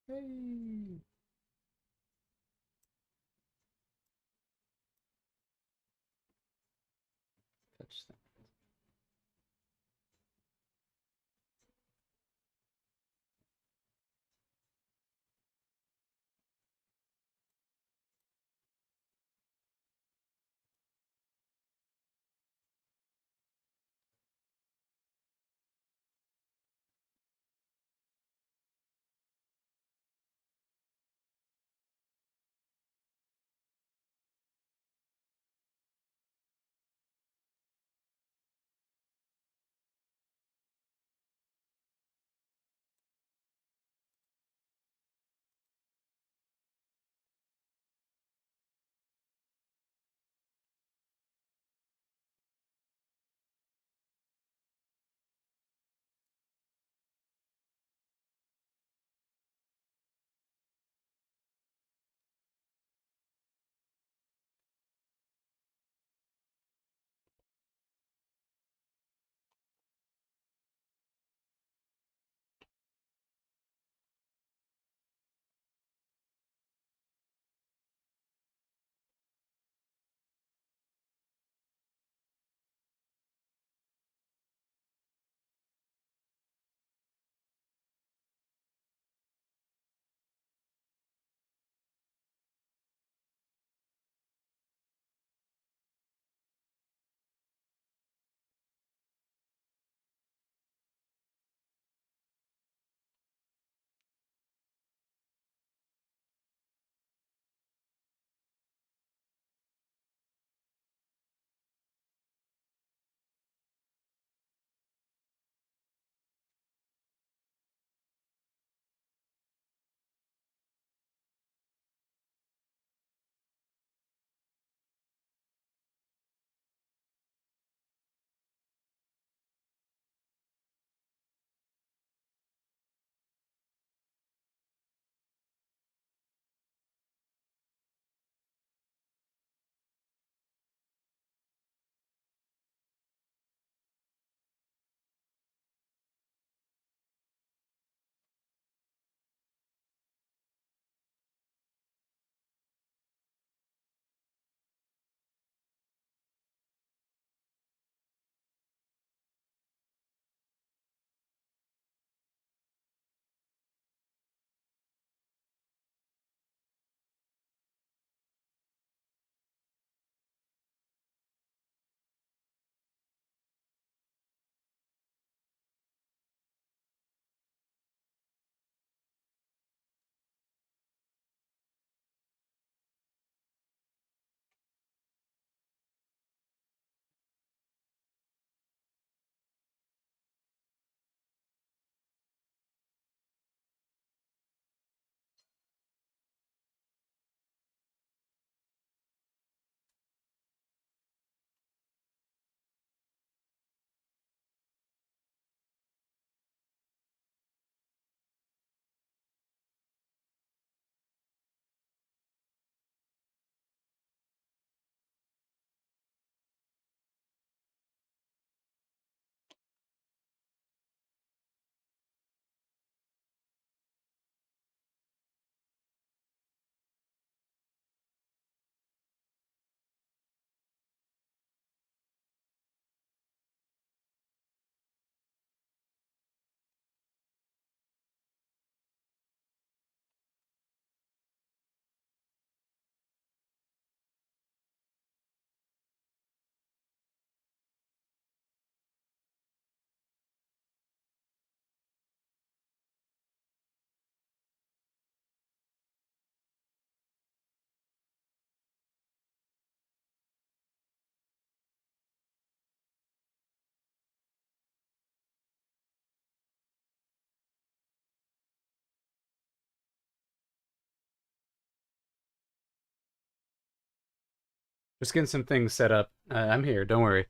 Hey. Touch that. Just getting some things set up. I'm here. Don't worry.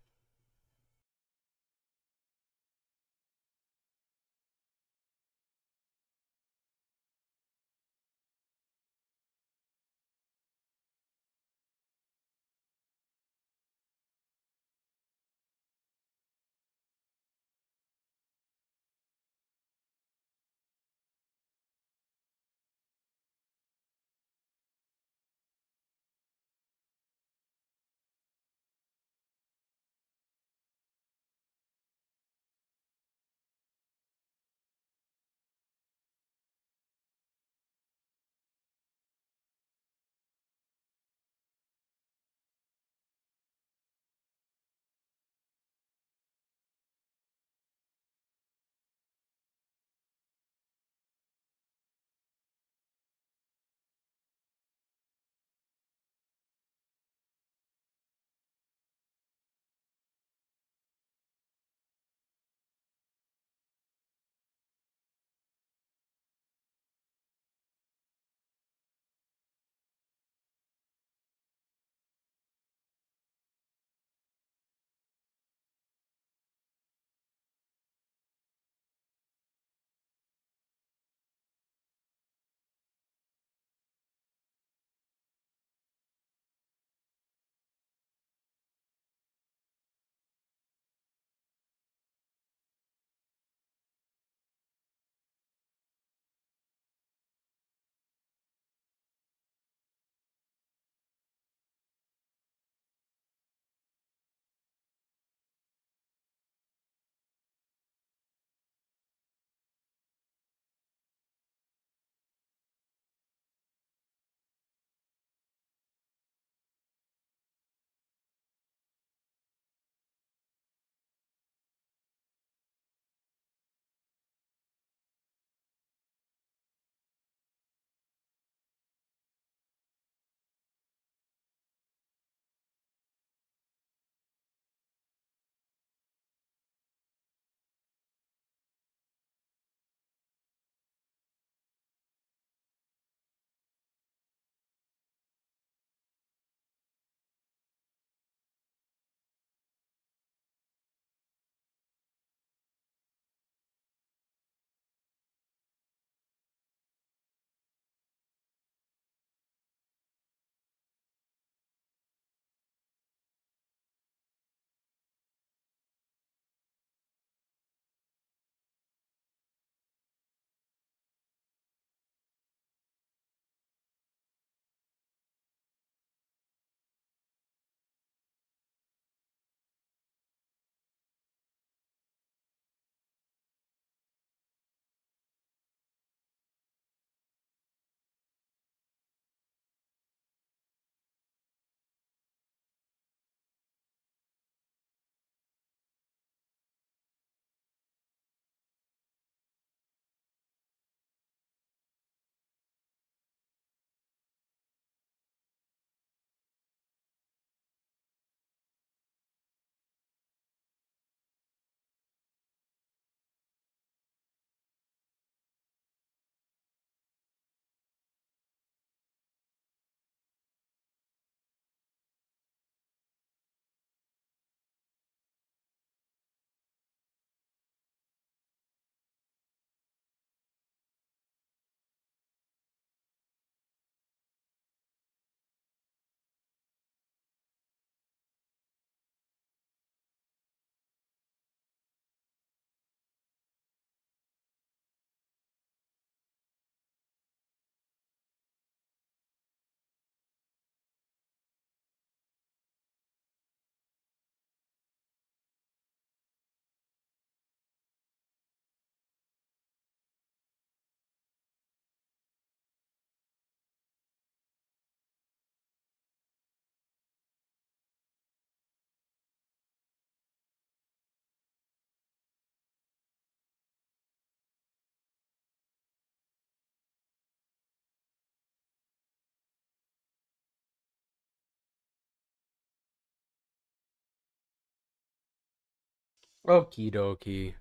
Okie dokie.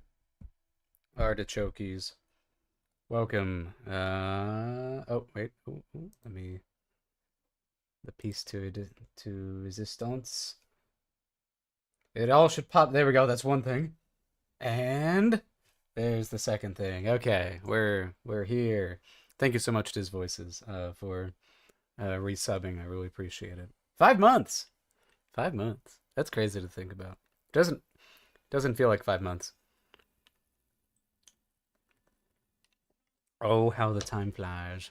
Artichokes. Welcome. Oh, wait. Let me. The piece to resistance. It all should pop. There we go. That's one thing. And there's the second thing. Okay, we're here. Thank you so much, Diz Voices, for resubbing. I really appreciate it. 5 months. 5 months. That's crazy to think about. Doesn't feel like 5 months. Oh, how the time flies.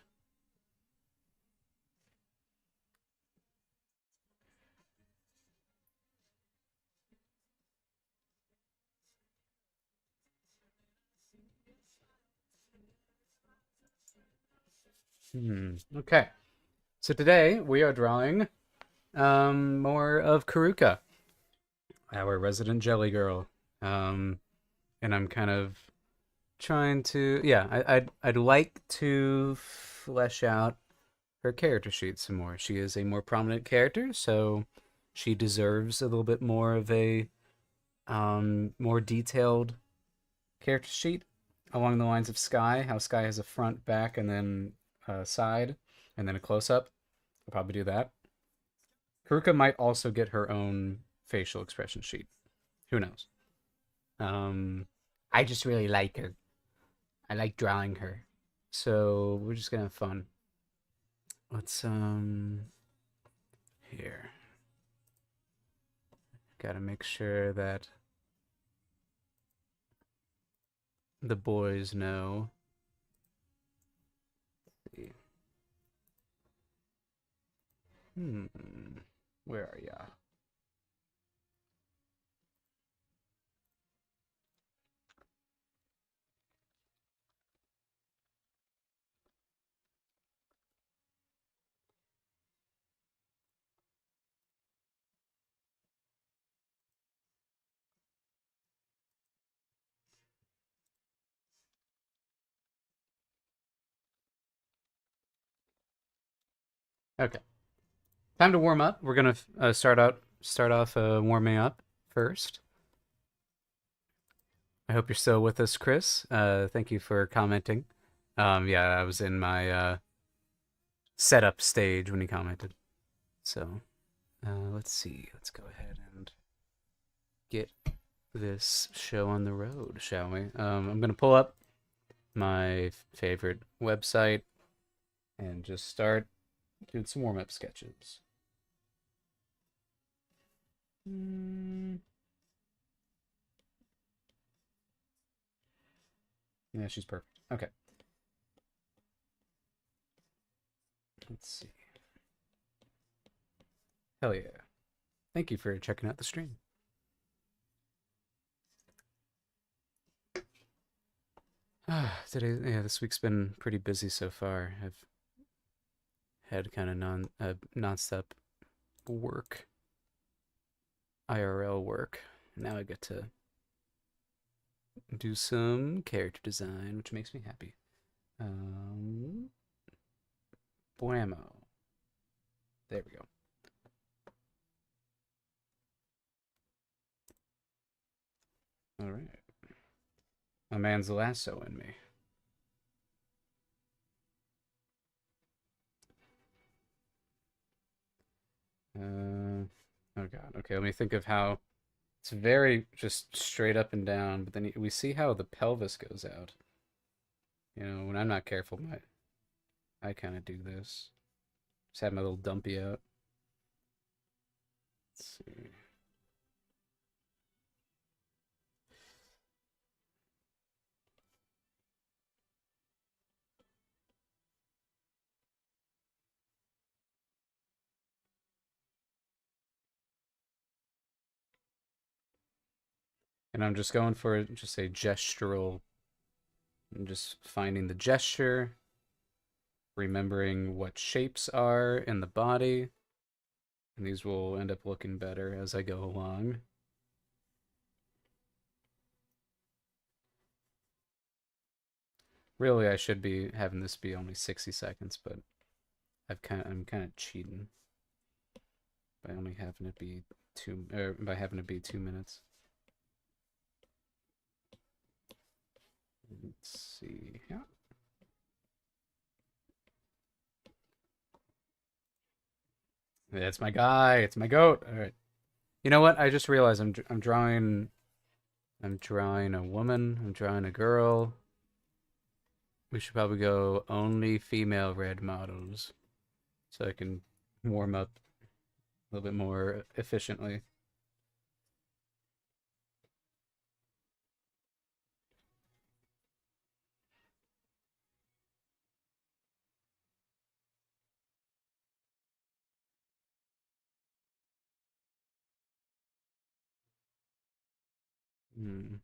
Okay. So today we are drawing more of Karuka, our resident jelly girl. And I'm kind of trying to, yeah, I'd like to flesh out her character sheet some more. She is a more prominent character, so she deserves a little bit more of a more detailed character sheet along the lines of Sky. How Sky has a front, back, and then a side, and then a close up. I'll probably do that. Karuka might also get her own facial expression sheet. Who knows? I just really like her. I like drawing her. So we're just gonna have fun. Let's here. Gotta make sure that the boys know. Let's see. Where are ya? Okay. Time to warm up. We're gonna start off warming up first. I hope you're still with us, Chris. Thank you for commenting. Yeah, I was in my setup stage when he commented. So, let's see. Let's go ahead and get this show on the road, shall we? I'm gonna pull up my favorite website and just start doing some warm-up sketches. Yeah, she's perfect. Okay. Let's see. Hell yeah. Thank you for checking out the stream. This week's been pretty busy so far. I've had kind of non-stop work, IRL work. Now I get to do some character design, which makes me happy. Blammo. There we go. All right. My man's lasso in me. Oh god. Okay, let me think of how it's very just straight up and down, but then we see how the pelvis goes out. You know, when I'm not careful, I kind of do this. Just have my little dumpy out. Let's see. And I'm just going for just a gestural. I'm just finding the gesture, remembering what shapes are in the body, and these will end up looking better as I go along. Really, I should be having this be only 60 seconds, but I'm kind of cheating by only having it be by having it be 2 minutes. Let's see. Yeah. It's my guy. It's my goat. All right. You know what? I just realized I'm drawing. I'm drawing a woman. I'm drawing a girl. We should probably go only female red models so I can warm up a little bit more efficiently. Hmm.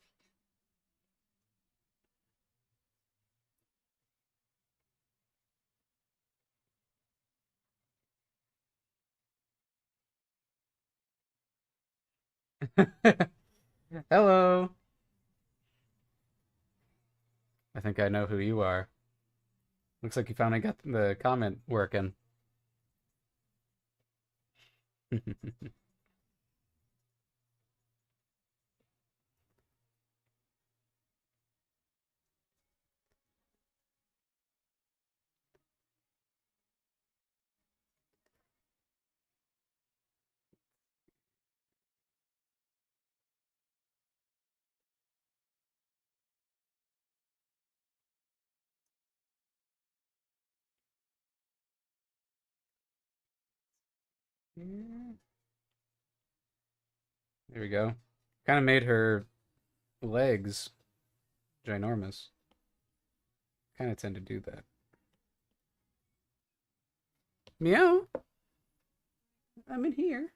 Hello. I think I know who you are. Looks like you finally got the comment working. There we go. Kind of made her legs ginormous. Kind of tend to do that. Meow. I'm in here.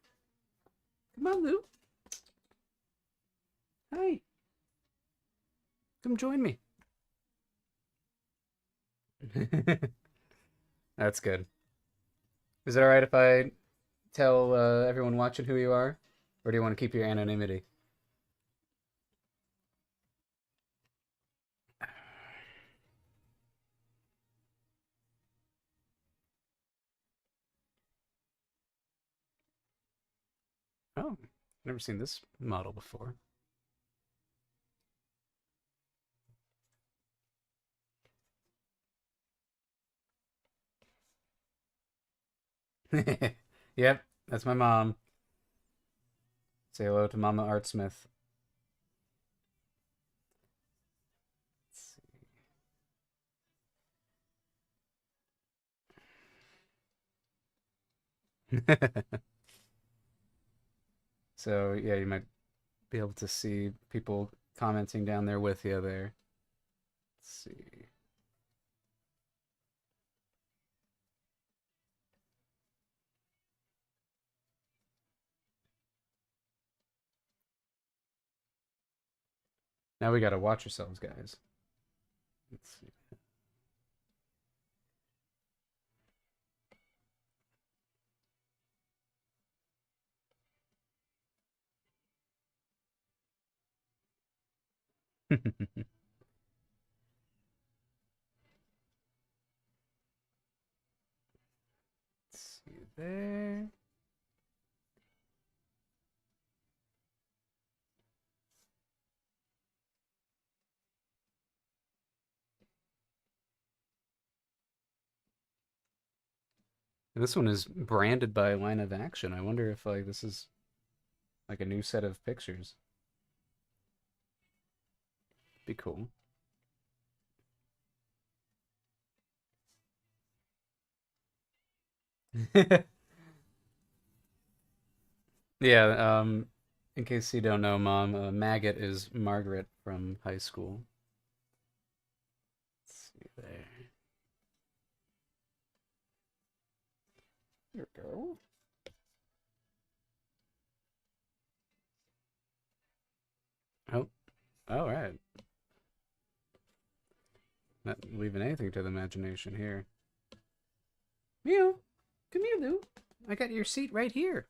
Come on, Lou. Hi. Come join me. That's good. Is it all right if I tell everyone watching who you are? Or do you want to keep your anonymity? Oh, never seen this model before. Yep, that's my mom. Say hello to Mama Artsmith. So yeah, you might be able to see people commenting down there with you there. Let's see. Now we gotta watch ourselves, guys. Let's see. Let's see there. And this one is branded by Line of Action. I wonder if like this is like a new set of pictures. Be cool. Yeah, in case you don't know, Mom, Maggot is Margaret from high school. Let's see there. There we go. Oh, all right. Not leaving anything to the imagination here. Meow. Come here, Lou. I got your seat right here.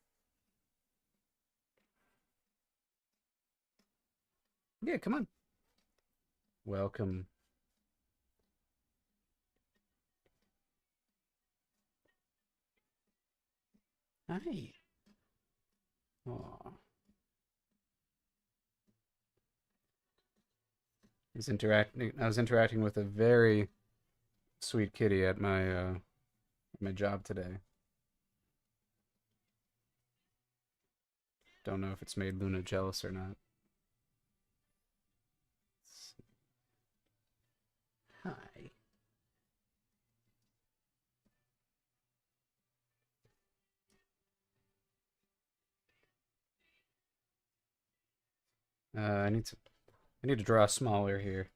Yeah, come on. Welcome. Hi. Aw. I was interacting with a very sweet kitty at my job today. Don't know if it's made Luna jealous or not. Hi. I need to draw smaller here.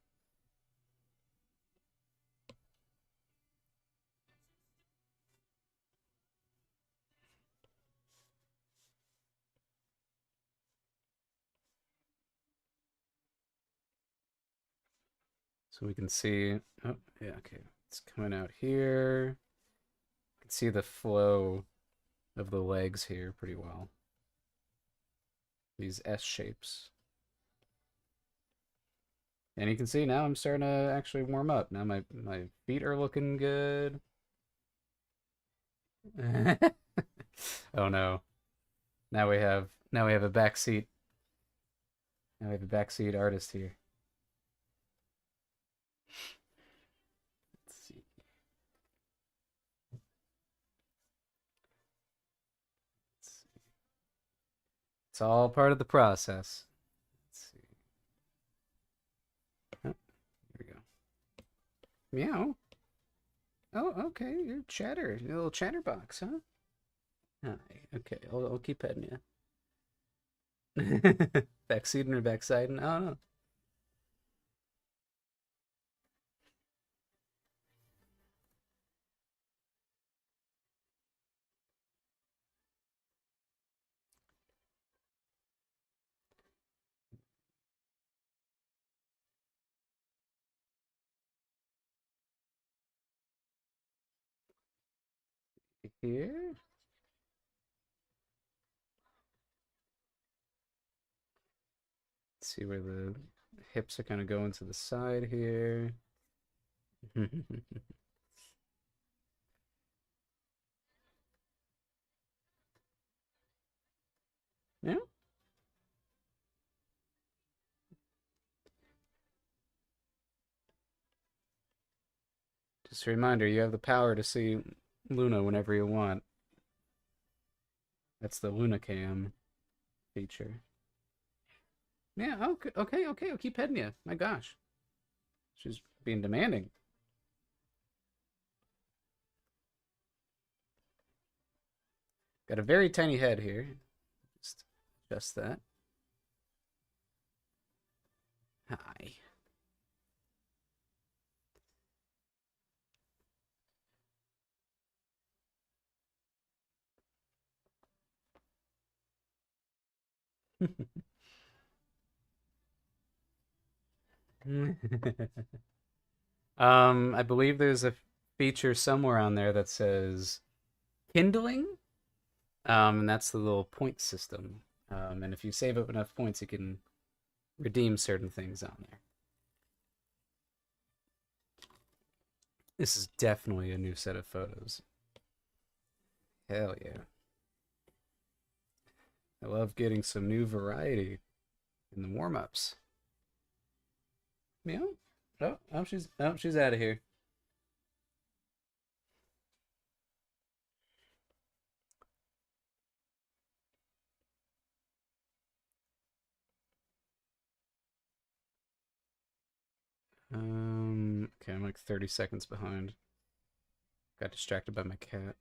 So we can see, oh, yeah, okay. It's coming out here. You can see the flow of the legs here pretty well. These S shapes. And you can see now I'm starting to actually warm up. Now my feet are looking good. Oh no. Now we have a backseat. Now we have a backseat artist here. Let's see. Let's see. It's all part of the process. Let's see. Oh, here we go. Meow. Oh, okay. You're chatter. You're a little chatterbox, huh? Hi. Okay, I'll keep petting you. Backseating or backsiding? I don't know. Here. Let's see where the hips are kind of going to the side here. Yeah. Just a reminder, you have the power to see Luna whenever you want. That's the Luna Cam feature. Yeah, okay, okay, okay. I'll keep petting you. My gosh. She's being demanding. Got a very tiny head here. Just adjust that. Hi. I believe there's a feature somewhere on there that says kindling. And that's the little point system. And if you save up enough points, you can redeem certain things on there. This is definitely a new set of photos. Hell yeah. I love getting some new variety in the warm-ups. Meow. She's out of here. Okay, I'm like 30 seconds behind. Got distracted by my cat.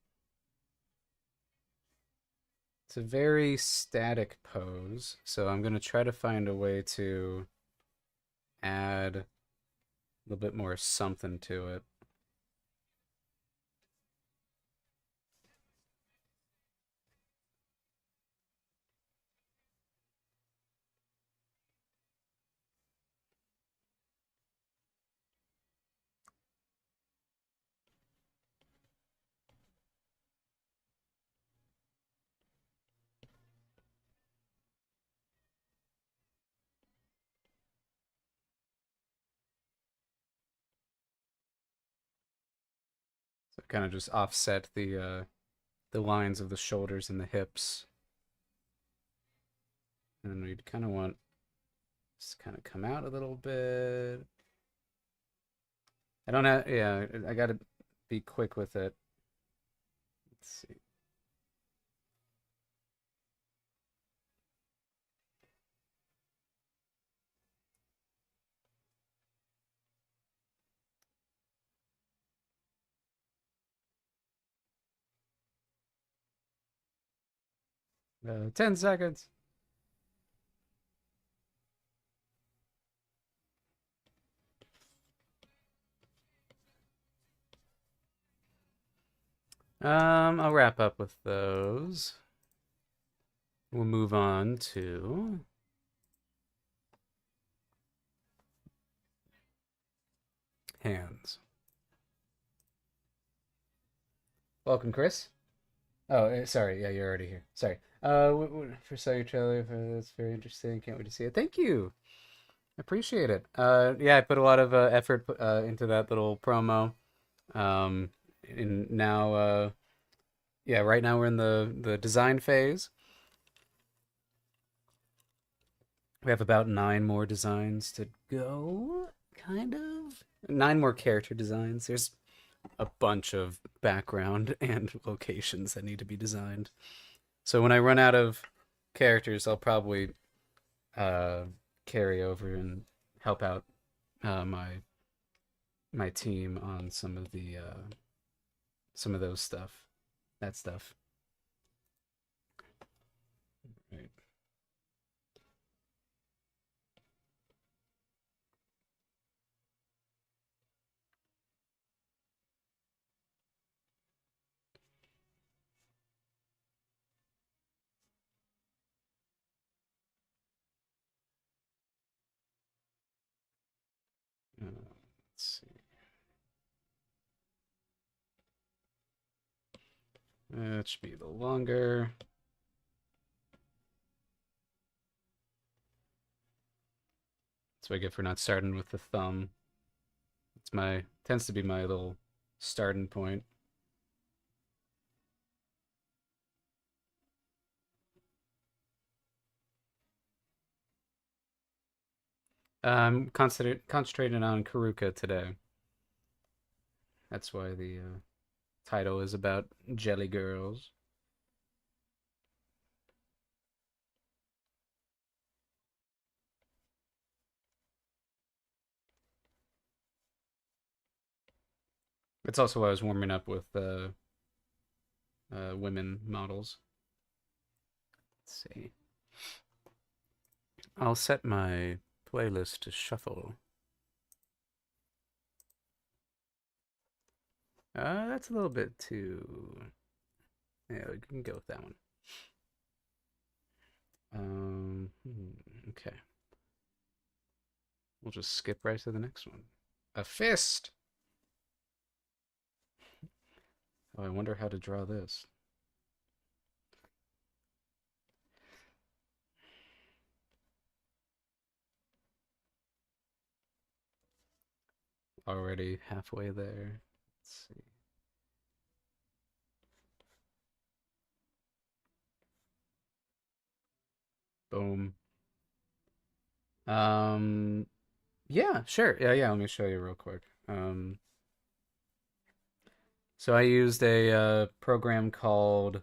It's a very static pose, so I'm gonna try to find a way to add a little bit more something to it. So kind of just offset the lines of the shoulders and the hips. And we'd kind of want Just kind of come out a little bit. I don't have, yeah, I gotta be quick with it. Let's see. 10 seconds. I'll wrap up with those. We'll move on to hands. Welcome, Chris. Oh, sorry. Yeah, you're already here. Sorry. For saw your trailer. That's very interesting. Can't wait to see it. Thank you. I appreciate it. Yeah, I put a lot of effort into that little promo. And now, yeah, right now we're in the design phase. We have about 9 more designs to go, kind of. 9 more character designs. There's a bunch of background and locations that need to be designed. So when I run out of characters, I'll probably carry over and help out my team on some of those stuff. That stuff. Right. Let's see. That should be a little longer. That's what I get for not starting with the thumb. Tends to be my little starting point. I'm concentrating on Karuka today. That's why the title is about jelly girls. It's also why I was warming up with women models. Let's see. I'll set my playlist to shuffle. That's a little bit too. Yeah, we can go with that one. Okay. We'll just skip right to the next one. A fist! Oh, I wonder how to draw this. Already halfway there. Let's see. Boom. Yeah, sure. Yeah, let me show you real quick. So I used a program called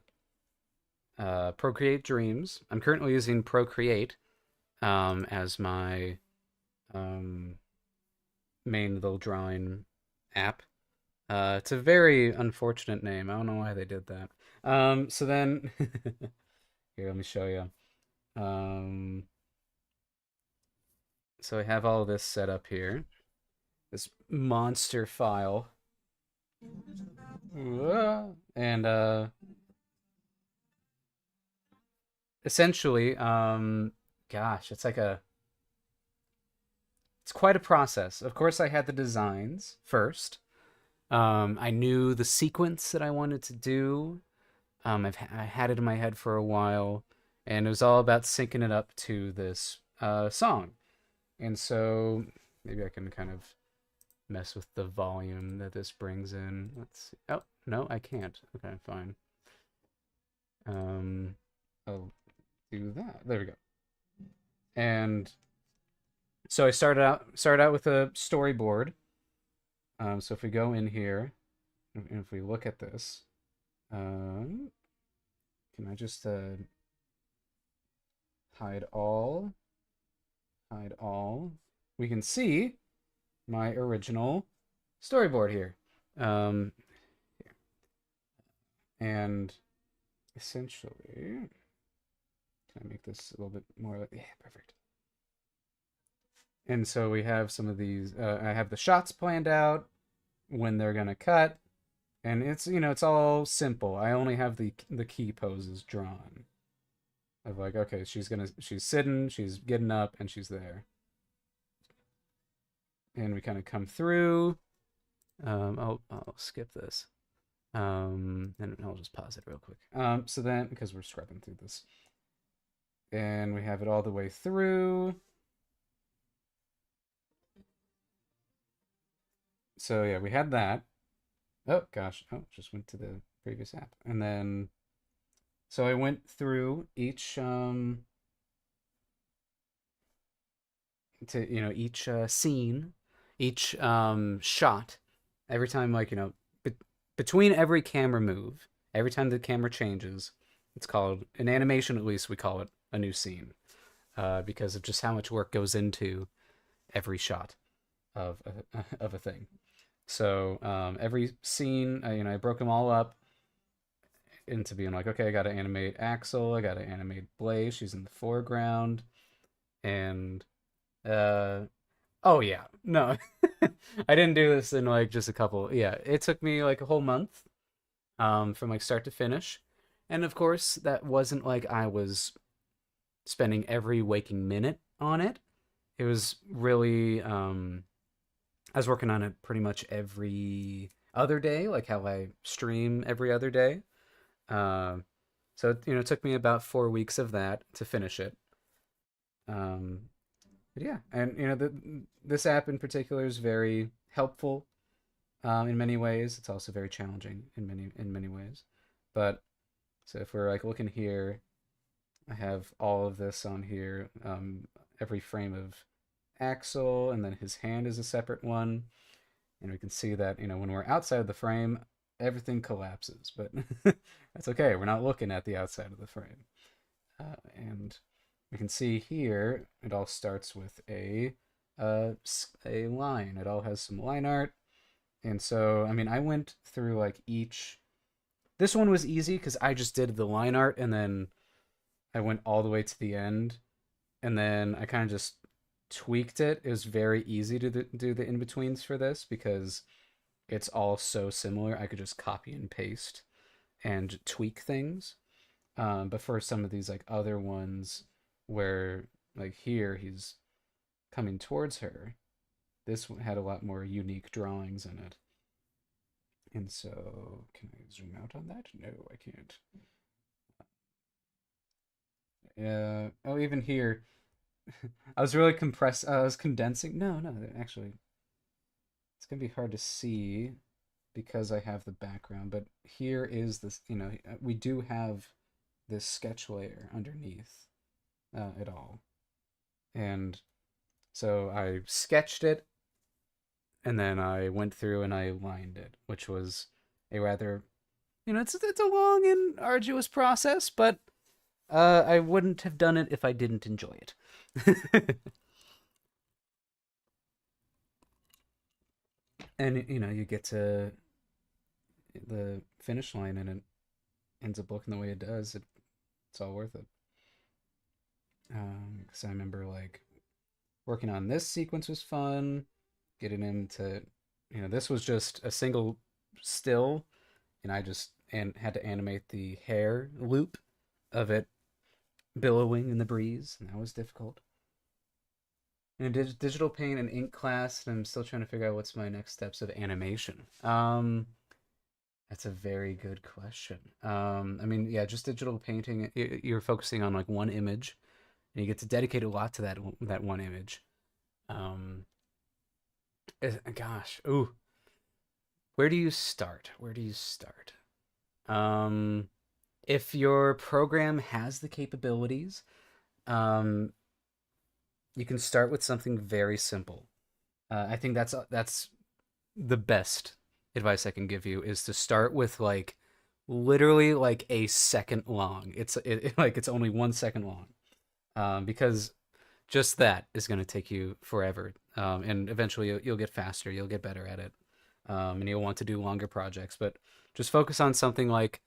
Procreate Dreams. I'm currently using Procreate as my main little drawing app. It's a very unfortunate name. I don't know why they did that. So then, here, let me show you. So I have all this set up here. This monster file. And essentially, gosh, it's quite a process. Of course, I had the designs first. I knew the sequence that I wanted to do. I had it in my head for a while, and it was all about syncing it up to this song. And so maybe I can kind of mess with the volume that this brings in. Let's see. Oh, no, I can't. Okay, fine. I'll do that. There we go. And So I started out with a storyboard. So if we go in here, and if we look at this, um, can I just hide all, hide all? We can see my original storyboard here. Um, and essentially, can I make this a little bit more like, yeah, perfect. And so we have some of these, I have the shots planned out, when they're gonna cut, and it's all simple. I only have the key poses drawn. Of like, okay, she's sitting, she's getting up, and she's there. And we kind of come through. I'll skip this. And I'll just pause it real quick. So then, because we're scrubbing through this, and we have it all the way through. So yeah, we had that. Oh gosh, oh, just went to the previous app, and then so I went through each to each scene, each shot, every time, like, between every camera move, every time the camera changes, it's called in animation, at least we call it a new scene, because of just how much work goes into every shot of of a thing. So every scene, I broke them all up into being like, okay, I got to animate Axel, I got to animate Blaze, she's in the foreground, and uh, oh yeah, no, I didn't do this in like just a couple. Yeah, it took me like a whole month, from like start to finish, and of course that wasn't like I was spending every waking minute on it. It was really, I was working on it pretty much every other day, like how I stream every other day. Um, so it took me about 4 weeks of that to finish it. Um, but yeah, and this app in particular is very helpful, in many ways. It's also very challenging in many ways. But so if we're like looking here, I have all of this on here. Every frame of Axel, and then his hand is a separate one, and we can see that when we're outside of the frame, everything collapses. But that's okay. We're not looking at the outside of the frame, and we can see here it all starts with a line. It all has some line art, and so I mean I went through like each. This one was easy because I just did the line art, and then I went all the way to the end, and then I kind of just tweaked it. It was very easy to do the in betweens for this because it's all so similar. I could just copy and paste and tweak things. But for some of these like other ones, where like here he's coming towards her, this one had a lot more unique drawings in it. And so, can I zoom out on that? No, I can't. Oh, even here, I was really compressed. I was condensing. No, no, actually, it's gonna be hard to see because I have the background. But here is this. We do have this sketch layer underneath it all, and so I sketched it, and then I went through and I lined it, which was a rather, it's a long and arduous process, but I wouldn't have done it if I didn't enjoy it. And you get to the finish line, and it ends up looking the way it does. It's all worth it. Because I remember like working on this sequence was fun. Getting into, this was just a single still, and I just had to animate the hair loop of it billowing in the breeze, and that was difficult. In a digital paint and ink class, and I'm still trying to figure out what's my next steps of animation. That's a very good question. I mean, yeah, just digital painting. You're focusing on like one image, and you get to dedicate a lot to that one image. Um, Gosh, ooh, where do you start? Where do you start? Um, if your program has the capabilities, um, you can start with something very simple. I think that's the best advice I can give you is to start with like literally like a second long. Like it's only 1 second long, because just that is going to take you forever, and eventually you'll get faster, you'll get better at it, and you'll want to do longer projects. But just focus on something like,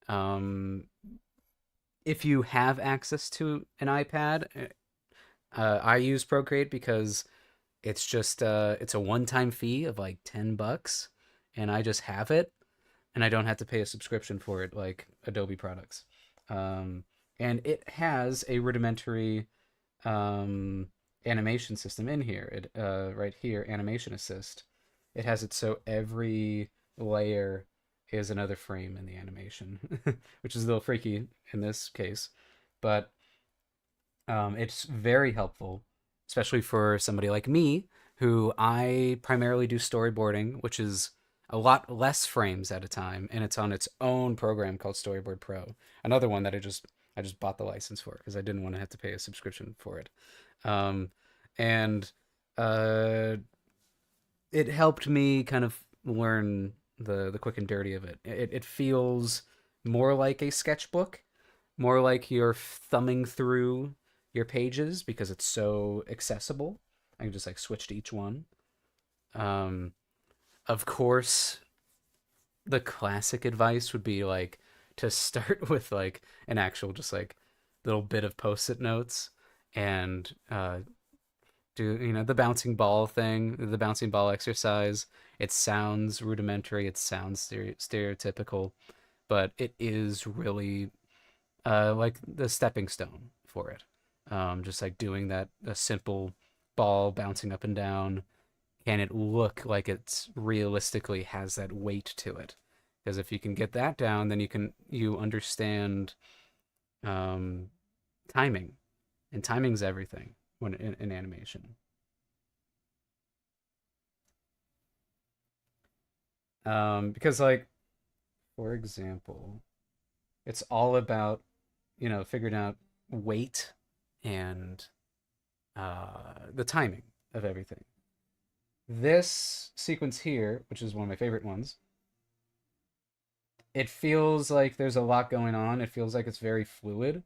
um, if you have access to an iPad, I use Procreate because it's a one-time fee of like $10, and I just have it, and I don't have to pay a subscription for it like Adobe products. Um, and it has a rudimentary um, animation system in here. It right here, Animation Assist. It has it so every layer is another frame in the animation, which is a little freaky in this case, but it's very helpful, especially for somebody like me, who I primarily do storyboarding, which is a lot less frames at a time, and it's on its own program called Storyboard Pro. Another one that I just bought the license for because I didn't want to have to pay a subscription for it. Um, and uh, it helped me kind of learn the quick and dirty of it. It feels more like a sketchbook, more like you're thumbing through your pages because it's so accessible. I can just like switch to each one. Um, of course, the classic advice would be like to start with like an actual just like little bit of post-it notes, and do the bouncing ball thing, the bouncing ball exercise. It sounds rudimentary, it sounds stereotypical, but it is really like the stepping stone for it. Just like doing that, a simple ball bouncing up and down, and it look like it's realistically has that weight to it. Because if you can get that down, then you understand um, timing, and timing's everything when in animation. Because like for example, it's all about figuring out weight and the timing of everything. This sequence here, which is one of my favorite ones, it feels like there's a lot going on. It feels like it's very fluid.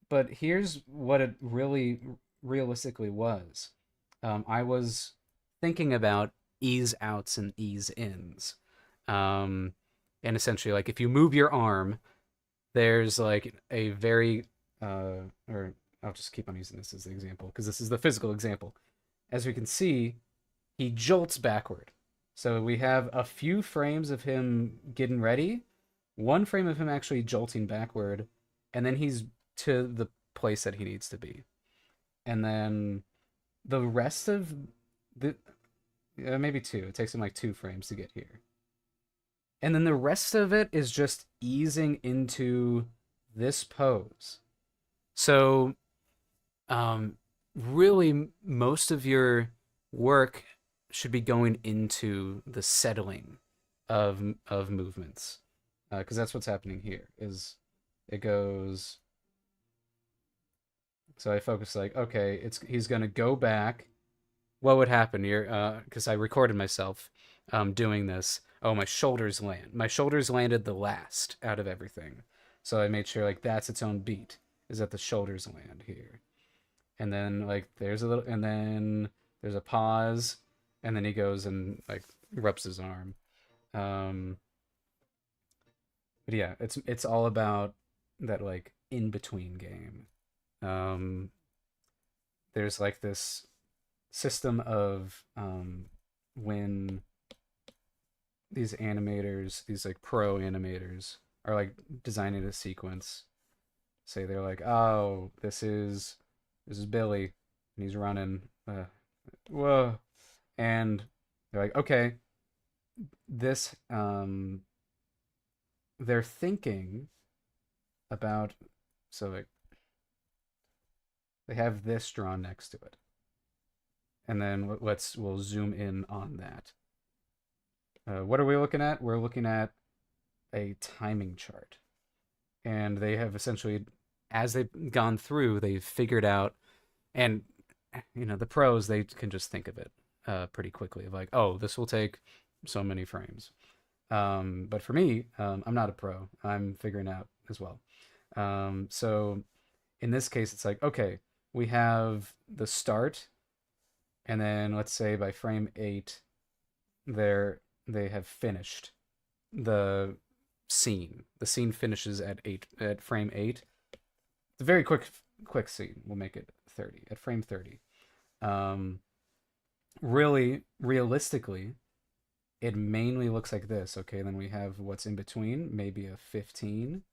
But here's what it really realistically was. I was thinking about ease outs and ease ins. Um, and essentially, like if you move your arm, there's like a very, or I'll just keep on using this as the example because this is the physical example. As we can see, he jolts backward. So we have a few frames of him getting ready, one frame of him actually jolting backward, and then he's to the place that he needs to be. And then the rest of the maybe two. It takes him like 2 frames to get here. And then the rest of it is just easing into this pose. So, um, really, most of your work should be going into the settling of movements, because that's what's happening here. Is it goes. So I focus like, okay, he's gonna go back. What would happen here? Because I recorded myself doing this. Oh, my shoulders land. My shoulders landed the last out of everything. So I made sure like that's its own beat. Is that the shoulders land here? And then like there's a little, and then there's a pause, and then he goes and like rubs his arm. Um, but yeah, it's all about that like in between game. Um, there's like this system of when these animators, these like pro animators, are like designing a sequence. Say they're like, oh, this is Billy, and he's running. Whoa, and they're like, okay, this they're thinking about, so like they have this drawn next to it, and then we'll zoom in on that. What are we looking at? We're looking at a timing chart, and they have essentially as they've gone through, they've figured out, and the pros, they can just think of it pretty quickly of like, oh, this will take so many frames. But for me, I'm not a pro. I'm figuring out as well. So in this case, it's like, okay, we have the start, and then let's say by frame 8, they have finished the scene. The scene finishes at frame 8. It's a very quick scene. We'll make it 30 at frame 30. Really, realistically, it mainly looks like this. Okay, then we have what's in between, maybe a 15.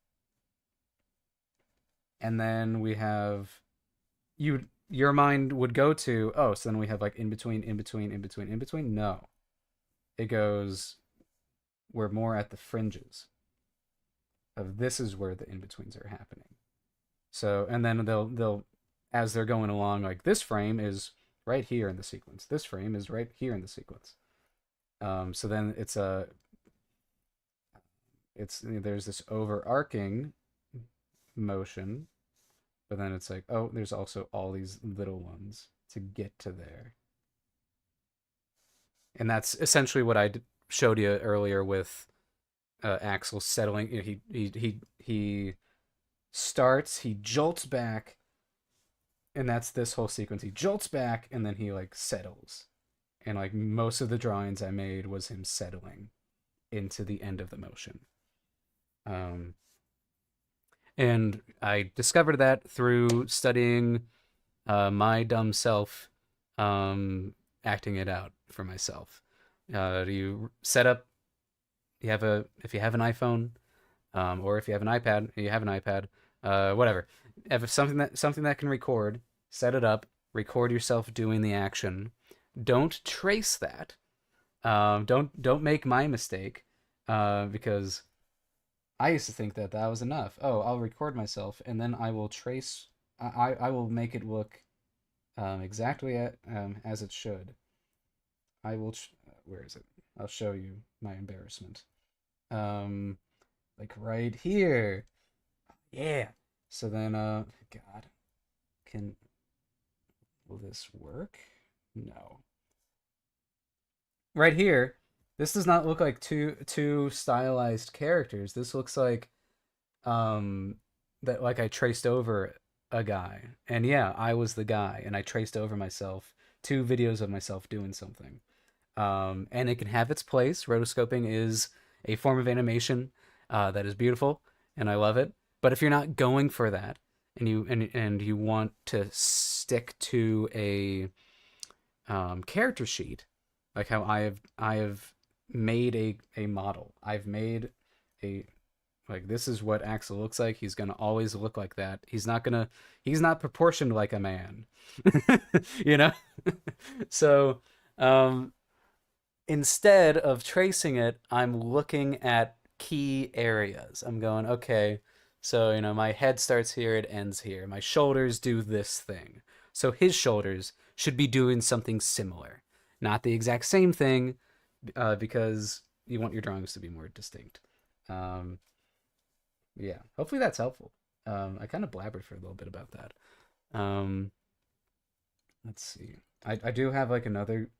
And then we have your mind would go to, oh, so then we have like in between, in between, in between, in between. No. It goes, we're more at the fringes of this is where the in-betweens are happening. So, and then they'll as they're going along, like this frame is right here in the sequence. This frame is right here in the sequence. So then there's this overarching motion, but then it's like, oh, there's also all these little ones to get to there. And that's essentially what I showed you earlier with Axel settling. He starts, he jolts back, and that's this whole sequence. He jolts back, and then he like settles. And like most of the drawings I made was him settling into the end of the motion. And I discovered that through studying my dumb self, acting it out for myself. You set up, if you have an iPhone, or if you have an iPad, whatever. If something that can record, set it up, record yourself doing the action. Don't trace that. Don't make my mistake, because I used to think that was enough. Oh, I'll record myself and then I will trace. I will make it look exactly as it should. I will. Where is it? I'll show you my embarrassment. Like right here. Yeah. So then, God, will this work? No. Right here, this does not look like two stylized characters. This looks like that like I traced over a guy. And yeah, I was the guy and I traced over myself, 2 videos of myself doing something. And it can have its place. Rotoscoping is a form of animation that is beautiful and I love it. But if you're not going for that and you want to stick to a character sheet, like how I have made a model. I've made like this is what Axel looks like. He's gonna always look like that. He's not proportioned like a man. you know? So instead of tracing it, I'm looking at key areas. I'm going, okay, so my head starts here, it ends here. My shoulders do this thing. So his shoulders should be doing something similar. Not the exact same thing, because you want your drawings to be more distinct. Yeah, hopefully that's helpful. I kind of blabbered for a little bit about that. Let's see. I do have like another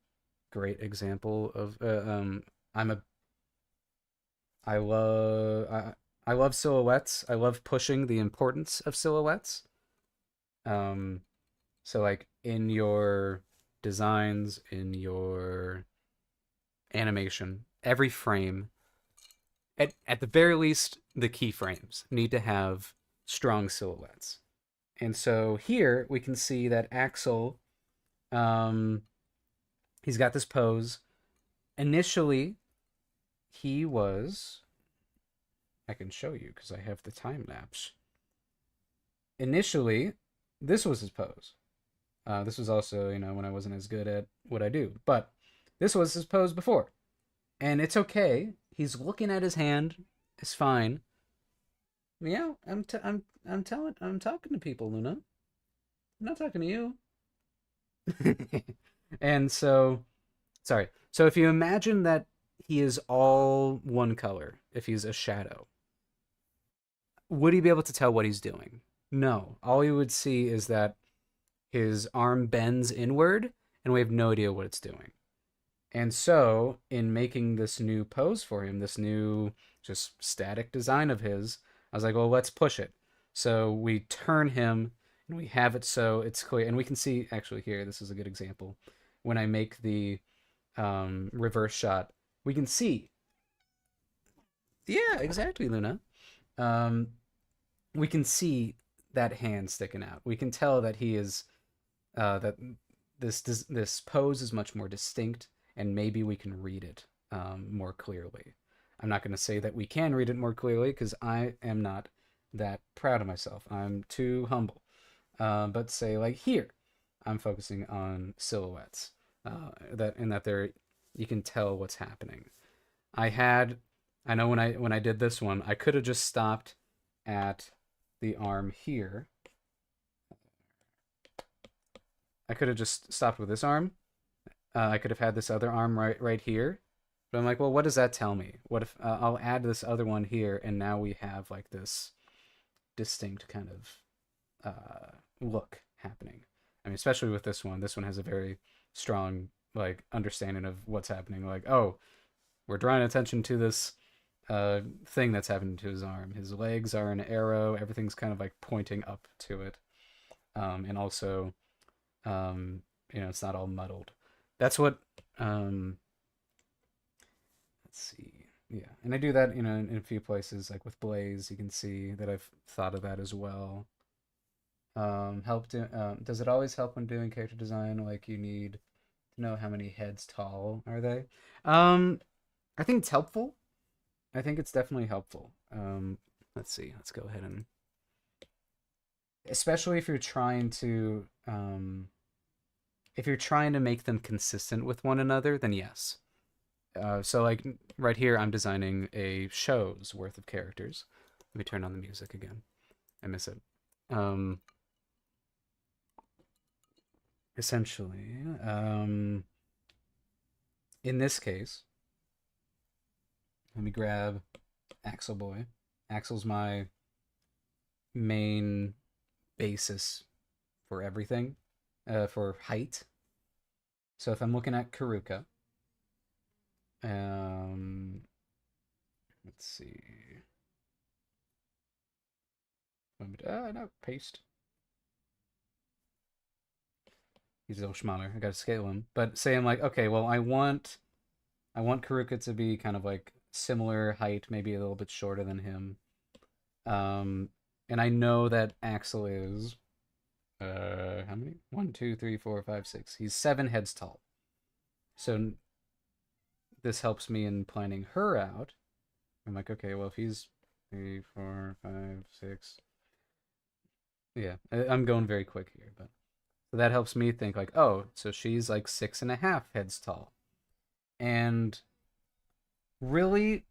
great example of I love silhouettes. I love pushing the importance of silhouettes. So like in your designs, in your animation, every frame, at the very least, the keyframes need to have strong silhouettes. And so here we can see that Axel, he's got this pose. Initially, I can show you because I have the time lapse. Initially, this was his pose. This was also, when I wasn't as good at what I do. But this was his pose before. And it's okay. He's looking at his hand. It's fine. Yeah, I'm talking to people, Luna. I'm not talking to you. And so, sorry. So if you imagine that he is all one color, if he's a shadow, would he be able to tell what he's doing? No, all you would see is that his arm bends inward, and we have no idea what it's doing. And so, in making this new pose for him, this new just static design of his, I was like, well, let's push it. So we turn him and we have it so it's clear. And we can see, actually, here, this is a good example. When I make the reverse shot, we can see. Yeah, exactly, Luna. Um, we can see that hand sticking out. We can tell that he is that this pose is much more distinct, and maybe we can read it more clearly. I'm not going to say that we can read it more clearly because I am not that proud of myself. I'm too humble. But say like here, I'm focusing on silhouettes. That there you can tell what's happening. I had I know when I did this one, I could have just stopped at the arm here. I could have just stopped with this arm. I could have had this other arm right here. But I'm like, well, what does that tell me? What if I'll add this other one here, and now we have like this distinct kind of look happening. I mean, especially with this one. This one has a very strong like understanding of what's happening. Like, oh, we're drawing attention to this thing that's happening to his arm. His legs are an arrow. Everything's kind of like pointing up to it, and also, um, it's not all muddled. That's what. Let's see. Yeah, and I do that, in a few places, like with Blaze. You can see that I've thought of that as well. Does it always help when doing character design? Like you need to know how many heads tall are they? Um, I think it's helpful. I think it's definitely helpful. Let's see. Let's go ahead and, especially if you're trying to make them consistent with one another, then yes. So like right here, I'm designing a show's worth of characters. Let me turn on the music again. I miss it. Um, Essentially, in this case, let me grab Axel Boy. Axel's my main basis for everything, for height. So if I'm looking at Karuka, um, let's see. No, paste. He's a little smaller. I gotta scale him. But say I'm like, okay, well, I want Karuka to be kind of like similar height, maybe a little bit shorter than him. Um, and I know that Axel is how many? One, two, three, four, five, six. He's 7 heads tall. So this helps me in planning her out. I'm like, okay, well, if he's 3, 4, 5, 6, yeah, I'm going very quick here, but so that helps me think like, oh, so she's like 6.5 heads tall, and really,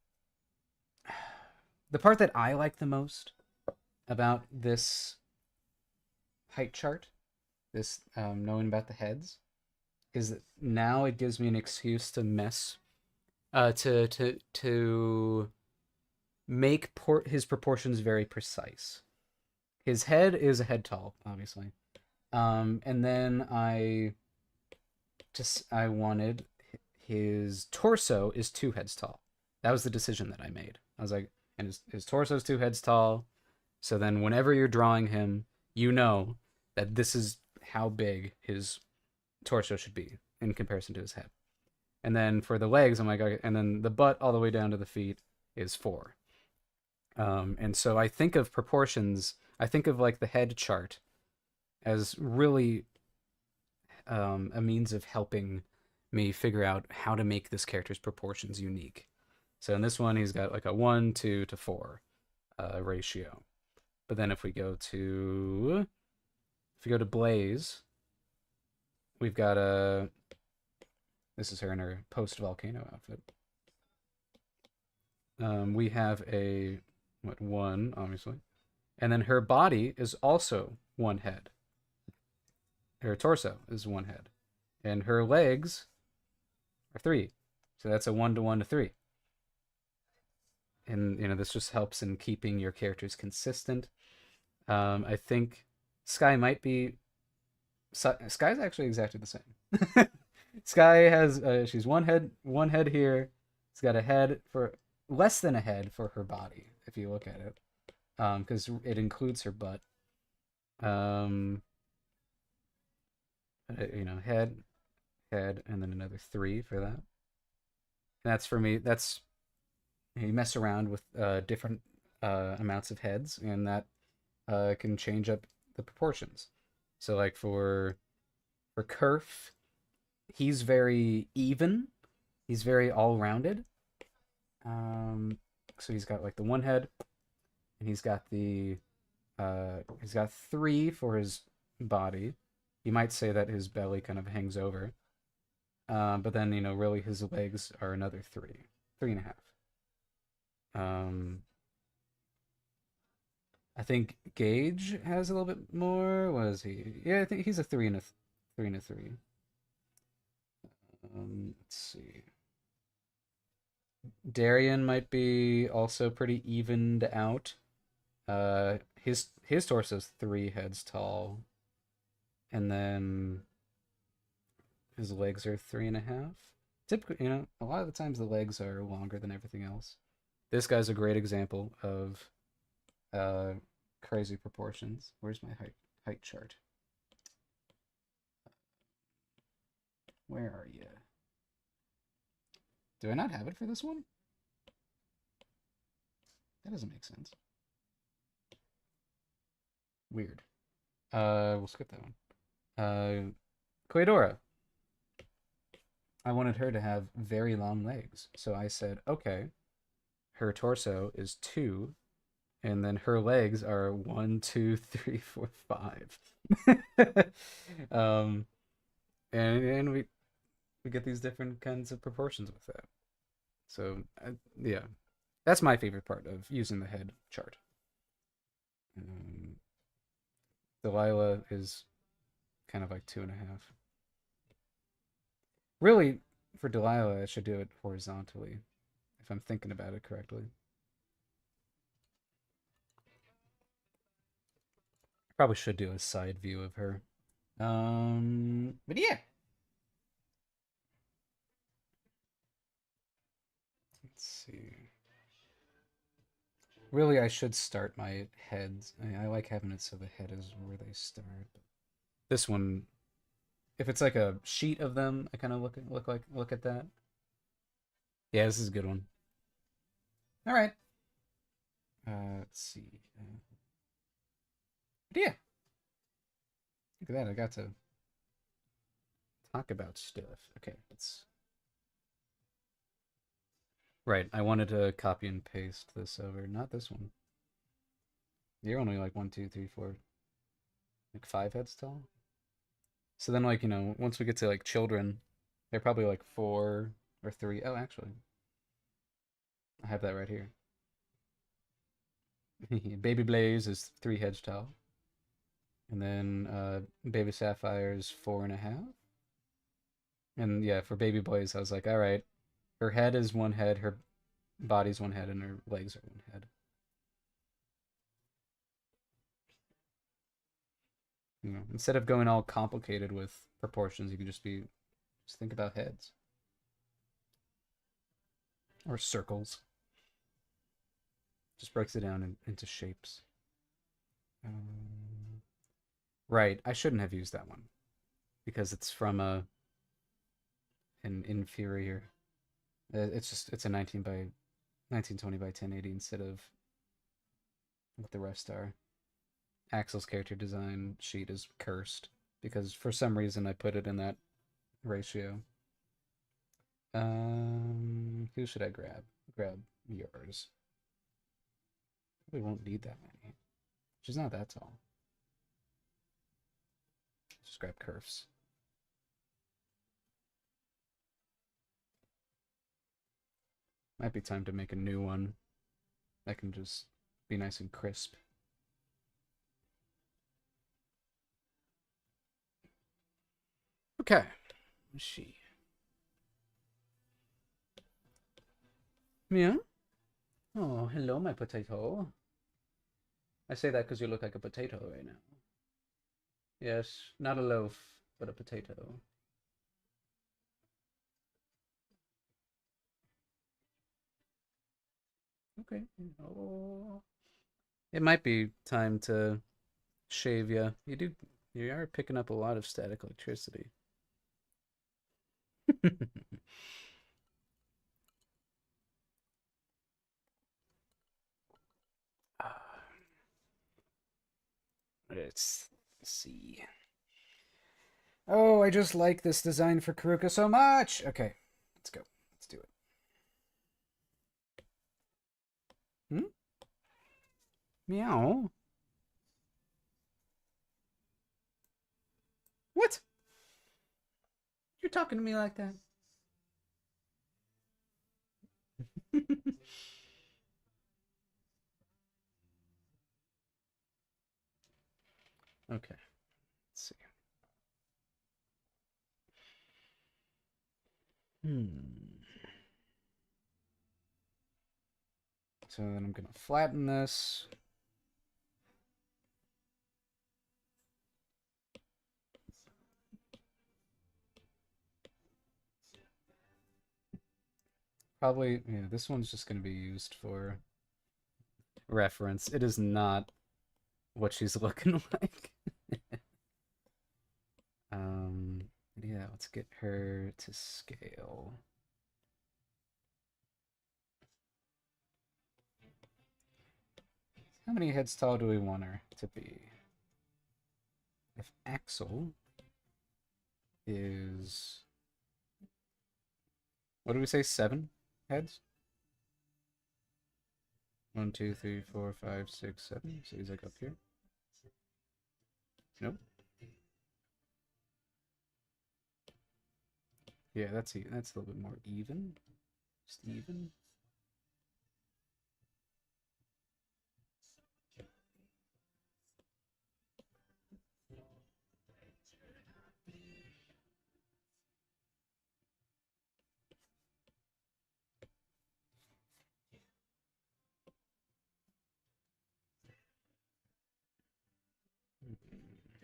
the part that I like the most about this height chart, this knowing about the heads, is that now it gives me an excuse to mess, to make his proportions very precise. His head is a head tall, obviously. And then I wanted his torso is 2 heads tall. That was the decision that I made. I was like, and his torso is 2 heads tall. So then whenever you're drawing him, you know that this is how big his torso should be in comparison to his head. And then for the legs, I'm like, okay, and then the butt all the way down to the feet is 4. And so I think of proportions. I think of like the head chart as really a means of helping me figure out how to make this character's proportions unique. So in this one, he's got like a 1:2:4 ratio. But then if we go to Blaze, we've got this is her in her post volcano outfit. We have a 1, obviously, and then her body is also 1 head. Her torso is 1 head, and her legs are 3. So that's a 1:1:3. And this just helps in keeping your characters consistent. I think Sky might be. Sky's actually exactly the same. Sky has she's one head here. It's got a head for less than a head for her body if you look at it, because it includes her butt. Um, head, head, and then another three for that. And that's for me. That's you mess around with different amounts of heads, and that can change up the proportions. So like for Kerf, he's very even. He's very all rounded. So he's got like the one head, and he's got three for his body. You might say that his belly kind of hangs over, but then really his legs are another three, three and a half. Um, I think Gage has a little bit more. What is he? Yeah, I think he's a three and a three and a three. Let's see. Darian might be also pretty evened out. His torso's three heads tall, and then his legs are three and a half. Typically, a lot of the times the legs are longer than everything else. This guy's a great example of uh, crazy proportions. Where's my height chart? Where are you? Do I not have it for this one? That doesn't make sense. Weird. We'll skip that one. Koedora. I wanted her to have very long legs, so I said, okay, her torso is two, and then her legs are one, two, three, four, five. um, and we get these different kinds of proportions with that. So yeah, that's my favorite part of using the head chart. Um, Delilah is kind of like two and a half. Really, for Delilah, I should do it horizontally, if I'm thinking about it correctly. Probably should do a side view of her. But yeah. Let's see. Really, I should start my heads. I like having it so the head is where they start. This one, if it's like a sheet of them, I kind of look at that. Yeah, this is a good one. All right. Let's see. Yeah. Look at that. I got to talk about stuff. Okay, let's. Right, I wanted to copy and paste this over, not this one. You're only like one, two, three, four, like five heads tall. So then, like, once we get to like children, they're probably like four or three. Oh, actually, I have that right here. Baby Blaze is three heads tall. And then Baby Sapphire is four and a half. And yeah, for Baby Blaze, I was like, all right, her head is one head, her body's one head, and her legs are one head. Instead of going all complicated with proportions, you can just think about heads or circles. Just breaks it down into shapes. Right, I shouldn't have used that one because it's from an inferior. It's a 1920 by 1080 instead of what the rest are. Axel's character design sheet is cursed because for some reason I put it in that ratio. Who should I grab? Grab yours. We won't need that many. She's not that tall. Just grab Kerf's. Might be time to make a new one that can just be nice and crisp. Okay. Let's see. Yeah. Oh, hello, my potato. I say that because you look like a potato right now. Yes, not a loaf, but a potato. Okay. Oh. It might be time to shave you. You are picking up a lot of static electricity. Let's see. Oh, I just like this design for Karuka so much. Okay, let's go. Let's do it. Hmm? Meow. What? You're talking to me like that? Okay, let's see. Hmm. So then I'm gonna flatten this. Probably, yeah, this one's just gonna be used for reference. It is not what she's looking like. um, yeah, let's get her to scale. How many heads tall do we want her to be? If Axel is, what do we say, 7 heads? 1, 2, 3, 4, 5, 6, 7. So he's like up here. Nope. Yeah, that's a little bit more even. Just even.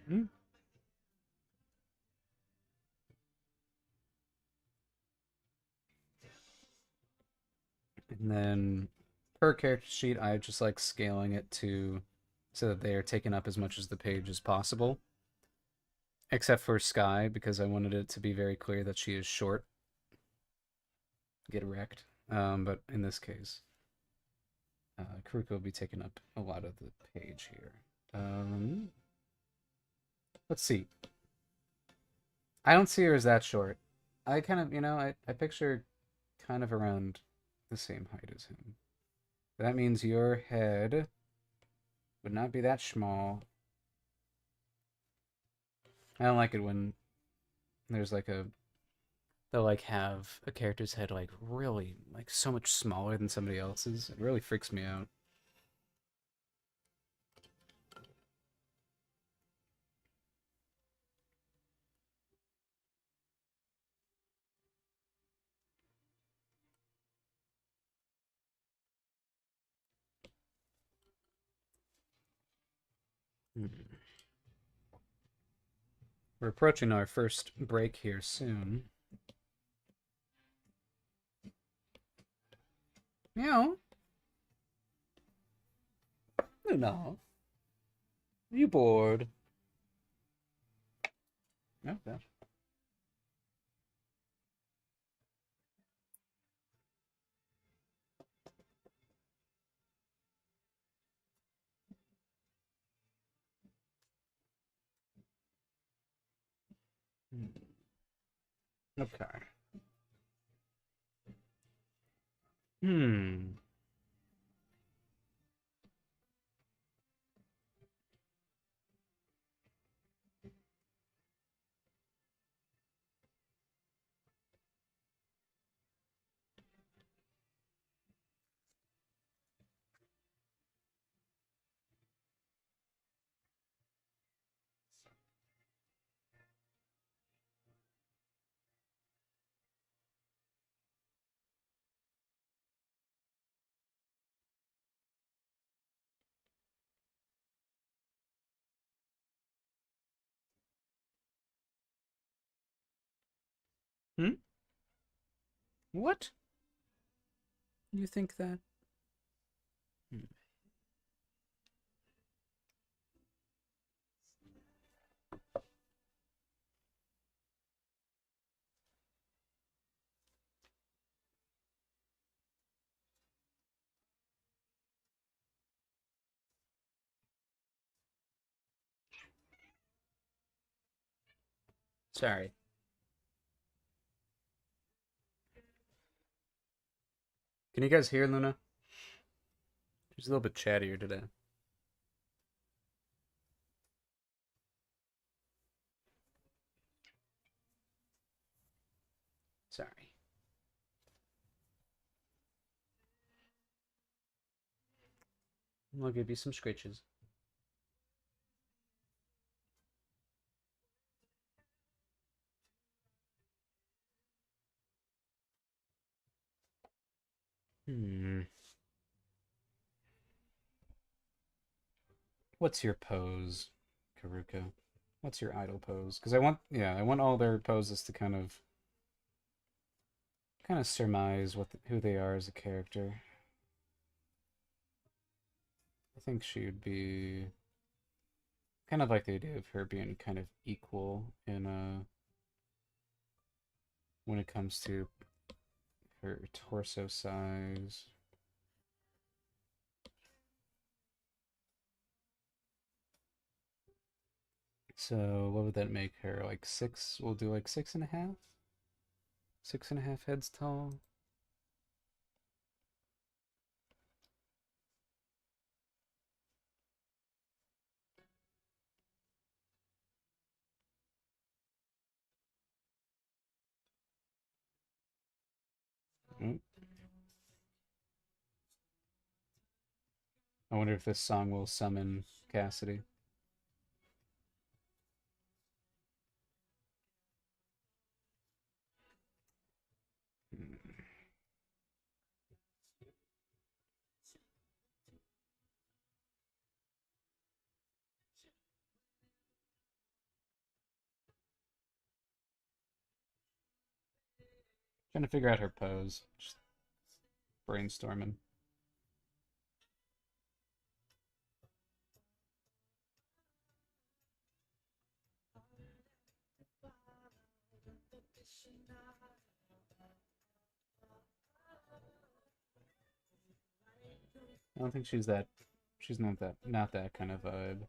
Mm-hmm. And then per character sheet, I just like scaling it to so that they are taking up as much as the page as possible. Except for Sky, because I wanted it to be very clear that she is short. Get wrecked. But in this case, Karuka will be taking up a lot of the page here. Let's see. I don't see her as that short. I kind of, I picture kind of around the same height as him. That means your head would not be that small. I don't like it when there's like they'll like have a character's head like really like so much smaller than somebody else's. It really freaks me out. Hmm. We're approaching our first break here soon. Meow. Luna. Are you bored? No, that. Okay. Hmm. Hmm? What? You think that? Hmm. Sorry. Can you guys hear Luna? She's a little bit chattier today. Sorry. I'll give you some scritches. Hmm. What's your pose, Karuka? What's your idol pose? Because I want all their poses to kind of surmise who they are as a character. I think she would be kind of like the idea of her being kind of equal in when it comes to her torso size. So what would that make her? Like six? We'll do like 6.5? 6.5 heads tall. Mm. I wonder if this song will summon Cassidy. Hmm. Trying to figure out her pose. Just brainstorming. I don't think she's not that kind of vibe.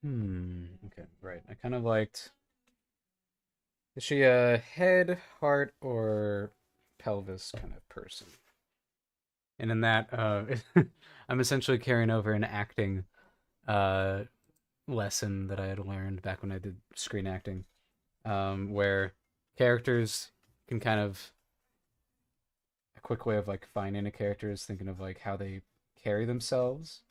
Hmm. Okay, right. I kind of liked. Is she a head, heart, or pelvis kind of person? And in that, I'm essentially carrying over an acting uh, lesson that I had learned back when I did screen acting, where characters can kind of a quick way of like finding a character is thinking of like how they carry themselves.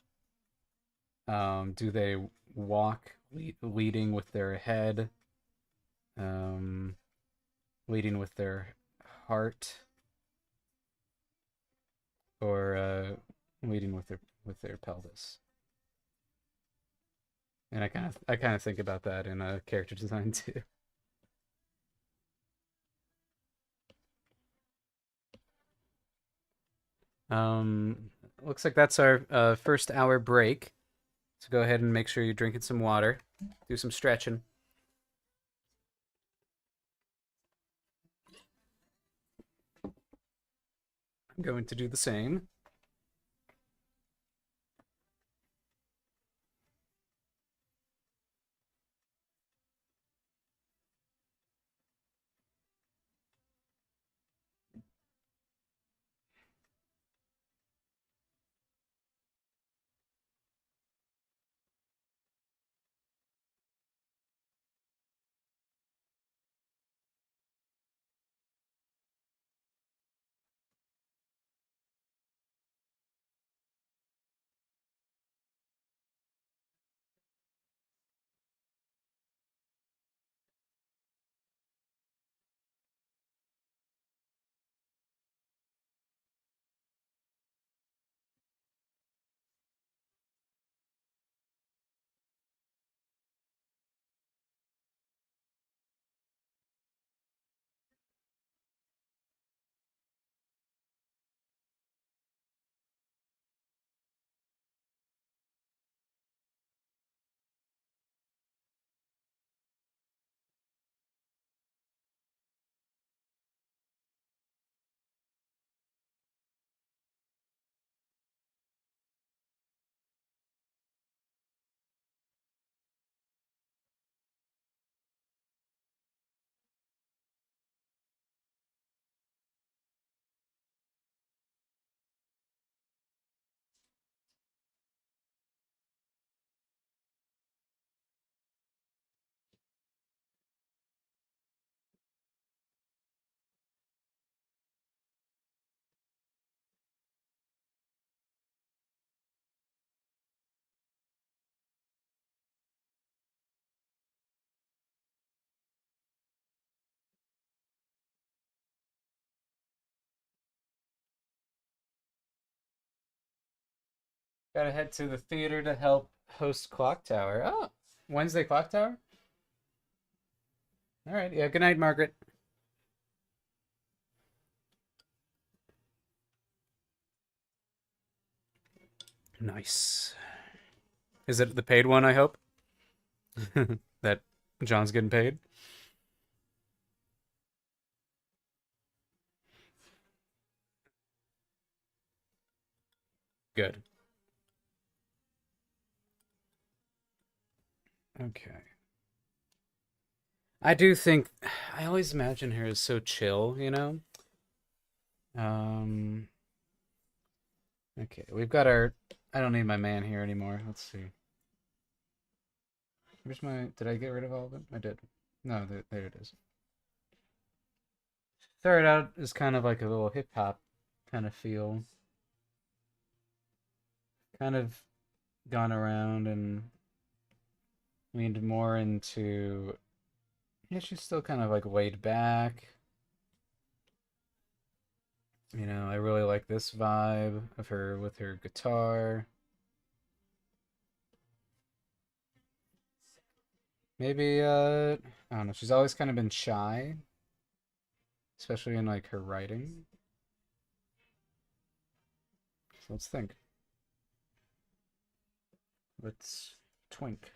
Do they walk leading with their head, um, leading with their heart, or leading with their pelvis? And I kind of think about that in character design too. Um, Looks like that's our first hour break. So go ahead and make sure you're drinking some water. Do some stretching. I'm going to do the same. Gotta head to the theater to help host Clock Tower. Oh, Wednesday Clock Tower? All right. Yeah, good night, Margaret. Nice. Is it the paid one, I hope? That John's getting paid? Good. Okay. I do think I always imagine her as so chill, you know? Um, okay, we've got our I don't need my man here anymore. Let's see. Where's my did I get rid of all of them? I did. No, there it is. Started out as kind of like a little hip hop kind of feel. Kind of gone around and leaned more into yeah, she's still kind of like laid back. You know, I really like this vibe of her with her guitar. Maybe I don't know, she's always kind of been shy, especially in like her writing. So let's think. Let's twink.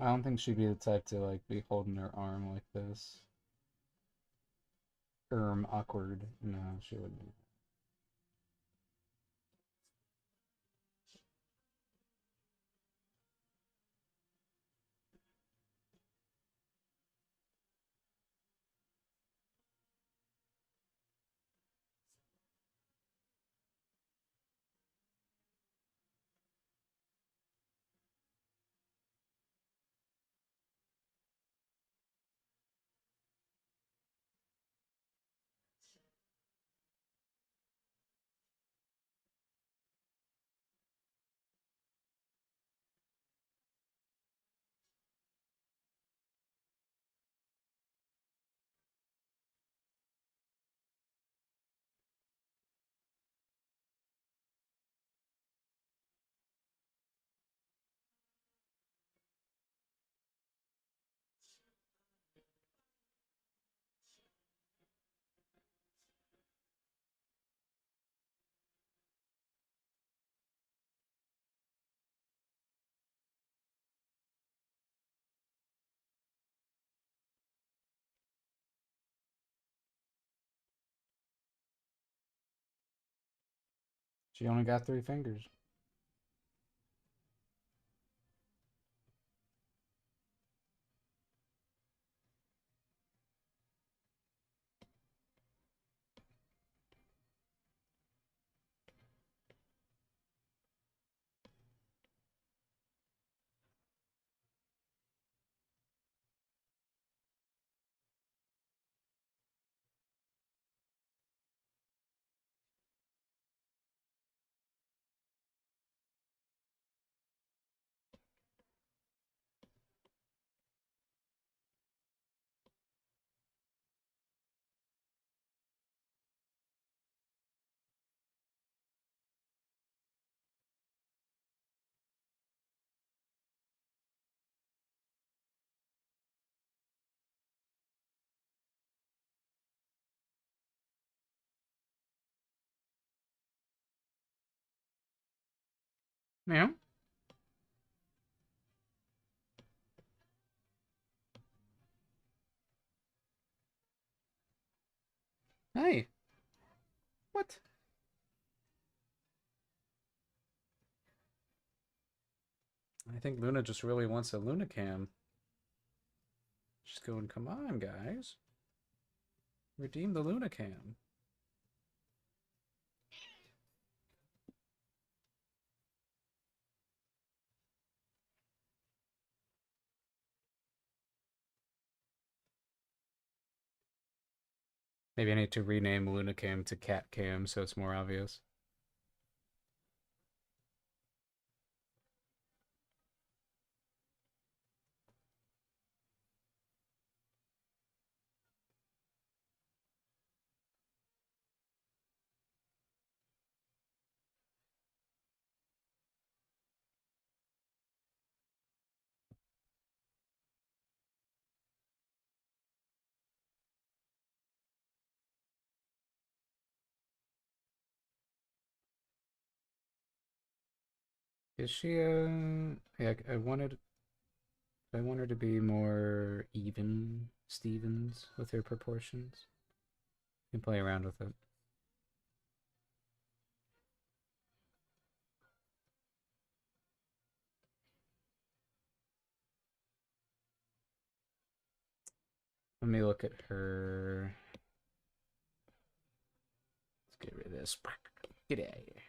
I don't think she'd be the type to like be holding her arm like this. Awkward. No, she wouldn't. She only got 3 fingers. Yeah. Hey. What? I think Luna just really wants a Lunacam. She's going, come on, guys. Redeem the Lunacam. Maybe I need to rename Lunacam to Catcam so it's more obvious. Is she yeah, I want her to be more even Stevens with her proportions. You can play around with it. Let me look at her. Let's get rid of this. Get out of here.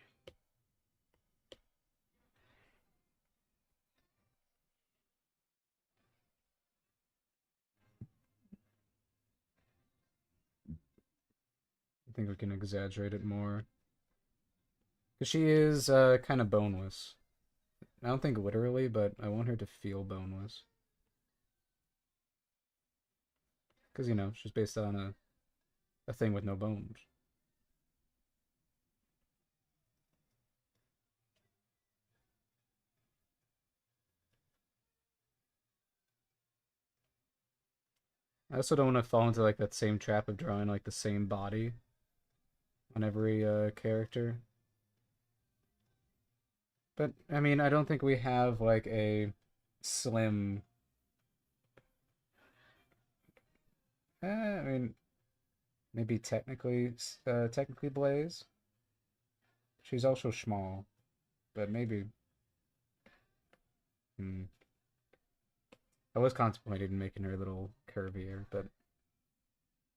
I think we can exaggerate it more. Because she is kind of boneless. I don't think literally, but I want her to feel boneless. Because, you know, she's based on a thing with no bones. I also don't want to fall into like that same trap of drawing like the same body on every character. But I mean, I don't think we have like a slim. I mean, maybe technically Blaze. She's also small, but maybe. Hmm. I was contemplating making her a little curvier, but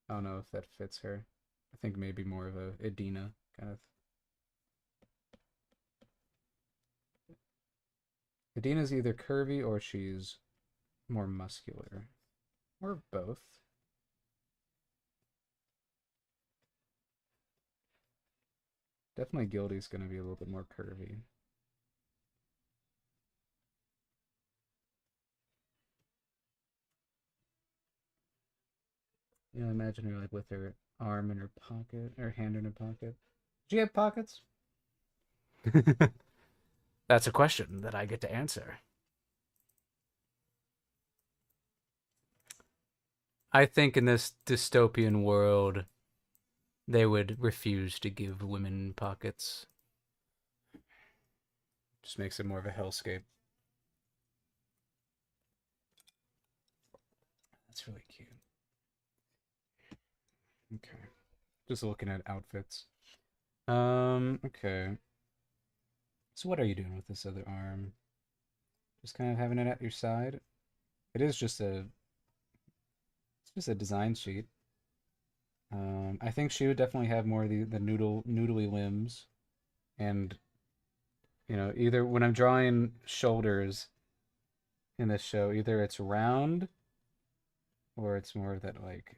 I don't know if that fits her. I think maybe more of a Edina kind of. Edina's either curvy or she's more muscular, or both. Definitely Gildy's gonna be a little bit more curvy. You know, imagine her like with her arm in her pocket, or hand in her pocket. Do you have pockets? That's a question that I get to answer. I think in this dystopian world, they would refuse to give women pockets. Just makes it more of a hellscape. That's really cute. Okay. Just looking at outfits. Okay. So what are you doing with this other arm? Just kind of having it at your side? It is just it's just a design sheet. I think she would definitely have more of the noodly limbs, and either when I'm drawing shoulders in this show, either it's round or it's more of that like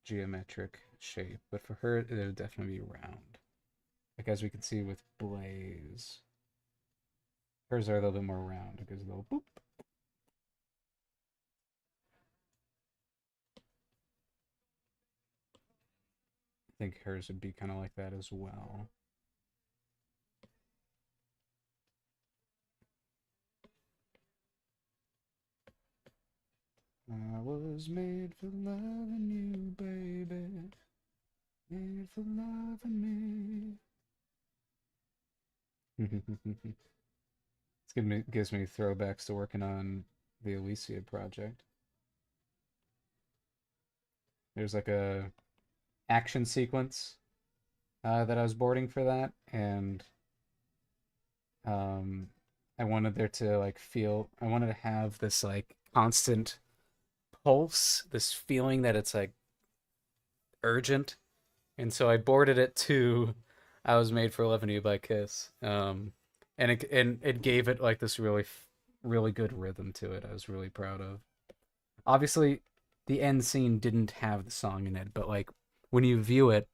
geometric shape. But for her, it would definitely be round. Like as we can see with Blaze, hers are a little bit more round. It goes a little boop. I think hers would be kind of like that as well. I was made for loving you, baby. Made for loving me. Gives me throwbacks to working on the Elysia project. There's like a action sequence that I was boarding for that, and um, I wanted there to like I wanted to have this like constant pulse, this feeling that it's like urgent, and so I boarded it to "I Was Made for Loving You" by Kiss, and it gave it like this really good rhythm to it. I was really proud of. Obviously, the end scene didn't have the song in it, but like when you view it,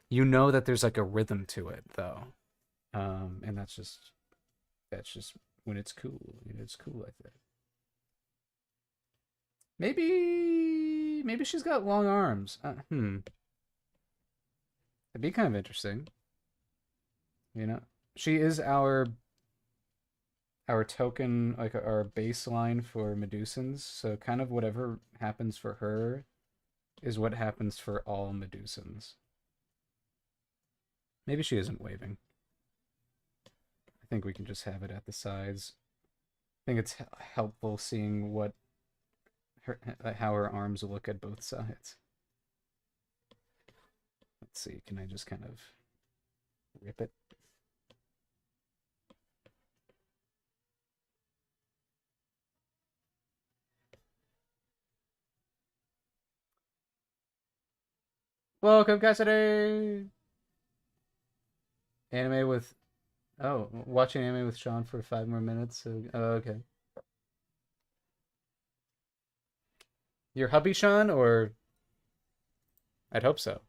you know that there's like a rhythm to it though, and that's just when it's cool. It's cool like that. Maybe she's got long arms. That'd be kind of interesting. You know, she is our token, like our baseline for Medusans. So kind of whatever happens for her is what happens for all Medusans. Maybe she isn't waving. I think we can just have it at the sides. I think it's helpful seeing how her arms look at both sides. Let's see, can I just kind of rip it? Welcome, Cassidy! Anime with... Oh, watching anime with Sean for 5 more minutes. Oh, okay. Your hubby, Sean, or... I'd hope so.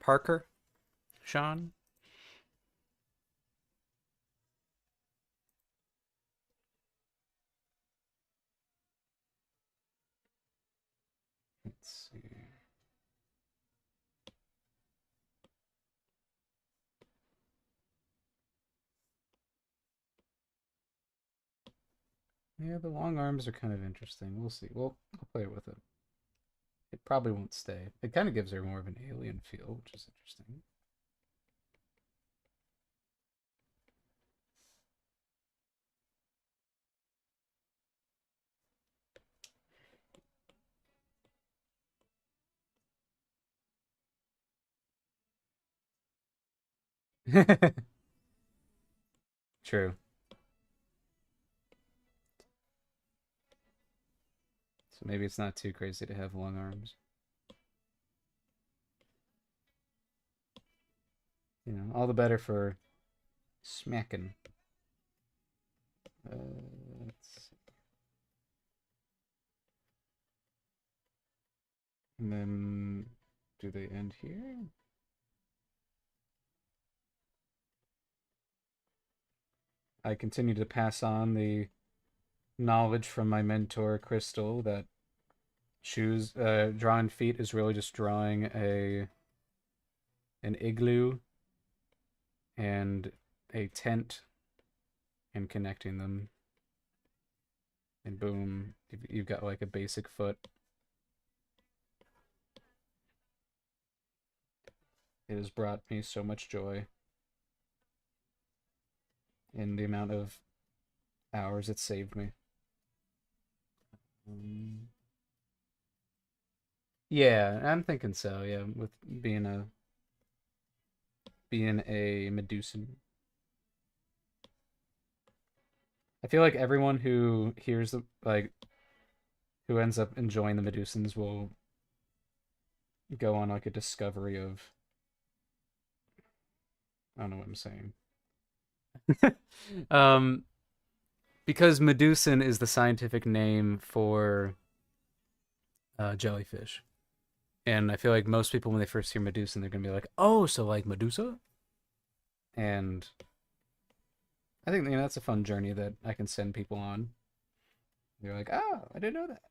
Parker? Sean? Let's see. Yeah, the long arms are kind of interesting. We'll see. I'll play with it. It probably won't stay. It kind of gives her more of an alien feel, which is interesting. True. So maybe it's not too crazy to have long arms. All the better for smacking. Let's see. And then, do they end here? I continue to pass on the knowledge from my mentor, Crystal, that drawing feet is really just drawing an igloo and a tent and connecting them. And boom, you've got like a basic foot. It has brought me so much joy in the amount of hours it saved me. Yeah, I'm thinking so. Yeah, with being being a Medusan. I feel like everyone who hears the like who ends up enjoying the Medusans will go on like a discovery of I don't know what I'm saying. um because Medusan is the scientific name for jellyfish. And I feel like most people when they first hear Medusan they're going to be like, "Oh, so like Medusa?" And I think that's a fun journey that I can send people on. They're like, "Oh, I didn't know that."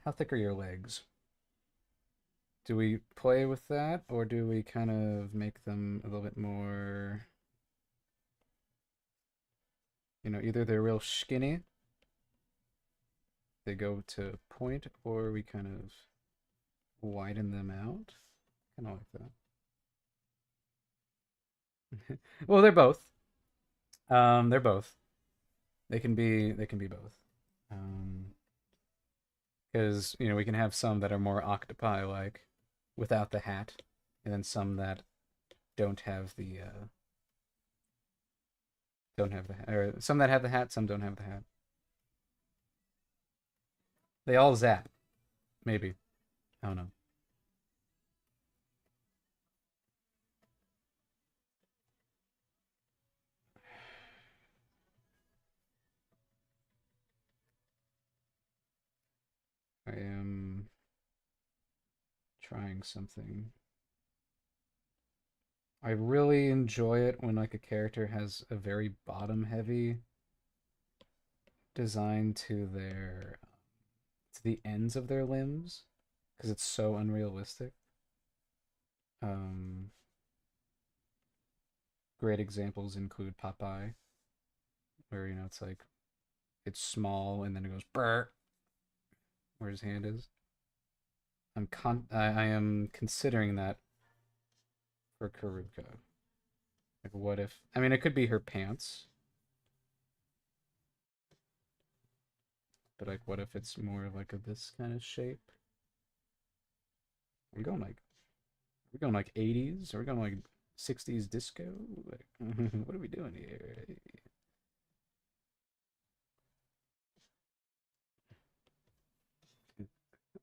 How thick are your legs? Do we play with that, or do we kind of make them a little bit more, either they're real skinny, they go to point, or we kind of widen them out? Kind of like that. Well, they're both. They're both. They can be both. Um, because we can have some that are more octopi-like, without the hat, and then some that don't have the don't have the hat, or some that have the hat, some don't have the hat. They all zap, maybe. I don't know. I am trying something. I really enjoy it when like a character has a very bottom heavy design to the ends of their limbs because it's so unrealistic. Um, Great examples include Popeye, where it's like it's small and then it goes brr where his hand is. I am considering that for Karuka. Like, what if? I mean, it could be her pants, but like, what if it's more like this kind of shape? Are we going like, are we going like 80s? Are we going like 60s disco? Like, what are we doing here?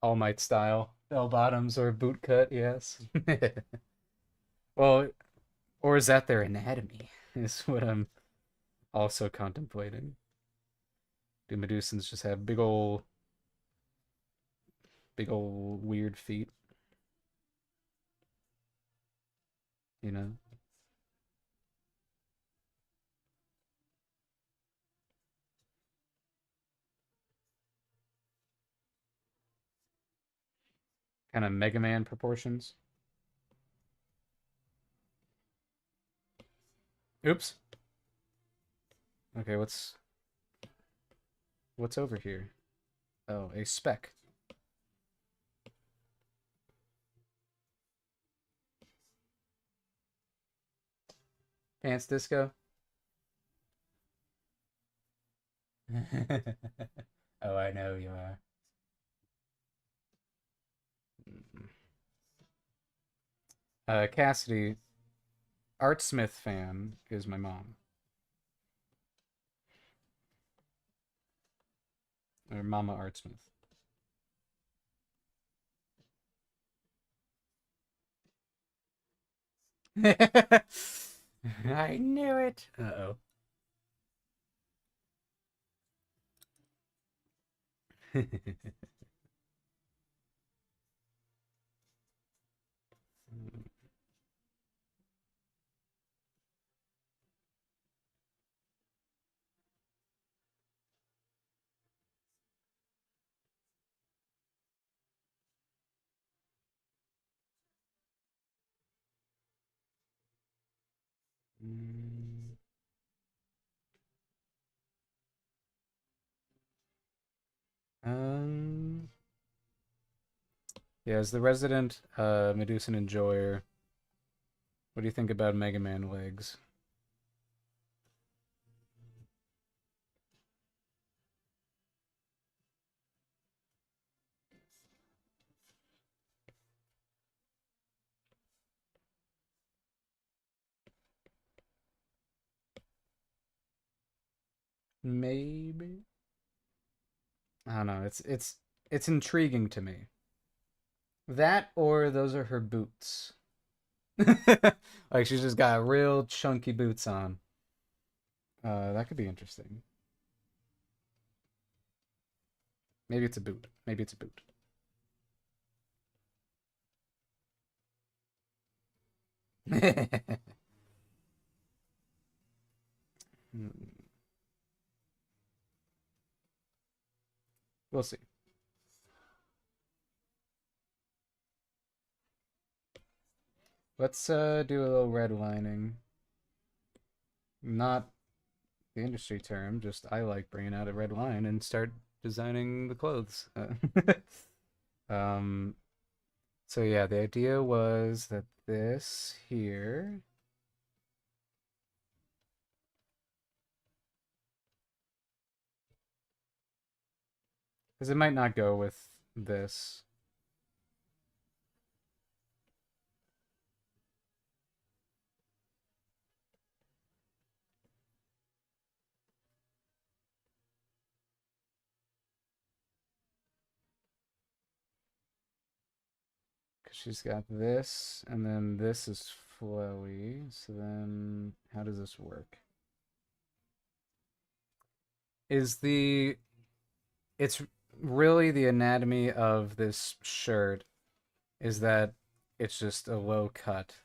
All Might style, bell bottoms or boot cut? Yes. Well, or is that their anatomy? Is what I'm also contemplating. Do Medusans just have big old weird feet? You know, kind of Mega Man proportions. Oops. Okay, what's over here? Oh, a speck. Pants disco. Oh, I know you are. Cassidy, Art Smith fan is my mom, or Mama Art Smith. I knew it. Uh oh. Mm, um, yeah, as the resident Medusan enjoyer, what do you think about Mega Man legs? Maybe. I don't know. It's intriguing to me. That or those are her boots. Like she's just got real chunky boots on. That could be interesting. Maybe it's a boot. Maybe it's a boot. We'll see. Let's do a little redlining. Not the industry term, just I like bringing out a red line and start designing the clothes. Um, so yeah, the idea was that this here, because it might not go with this. Because she's got this, and then this is flowy. So then, how does this work? Is the it's really the anatomy of this shirt is that it's just a low cut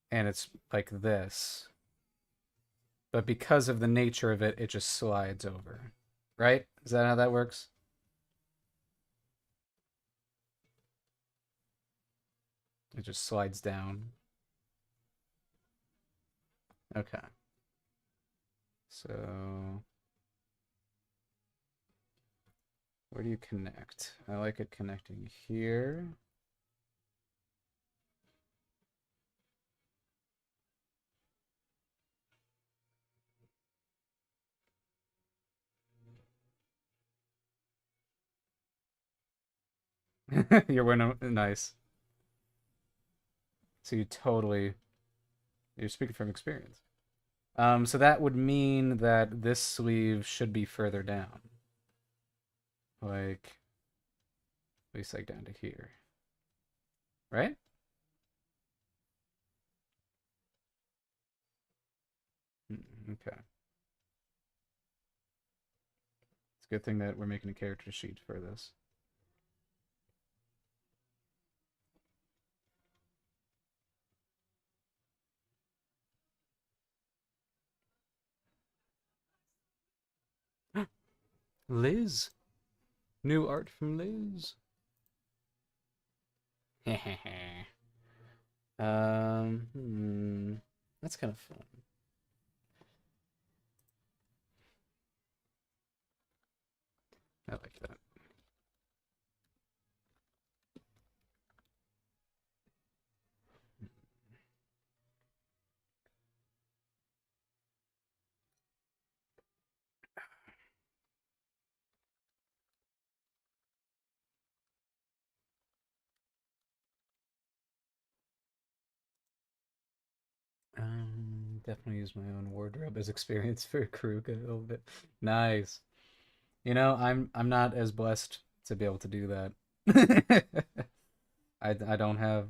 and it's like this. But because of the nature of it, it just slides over. Right? Is that how that works? It just slides down. Okay. So where do you connect? I like it connecting here. You're wearing nice. So you're speaking from experience. So that would mean that this sleeve should be further down. Like at least like down to here. Right? Okay. It's a good thing that we're making a character sheet for this. Liz. New art from Liz. That's kind of fun. I like that. Definitely use my own wardrobe as experience for Karuka a little bit. Nice. I'm not as blessed to be able to do that. I don't have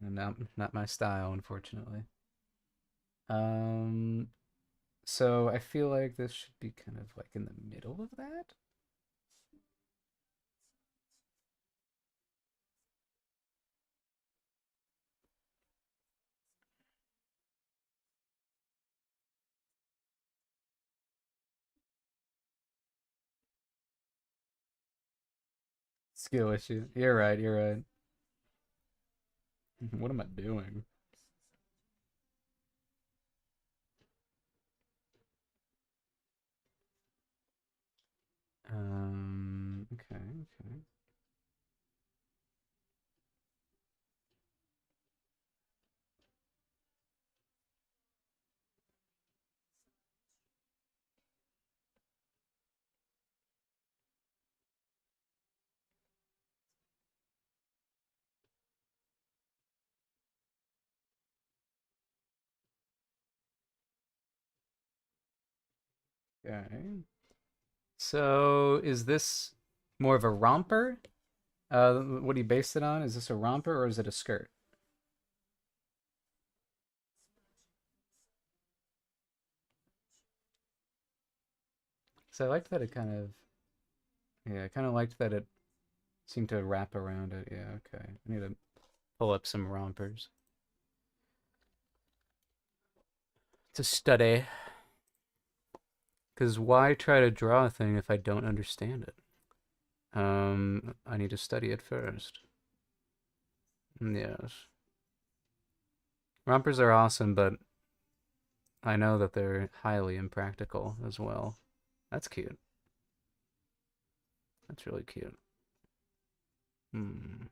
not my style, unfortunately. Um, so I feel like this should be kind of like in the middle of that. Skill issue. You're right. You're right. What am I doing? Okay, okay. Okay. So is this more of a romper? What do you base it on? Is this a romper or is it a skirt? So I liked that it kind of, yeah, I kind of liked that it seemed to wrap around it. Yeah, okay. I need to pull up some rompers to study. Because why try to draw a thing if I don't understand it? I need to study it first. Yes. Rompers are awesome, but I know that they're highly impractical as well. That's cute. That's really cute. Hmm.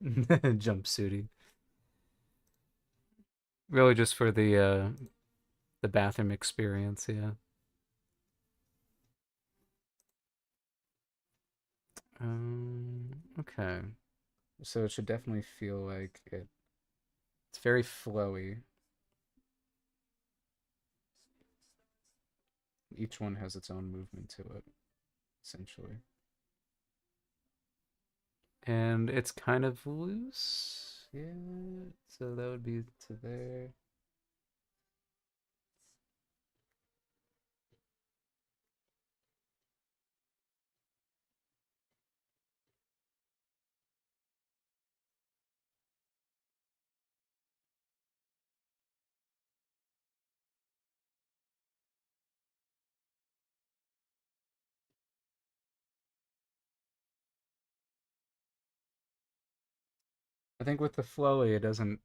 Jumpsuiting. Really just for the bathroom experience, yeah. Okay. So it should definitely feel like it's very flowy. Each one has its own movement to it, essentially. And it's kind of loose. Yeah. So that would be to there. I think with the flowy, it doesn't.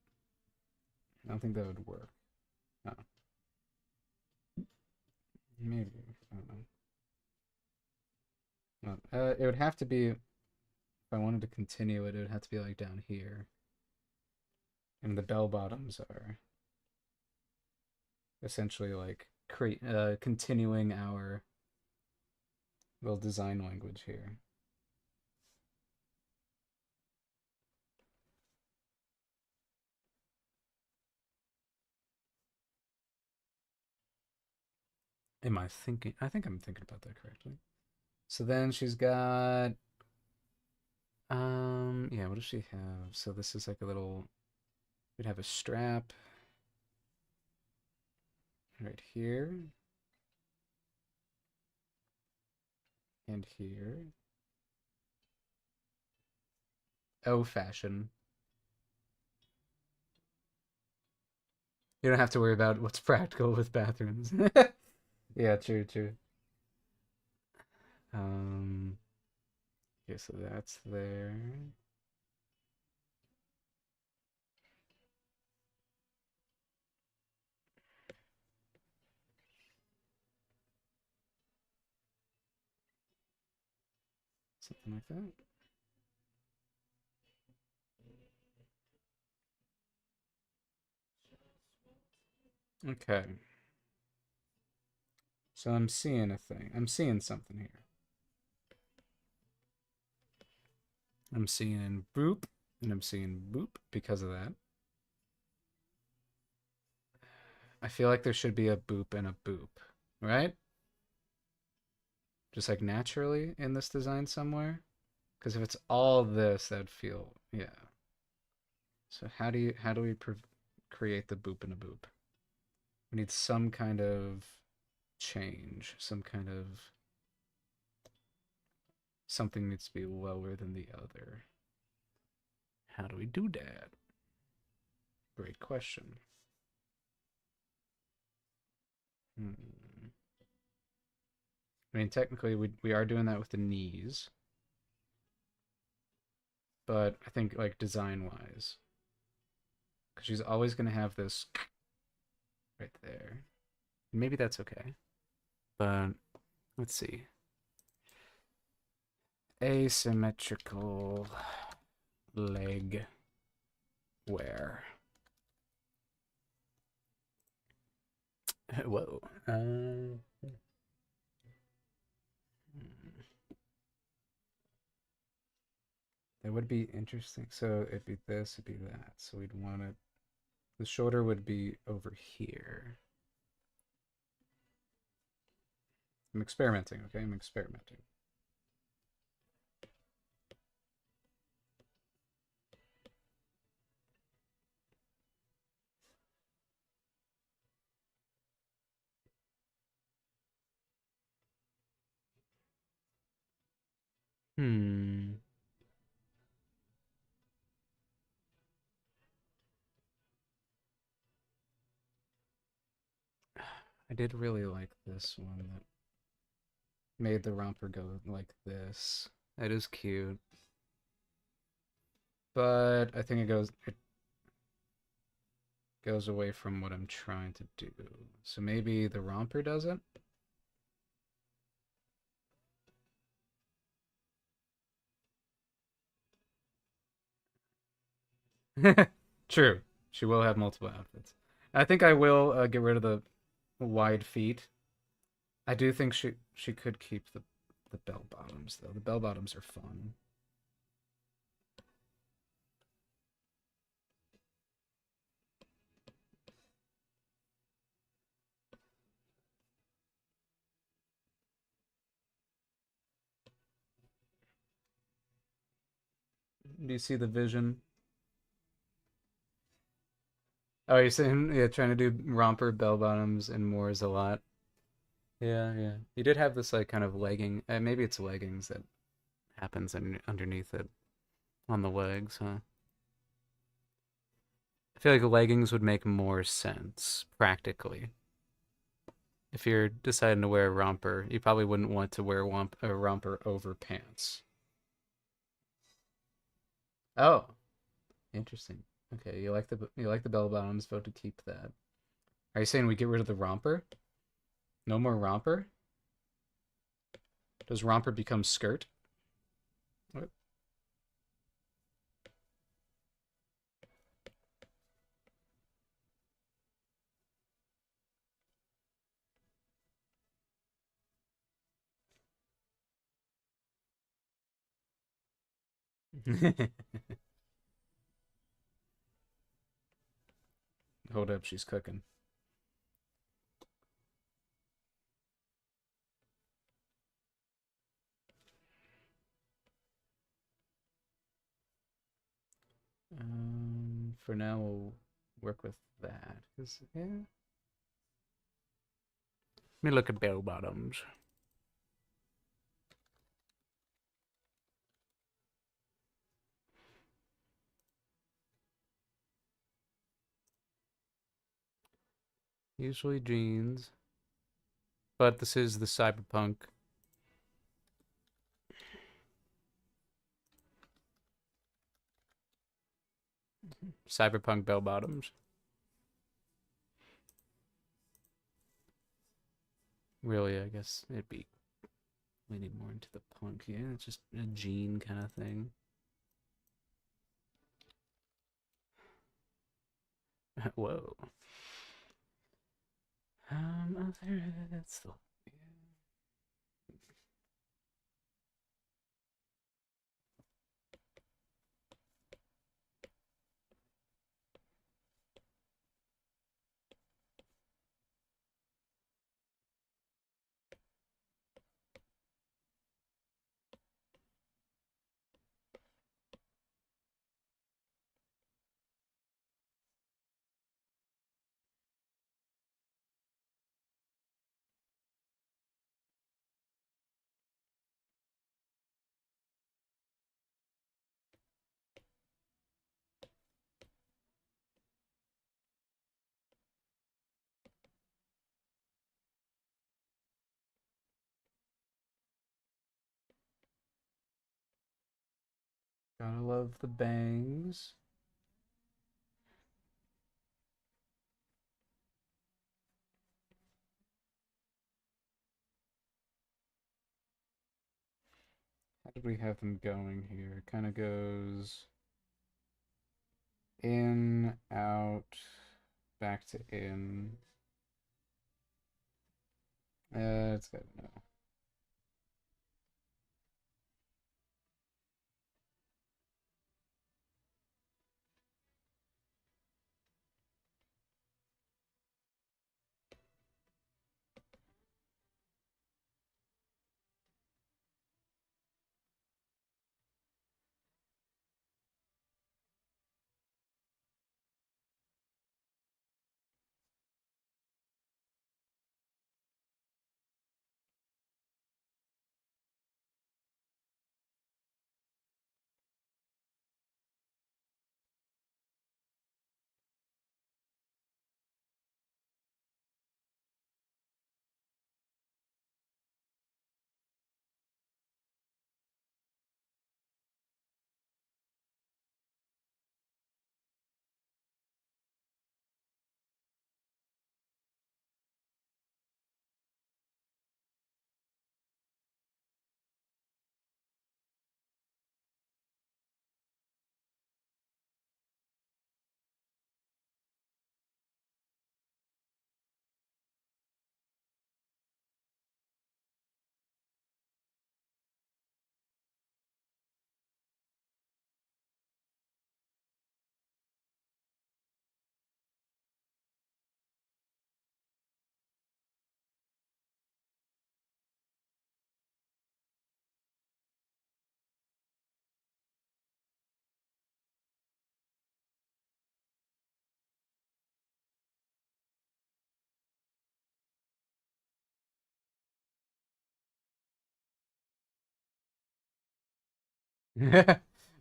I don't think that would work. Oh, maybe. I don't know. No. It would have to be, if I wanted to continue it, it would have to be like down here. And the bell bottoms are essentially like continuing our little design language here. Am I thinking? I think I'm thinking about that correctly. So then she's got, yeah, what does she have? So this is like a little, we'd have a strap right here and here. Oh, fashion. You don't have to worry about what's practical with bathrooms. Yeah, true, true. Um, okay, so that's there. Something like that. Okay. So I'm seeing a thing. I'm seeing something here. I'm seeing boop, and I'm seeing boop because of that. I feel like there should be a boop and a boop, right? Just like naturally in this design somewhere. Because if it's all this, that'd feel, yeah. So how do we create the boop and a boop? We need some kind of change, some kind of something needs to be lower than the other. How do we do that? Great question. Hmm. I mean, technically, we are doing that with the knees, but I think like design wise, because she's always gonna have this right there. Maybe that's okay, but let's see. Asymmetrical leg wear. Whoa. That would be interesting. So it'd be this, it'd be that. So we'd want it. The shoulder would be over here. I'm experimenting, okay? I'm experimenting. Hmm. I did really like this one that made the romper go like this. That is cute. But I think it goes away from what I'm trying to do. So maybe the romper does it? True. She will have multiple outfits. I think I will get rid of the wide feet. I do think she could keep the bell bottoms though. The bell bottoms are fun. Do you see the vision? Oh, you're saying yeah, trying to do romper bell bottoms and more is a lot. Yeah, yeah. You did have this like kind of legging. Maybe it's leggings that happens underneath it on the legs, huh? I feel like leggings would make more sense practically. If you're deciding to wear a romper, you probably wouldn't want to wear a romper over pants. Oh, interesting. Okay, you like the bell bottoms. Vote to keep that. Are you saying we get rid of the romper? No more romper? Does romper become skirt? What? Hold up, she's cooking. For now, we'll work with that. 'Cause, yeah. Let me look at bell bottoms. Usually jeans, but this is the cyberpunk. Cyberpunk bell bottoms. Really, I guess it'd be leaning more into the punk. Yeah, it's just a jean kind of thing. Whoa. That's the. Gotta love the bangs. How did we have them going here? It kind of goes in, out, back to in. It's good. No.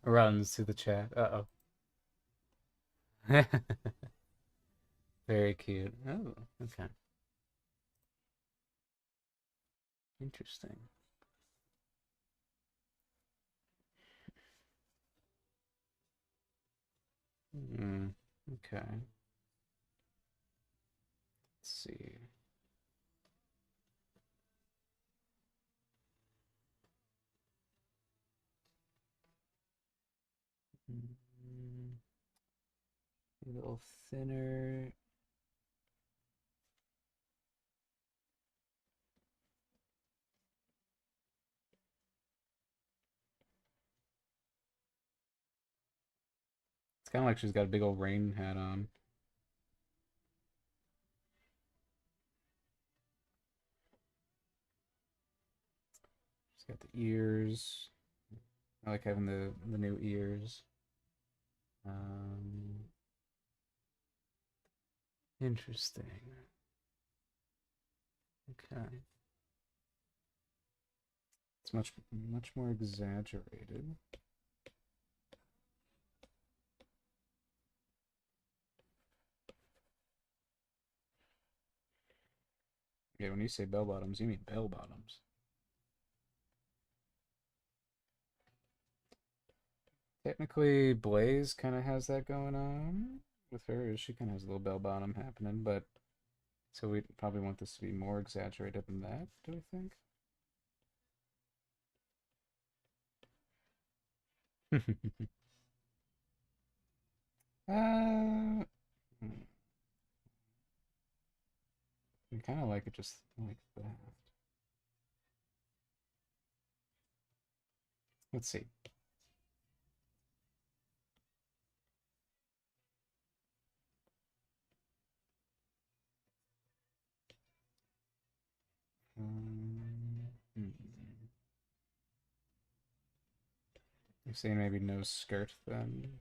Runs to the chat. Uh-oh. Very cute. Oh, okay. Interesting. Hmm. Okay. Let's see. Mm, a little thinner. It's kind of like she's got a big old rain hat on. She's got the ears. I like having the new ears. Um, Interesting. Okay. It's much more exaggerated. Yeah, when you say bell bottoms, you mean bell bottoms. Technically, Blaze kind of has that going on with her. She kind of has a little bell bottom happening, but so we probably want this to be more exaggerated than that, do we think? uh, I kind of like it just like that. Let's see. Hmm. You're saying maybe no skirt then?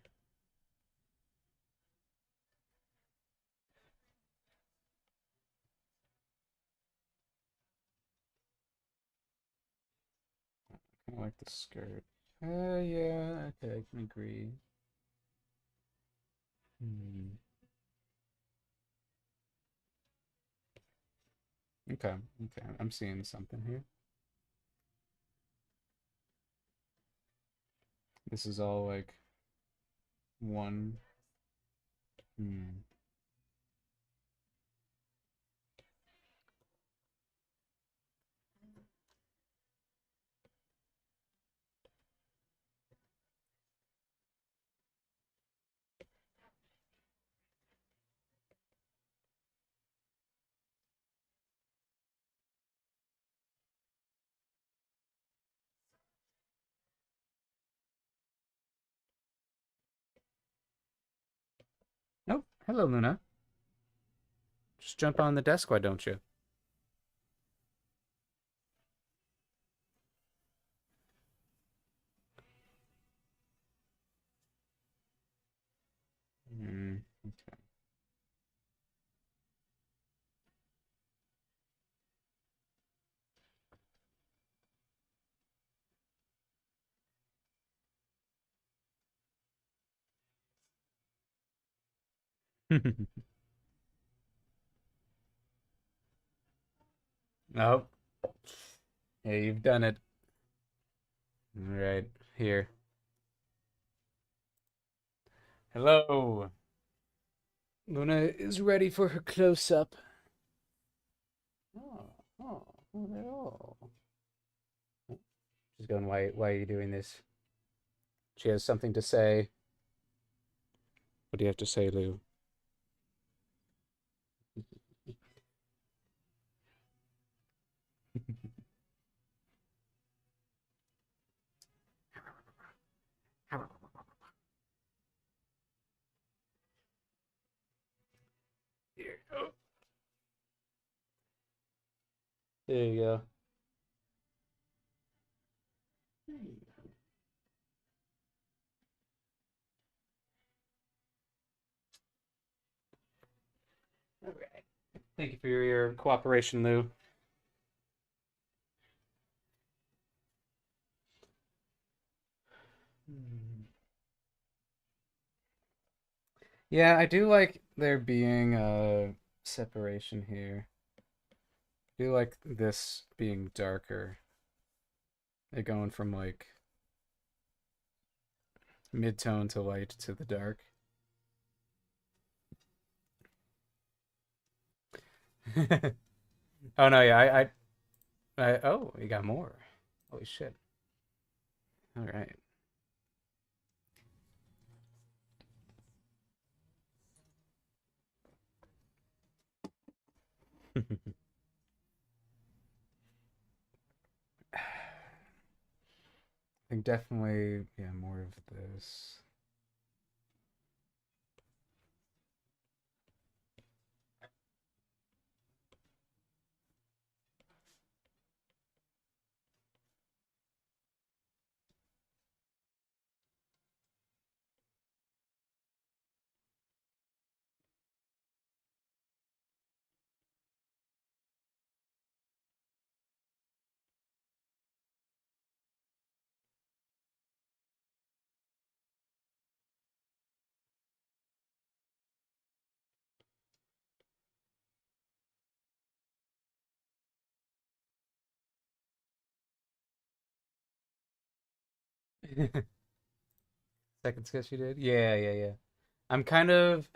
Kind of like the skirt. Yeah, okay, I can agree. Hmm. Okay, okay, I'm seeing something here. This is all like one. Hmm. Nope. Hello, Luna. Just jump on the desk, why don't you? Hmm. Okay. Nope. Hey, you've done it. All right, here. Hello. Luna is ready for her close up. Oh, oh, hello. She's going, why are you doing this? She has something to say. What do you have to say, Lou? Here. Oh, there you go. All right. Thank you for your cooperation, Lou. Hmm. Yeah, I do like there being a separation here. I do like this being darker. It going from like mid-tone to light to the dark. Oh no, yeah, oh, you got more. Holy shit. All right. I think definitely, yeah, more of this. Second sketch you did? Yeah, yeah, yeah. I'm kind of,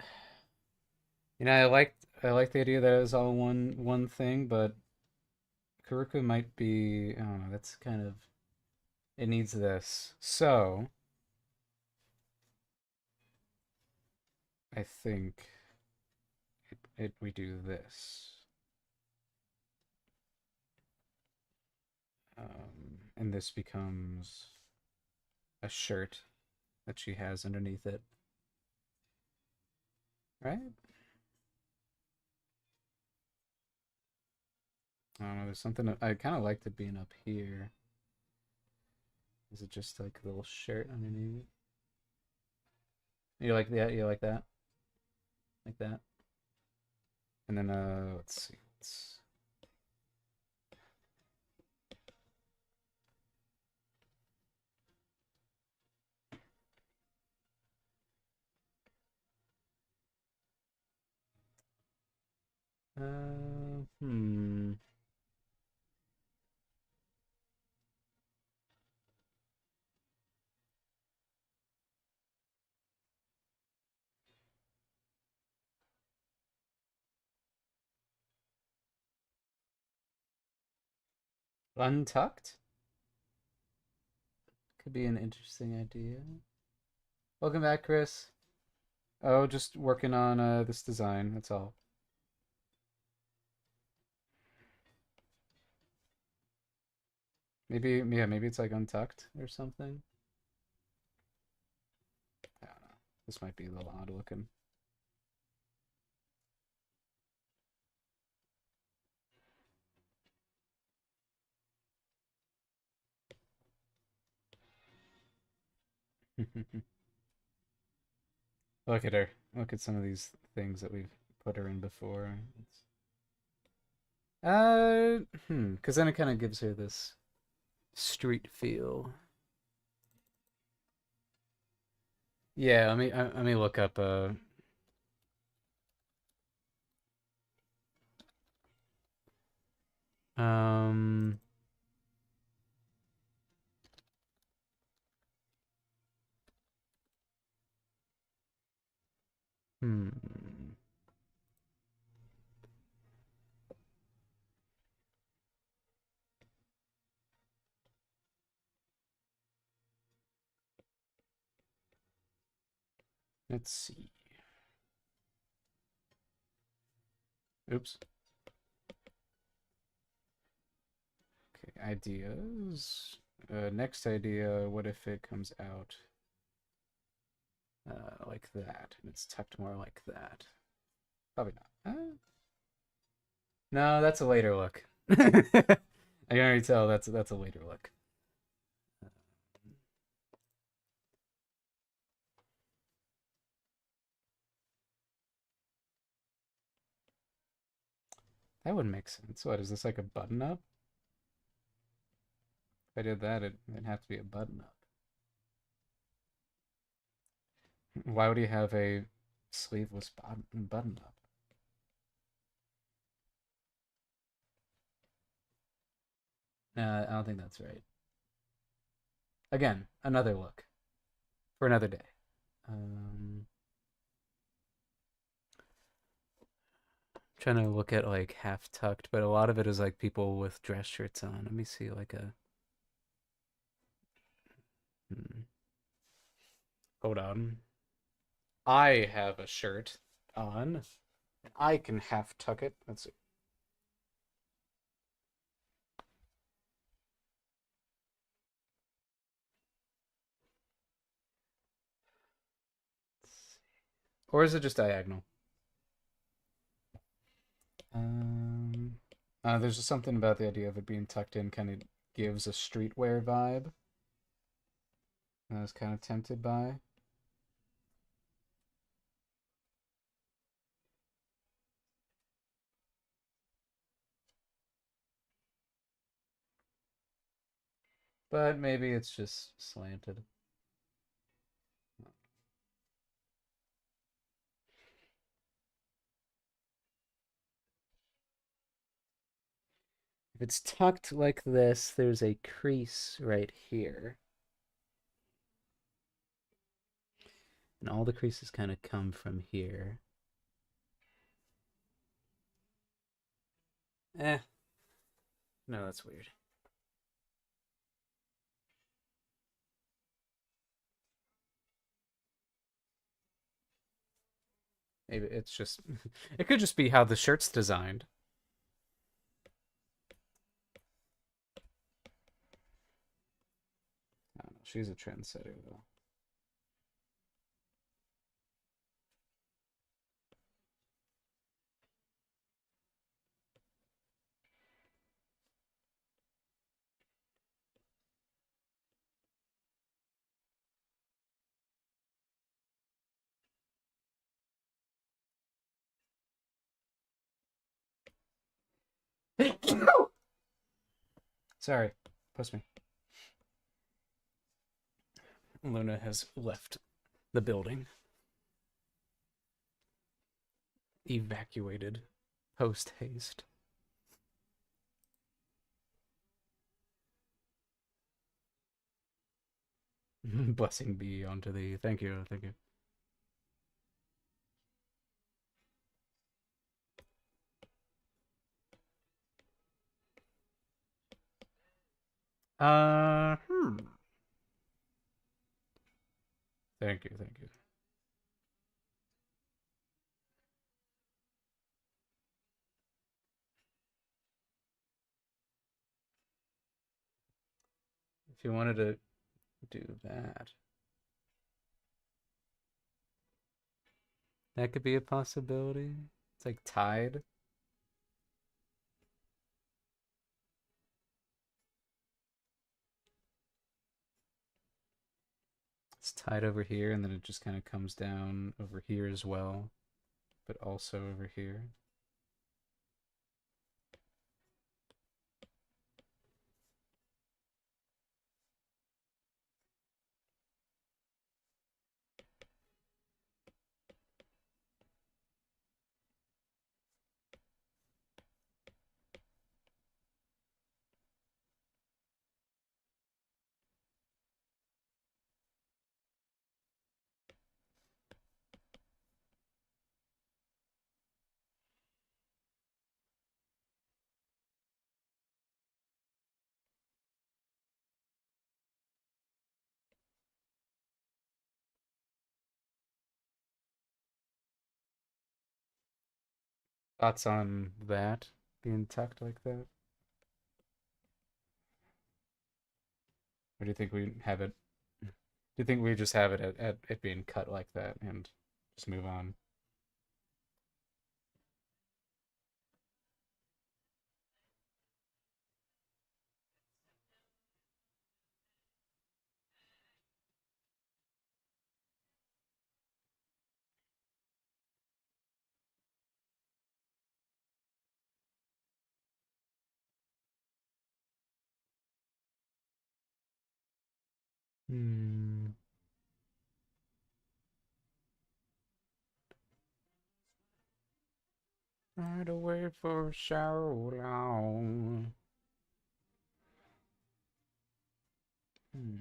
I like the idea that it was all one thing, but Karuka might be, I don't know, that's kind of, it needs this. So, I think we do this. And this becomes a shirt that she has underneath it, right? I don't know, there's something I kind of liked it being up here. Is it just like a little shirt underneath? You like that? You like that? Like that? And then let's see. Hmm. Untucked could be an interesting idea. Welcome back, Chris. Oh, just working on this design. That's all. Maybe, yeah, maybe it's like untucked or something. I don't know. This might be a little odd looking. Look at her. Look at some of these things that we've put her in before. Because then it kind of gives her this street feel. Yeah, let me look up um hmm let's see. Oops. Okay, ideas. Next idea, what if it comes out like that and it's tucked more like that? Probably not. No, that's a later look. I can already tell that's a later look. That wouldn't make sense. What is this like a button up? If I did that, it'd have to be a button up. Why would he have a sleeveless button up? I don't think that's right. Again, another look for another day. Um, Trying to look at like half tucked, but a lot of it is like people with dress shirts on. Let me see like a. Hmm, hold on. I have a shirt on. I can half tuck it. Let's see. Or is it just diagonal? Um, there's just something about the idea of it being tucked in kind of gives a streetwear vibe. I was kind of tempted by. But maybe it's just slanted. If it's tucked like this, there's a crease right here. And all the creases kind of come from here. Eh, no, that's weird. Maybe it's just, it could just be how the shirt's designed. I don't know. She's a trendsetter, though. Sorry, push me. Luna has left the building, evacuated post haste. Blessing be onto thee. Thank you, thank you. Hmm. Thank you, thank you. If you wanted to do that, that could be a possibility. It's like tied. It's tied over here, and then it just kind of comes down over here as well, but also over here. Thoughts on that being tucked like that? Or do you think we have it? Do you think we just have it at it being cut like that and just move on? Hmm. I had to wait for so long. Hmm.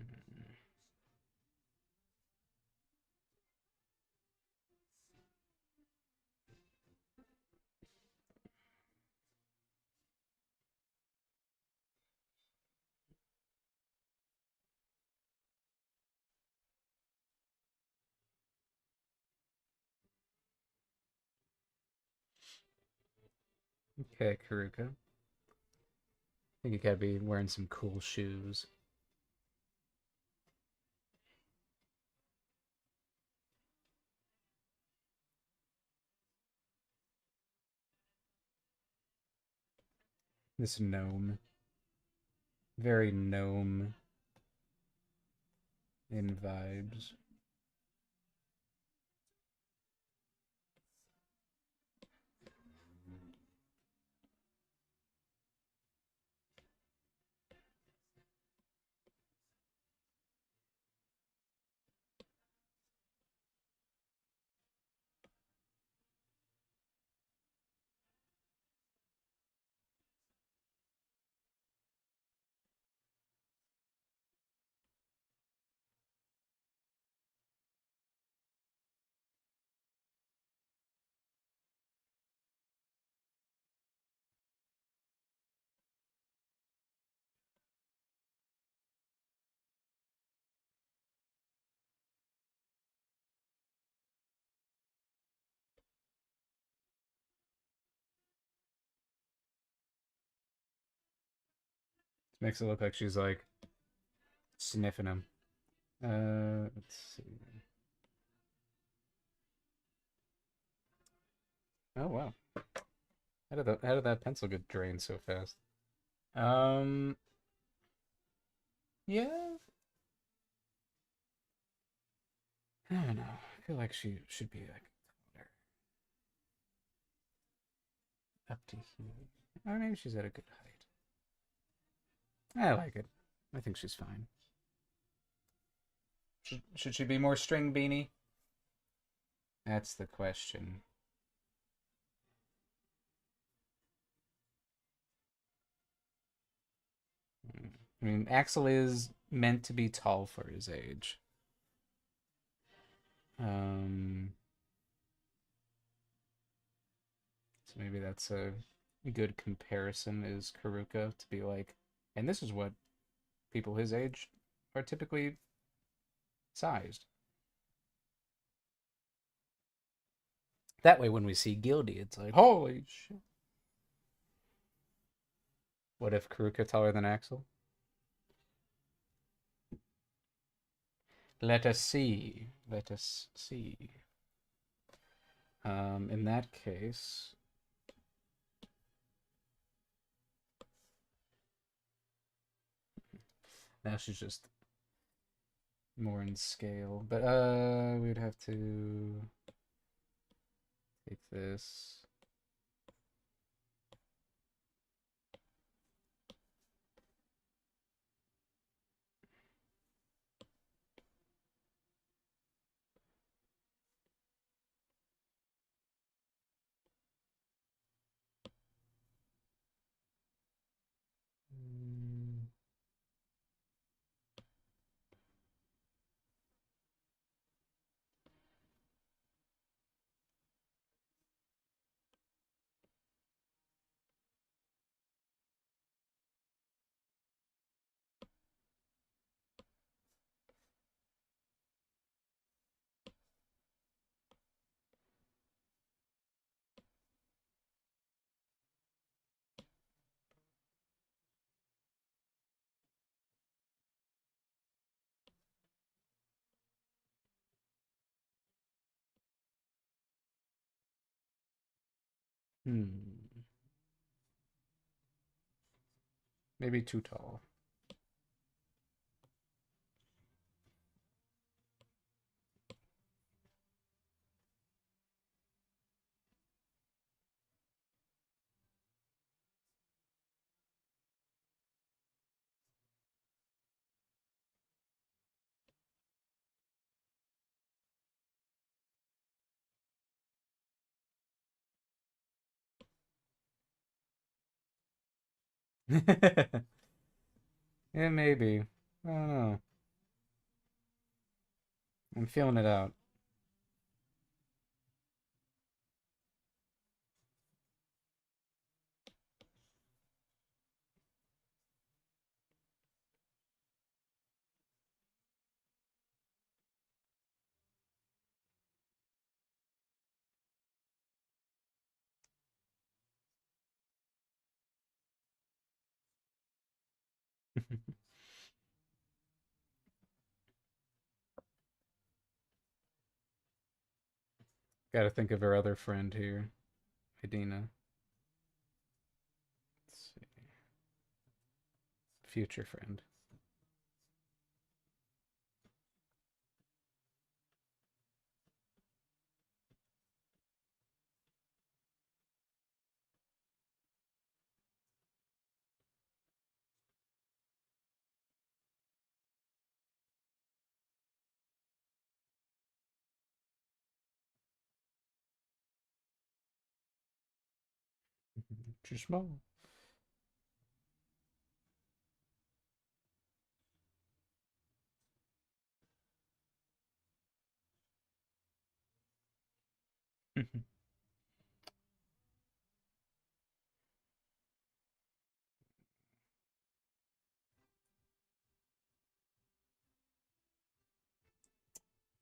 Okay, Karuka. I think you gotta be wearing some cool shoes. This gnome. Very gnome in vibes. Makes it look like she's like sniffing him. Let's see. Oh wow. How did that pencil get drained so fast? Um, yeah. I don't know. I feel like she should be like taller. Up to here. Or maybe she's at a good height. I like it. I think she's fine. Should she be more string beanie? That's the question. I mean, Axel is meant to be tall for his age. Um, so maybe that's a good comparison is Karuka to be like, and this is what people his age are typically sized. That way, when we see Gildy, it's like, holy shit. What if Karuka taller than Axel? Let us see. Let us see. In that case, now she's just more in scale. But we'd have to take this. Mm, hmm. Maybe too tall. Yeah, maybe. I don't know. I'm feeling it out. Gotta think of our other friend here, Idina. Let's see. Future friend. Too small. I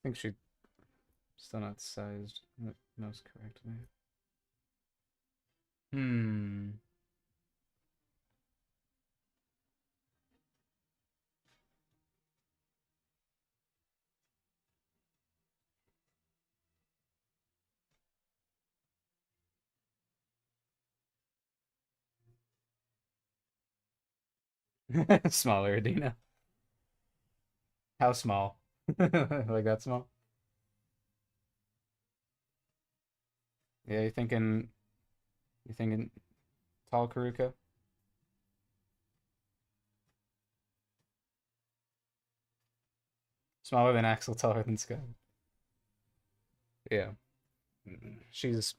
think she's still not sized most correctly. Hmm. Smaller, Idina. How small? Like that small? Yeah, you thinking tall Karuka? Smaller than Axel, taller than Sky. Yeah. She's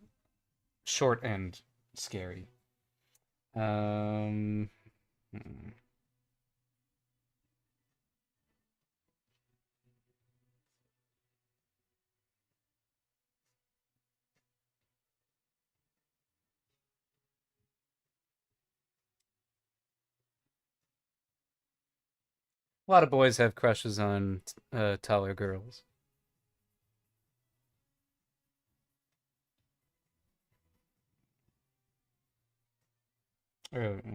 short and scary. Um, hmm. A lot of boys have crushes on taller girls. Let's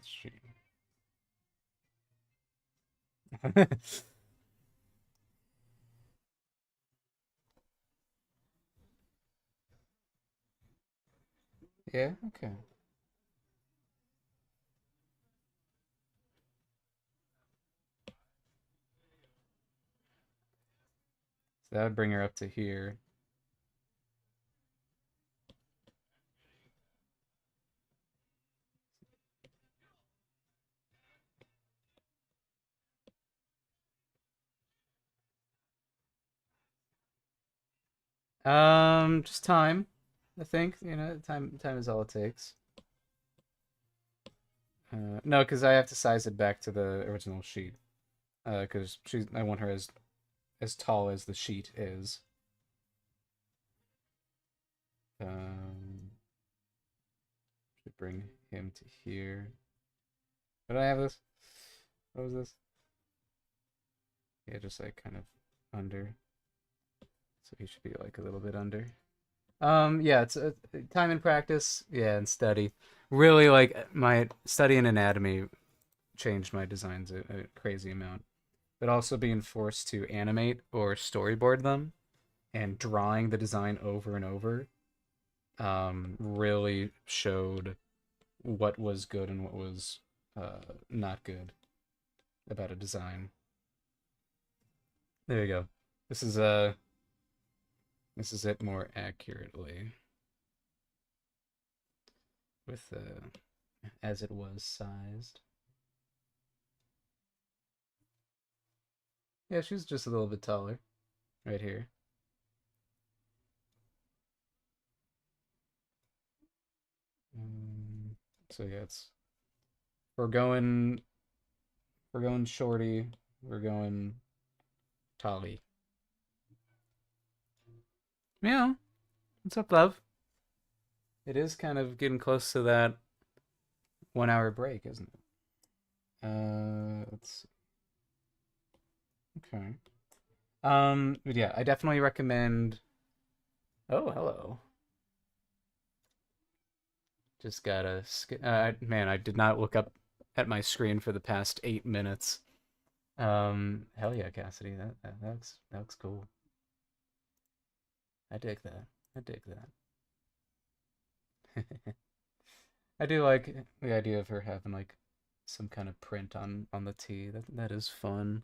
see. Yeah, okay. So that would bring her up to here. Just time. I think, time is all it takes. No, because I have to size it back to the original sheet. Because I want her as tall as the sheet is. Um, should bring him to here. Did I have this? What was this? Yeah, just like kind of under. So he should be like a little bit under. Yeah, it's time and practice. Yeah, and study. Really, like my study in anatomy changed my designs a crazy amount. But also being forced to animate or storyboard them and drawing the design over and over really showed what was good and what was not good about a design. There you go. This is uh this is it more accurately with as it was sized. Yeah, she's just a little bit taller right here. So yeah, it's we're going shorty, we're going Tali. Yeah, what's up, love? It is kind of getting close to that 1 hour break, isn't it? Let's okay. But yeah, I definitely recommend. Oh, hello. Just gotta. Man, I did not look up at my screen for the past 8 minutes. Hell yeah, Cassidy. That looks cool. I dig that. I dig that. I do like the idea of her having like some kind of print on the tee. That is fun.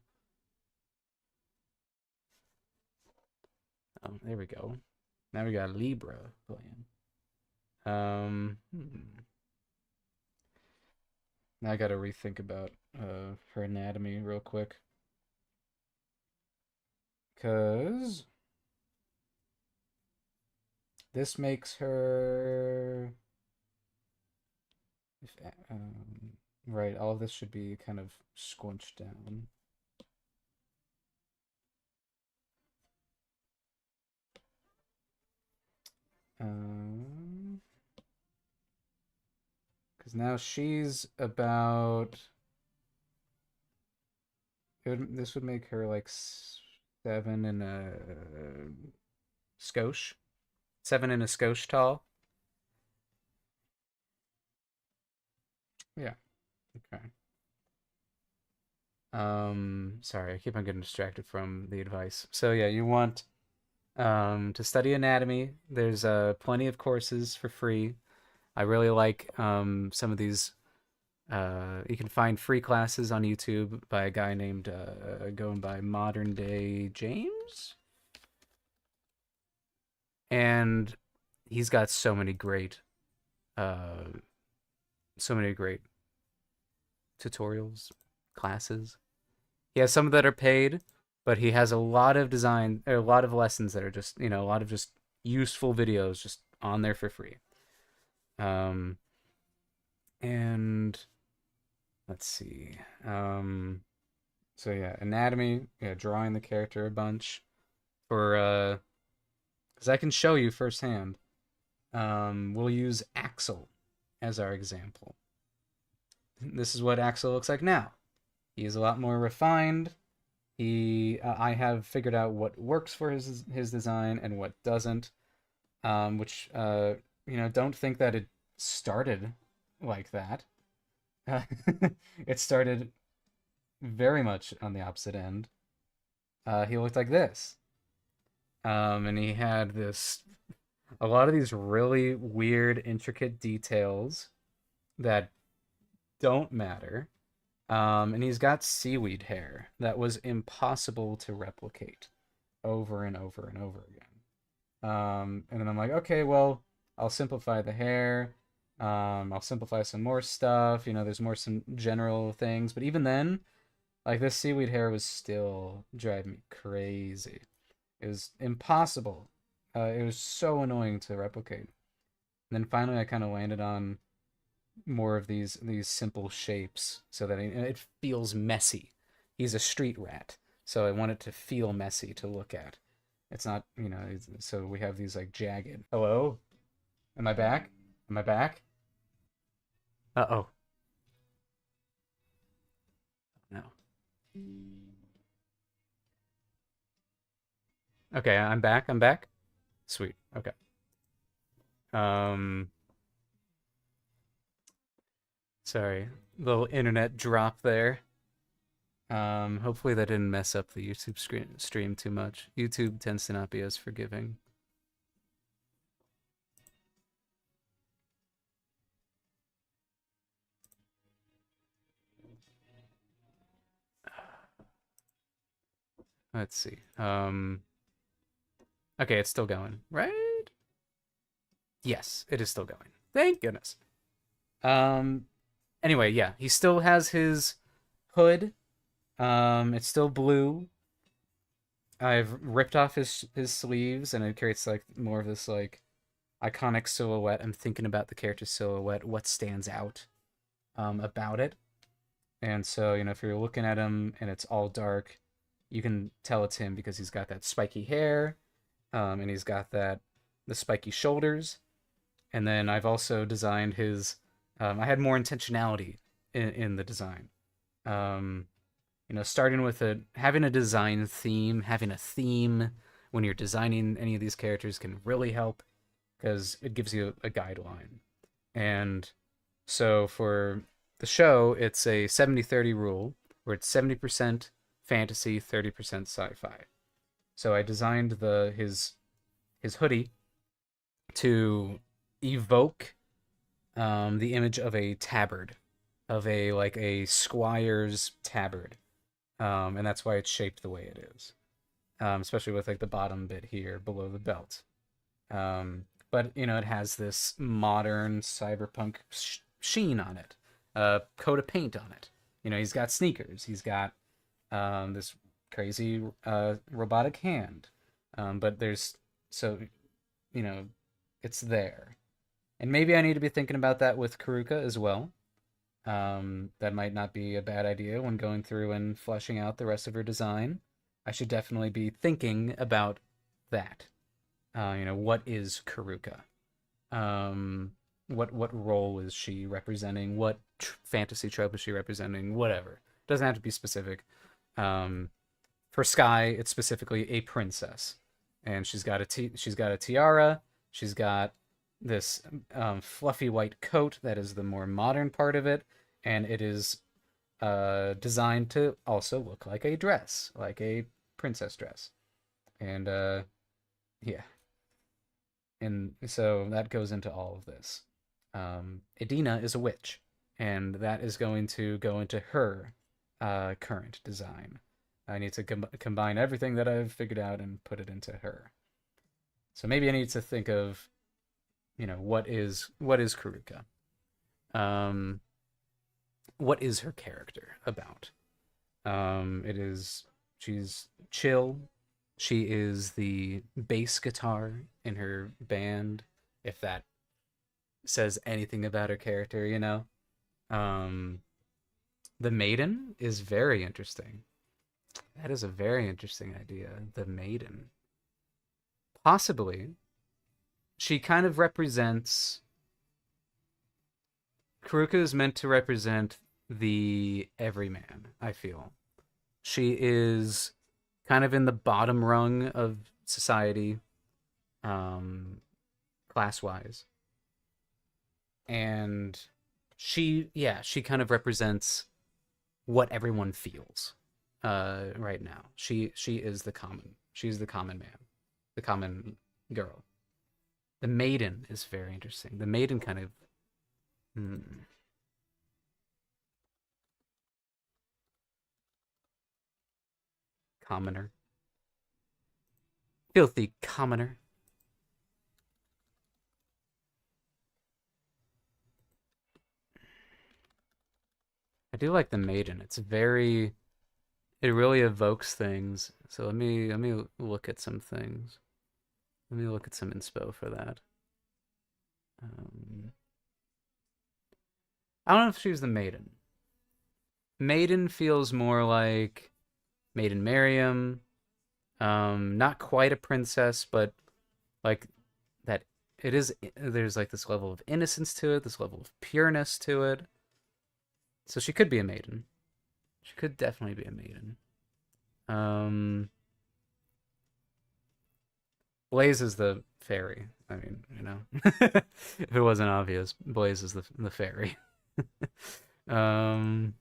Oh, there we go. Now we got Libra playing. Now I gotta rethink about her anatomy real quick. Cause this makes her if right, all of this should be kind of squinched down. Because now she's about. This would make her like 7 and a skosh. 7 and a skosh tall. Yeah. Okay. Sorry, I keep on getting distracted from the advice. So yeah, you want to study anatomy. There's plenty of courses for free. I really like some of these. You can find free classes on YouTube by a guy named going by Modern Day James, and he's got uh, so many great tutorials, classes. He has some that are paid, but he has a lot of design, or a lot of lessons that are just, a lot of just useful videos just on there for free. Um, and let's see. So yeah, anatomy, yeah, drawing the character a bunch for because I can show you firsthand. We'll use Axel as our example. This is what Axel looks like now. He's a lot more refined. I have figured out what works for his design and what doesn't. Which don't think that it started like that. It started very much on the opposite end. He looked like this. And he had a lot of these really weird, intricate details that don't matter. And he's got seaweed hair that was impossible to replicate over and over and over again. And then I'm like, okay, well, I'll simplify the hair. I'll simplify some more stuff. There's some general things, but even then, like this seaweed hair was still driving me crazy. It was impossible. It was so annoying to replicate. And then finally, I kind of landed on more of these simple shapes so that it feels messy. He's a street rat, so I want it to feel messy to look at. It's not, so we have these like jagged. Hello? Am I back? Am I back? Uh-oh. No. Okay, I'm back. I'm back. Sweet. Okay. Um, sorry. Little internet drop there. Hopefully that didn't mess up the YouTube stream too much. YouTube tends to not be as forgiving. Let's see. Okay, it's still going, right? Yes, it is still going. Thank goodness. Anyway, yeah, he still has his hood. It's still blue. I've ripped off his sleeves, and it creates like more of this like iconic silhouette. I'm thinking about the character silhouette, what stands out about it. And so, if you're looking at him and it's all dark, you can tell it's him because he's got that spiky hair, and he's got the spiky shoulders. And then I've also designed his. I had more intentionality in the design. Um, Starting with having a design theme, having a theme when you're designing any of these characters can really help because it gives you a guideline. And so for the show, it's a 70-30 rule where it's 70% fantasy, 30% sci-fi. So I designed his hoodie to evoke the image of a tabard, of a squire's tabard, and that's why it's shaped the way it is, especially with like the bottom bit here below the belt. But it has this modern cyberpunk sheen on it, a coat of paint on it. He's got sneakers. He's got this crazy robotic hand. But there's so you know it's there, and maybe I need to be thinking about that with Karuka as well. That might not be a bad idea when going through and fleshing out the rest of her design. I should definitely be thinking about that. What is Karuka? What role is she representing? What fantasy trope is she representing? Whatever. Doesn't have to be specific. For Sky, it's specifically a princess, and she's got a tiara. She's got this fluffy white coat that is the more modern part of it, and it is designed to also look like a dress, like a princess dress. And yeah, and so that goes into all of this. Edina is a witch, and that is going to go into her current design. I need to combine everything that I've figured out and put it into her. So maybe I need to think of, what is Karuka? What is her character about? She's chill. She is the bass guitar in her band, if that says anything about her character. Um, the Maiden is very interesting. That is a very interesting idea. The Maiden. Possibly, she kind of represents. Karuka is meant to represent the everyman, I feel. She is kind of in the bottom rung of society, class wise. And she kind of represents what everyone feels right now. She is she's the common man, the common girl. The maiden is very interesting. The maiden kind of commoner, filthy commoner. I do like the maiden. It really evokes things. So let me look at some things. Let me look at some inspo for that. I don't know if she was the maiden. Maiden feels more like Maiden Miriam. Not quite a princess, but like that. It is. There's like this level of innocence to it, this level of pureness to it. So she could be a maiden. She could definitely be a maiden. Um, Blaze is the fairy. I mean, if it wasn't obvious, Blaze is the fairy. um,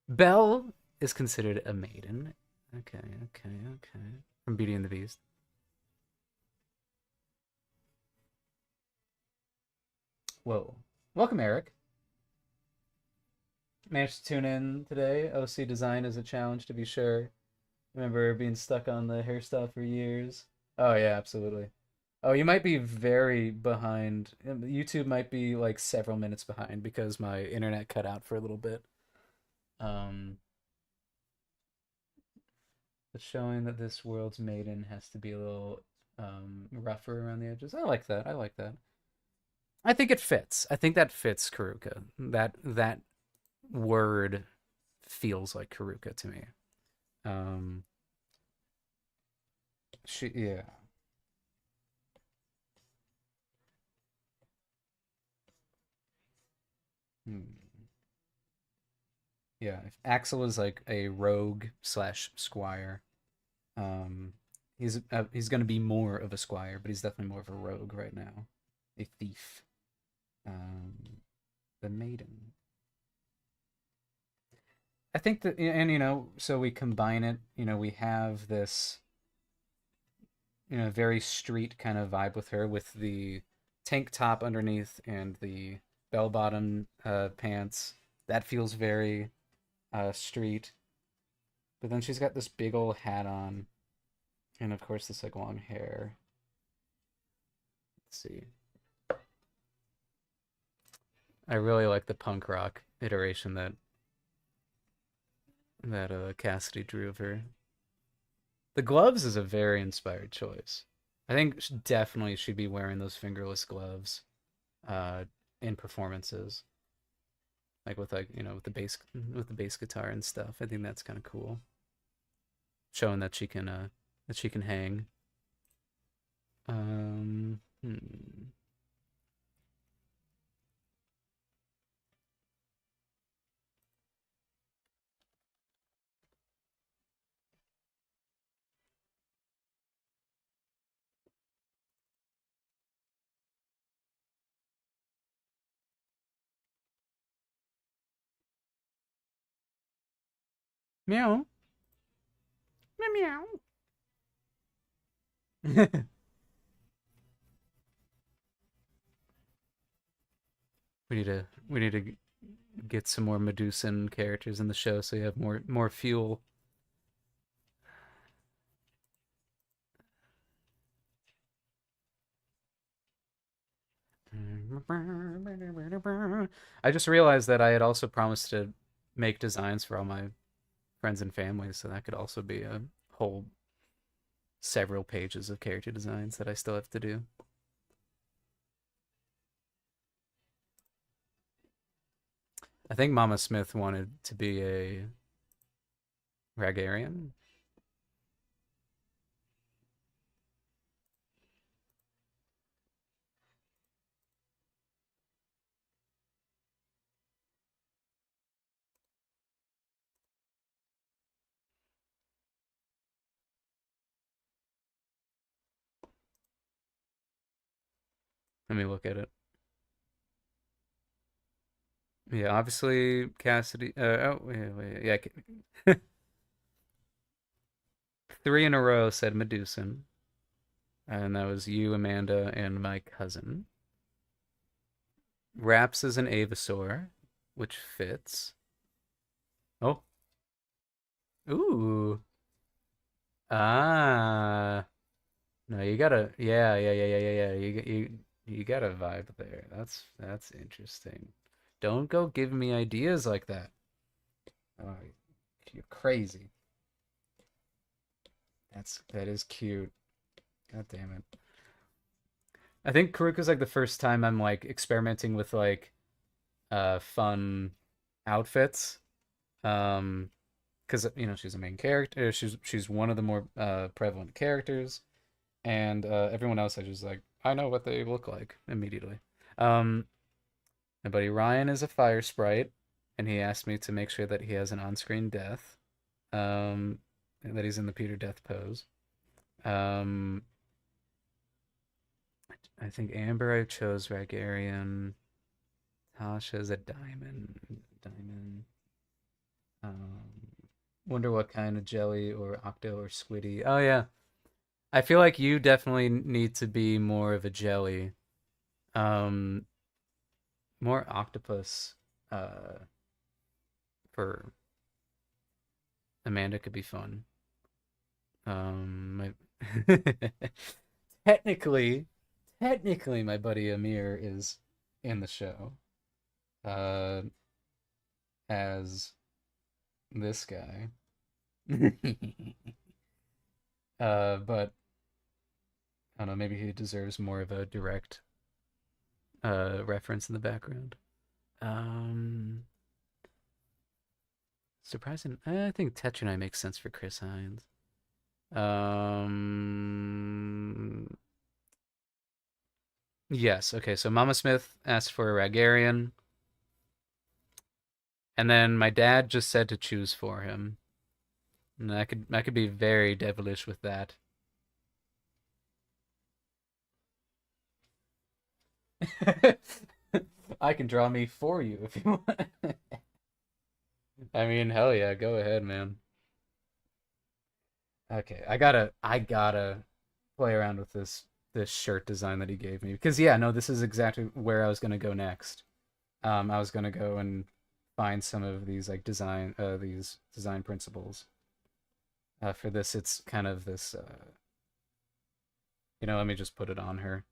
Belle is considered a maiden. Okay, okay, okay. From Beauty and the Beast. Whoa. Welcome, Eric. Managed to tune in today. OC design is a challenge to be sure. Remember being stuck on the hairstyle for years. Oh yeah, absolutely. Oh, you might be very behind. YouTube might be like several minutes behind because my internet cut out for a little bit. Um, but showing that this world's maiden has to be a little rougher around the edges. I like that. I like that. I think it fits. I think that fits Karuka. That word feels like Karuka to me. Um, yeah. Hmm. Yeah, if Axel is like a rogue slash squire, um, he's gonna be more of a squire, but he's definitely more of a rogue right now, a thief. Um, the maiden. I think that, and so we combine it. We have this, very street kind of vibe with her, with the tank top underneath and the bell bottom pants. That feels very street. But then she's got this big old hat on, and of course this like long hair. Let's see. I really like the punk rock iteration that Cassidy drew of her. The gloves is a very inspired choice. I think definitely she'd be wearing those fingerless gloves uh, in performances, like with the bass guitar and stuff. I think that's kind of cool, showing that she can hang. Hmm. Meow. Meow meow. we need to get some more Medusan characters in the show so you have more fuel. I just realized that I had also promised to make designs for all my friends and family, so that could also be a whole several pages of character designs that I still have to do. I think Mama Smith wanted to be a Ragarian. Let me look at it. Yeah, obviously Cassidy. Oh, wait, wait, yeah. Three in a row said Medusan, and that was you, Amanda, and my cousin. Raps is an Avasaur, which fits. Oh, ooh, ah, no, you gotta, yeah, yeah, yeah, yeah, yeah, yeah. You got a vibe there. That's interesting. Don't go giving me ideas like that. Oh, you're crazy. That is cute. God damn it. I think Karuka's like the first time I'm like experimenting with like fun outfits. Um because she's a main character. She's one of the more prevalent characters, and everyone else I just like I know what they look like immediately. Um my buddy Ryan is a fire sprite, and he asked me to make sure that he has an on-screen death. And that he's in the Peter Death pose. Um I think Amber I chose Ragarian. Tasha's a diamond. Diamond. Um, wonder what kind of jelly or octo or squiddy. Oh yeah, I feel like you definitely need to be more of a jelly. Um, more octopus. For Amanda could be fun. My technically, technically, my buddy Amir is in the show. Uh, as this guy. But I don't know, maybe he deserves more of a direct reference in the background. Um, Surprising. I think Tetronite makes sense for Chris Hines. Um, yes. Okay. So Mama Smith asked for a Ragarian, and then my dad just said to choose for him, and I could be very devilish with that. I can draw me for you if you want. I mean, hell yeah, go ahead, man. Okay, I gotta play around with this shirt design that he gave me because yeah, no, this is exactly where I was gonna go next. I was gonna go and find some of these like these design principles. For this, it's kind of this. Let me just put it on her.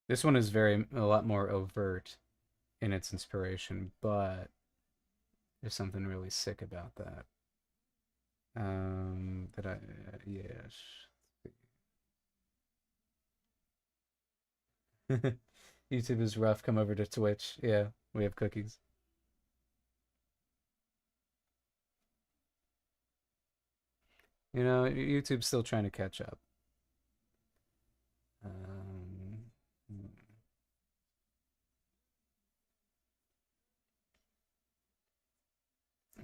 This one is a lot more overt in its inspiration, but there's something really sick about that. That I yes. YouTube is rough. Come over to Twitch. Yeah, we have cookies. YouTube's still trying to catch up. Um,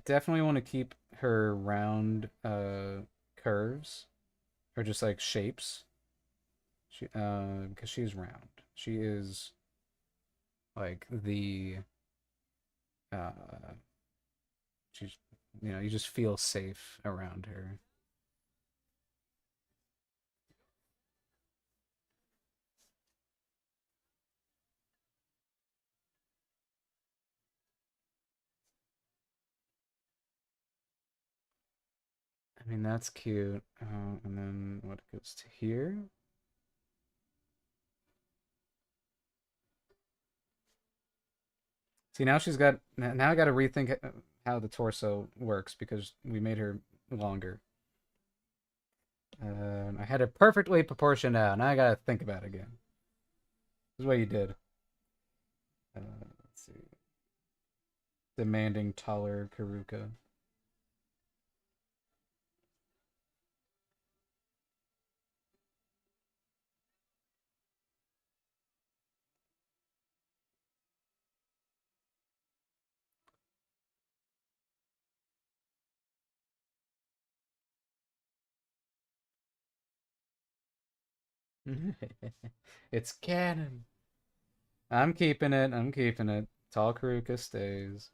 Definitely want to keep her round curves or just like shapes. Because she's round. She is like the uh she's you just feel safe around her. I mean, that's cute. And then what goes to here? See, now I got to rethink how the torso works because we made her longer. I had it perfectly proportioned out. Now I got to think about it again. This is what you did. Let's see. Demanding taller Karuka. It's canon. I'm keeping it. I'm keeping it. Tall Karuka stays.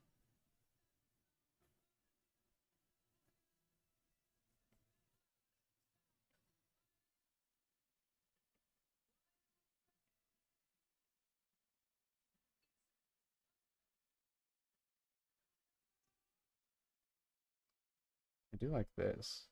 I do like this.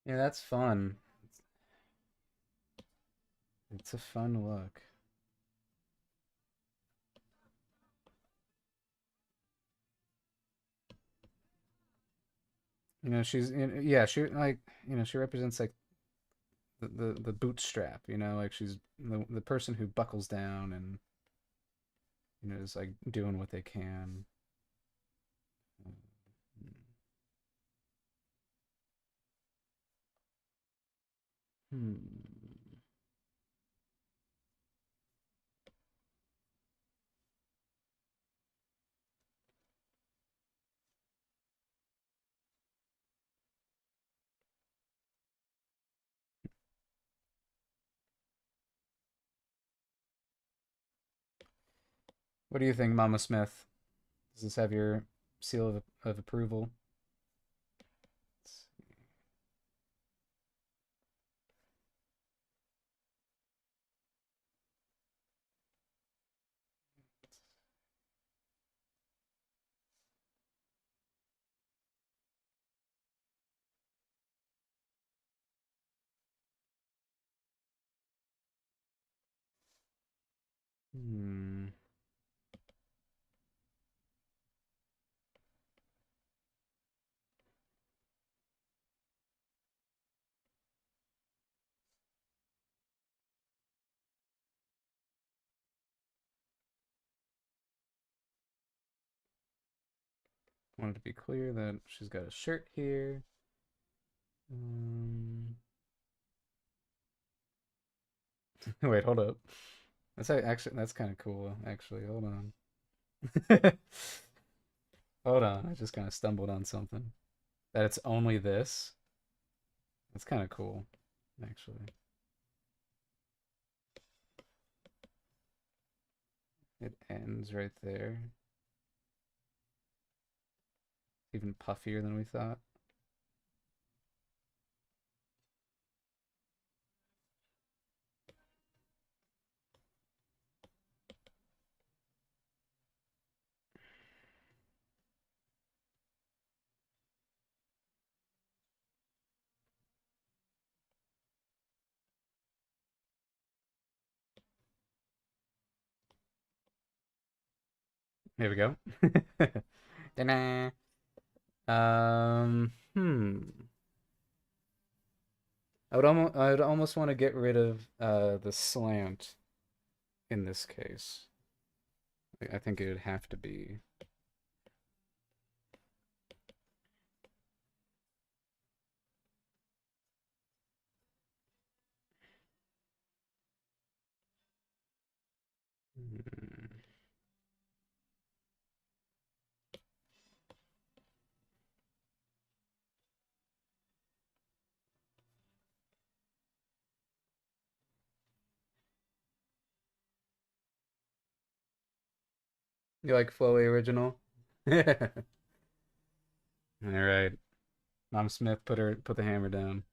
Yeah, that's fun. It's a fun look. Yeah, she represents like the bootstrap, like she's the person who buckles down and is like doing what they can. Hmm. What do you think, Mama Smith? Does this have your seal of approval? Hmm. Wanted to be clear that she's got a shirt here. Um, wait, hold up. That's kind of cool. Actually, hold on. Hold on. I just kind of stumbled on something. That it's only this. That's kind of cool, actually. It ends right there. Even puffier than we thought. Here we go. Ta-da. Hmm. I would almost want to get rid of the slant in this case. I think it would have to be. Hmm. You like Flowy original? All right. Mom Smith put the hammer down.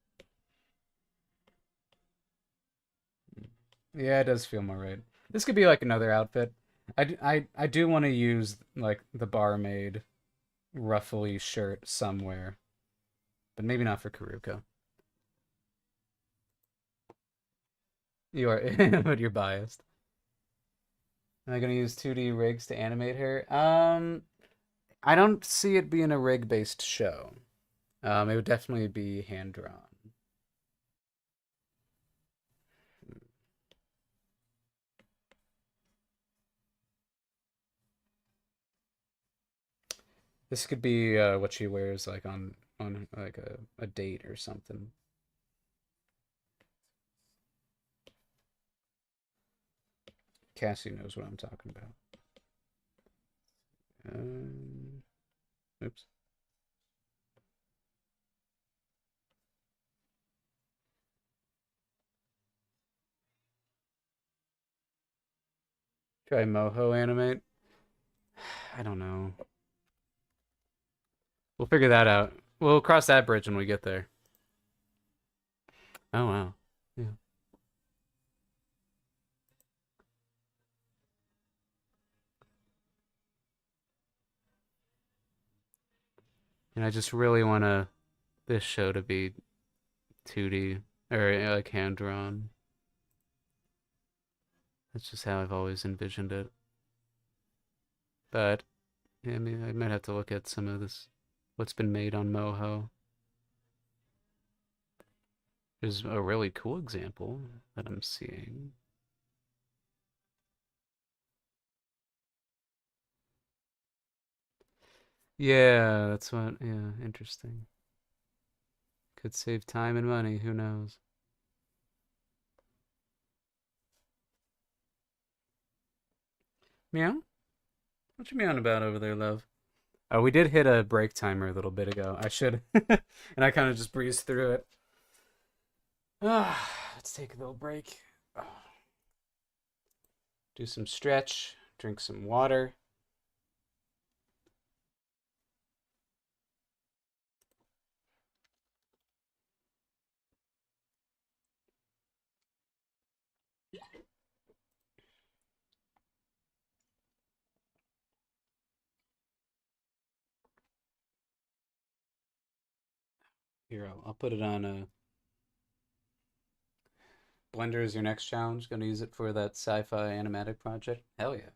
Yeah, it does feel more right. This could be like another outfit. I do want to use like the barmaid ruffly shirt somewhere, but maybe not for Karuka. You are, but you're biased. Am I gonna use 2D rigs to animate her? I don't see it being a rig-based show. It would definitely be hand drawn. This could be what she wears like on like a date or something. Cassie knows what I'm talking about. Um, oops. Try Moho animate. I don't know. We'll figure that out. We'll cross that bridge when we get there. Oh wow. Yeah. And I just really want this show to be 2D or like hand drawn. That's just how I've always envisioned it. But yeah, I mean, I might have to look at some of this, what's been made on Moho. There's a really cool example that I'm seeing. Yeah, that's what, yeah, interesting. Could save time and money, who knows? Meow? What you meowing about over there, love? Oh, we did hit a break timer a little bit ago. I should, and I kind of just breezed through it. Let's take a little break. Do some stretch, Drink some water. Here, I'll put it on a Blender is your next challenge. Going to use it for that sci-fi animatic project. Hell yeah.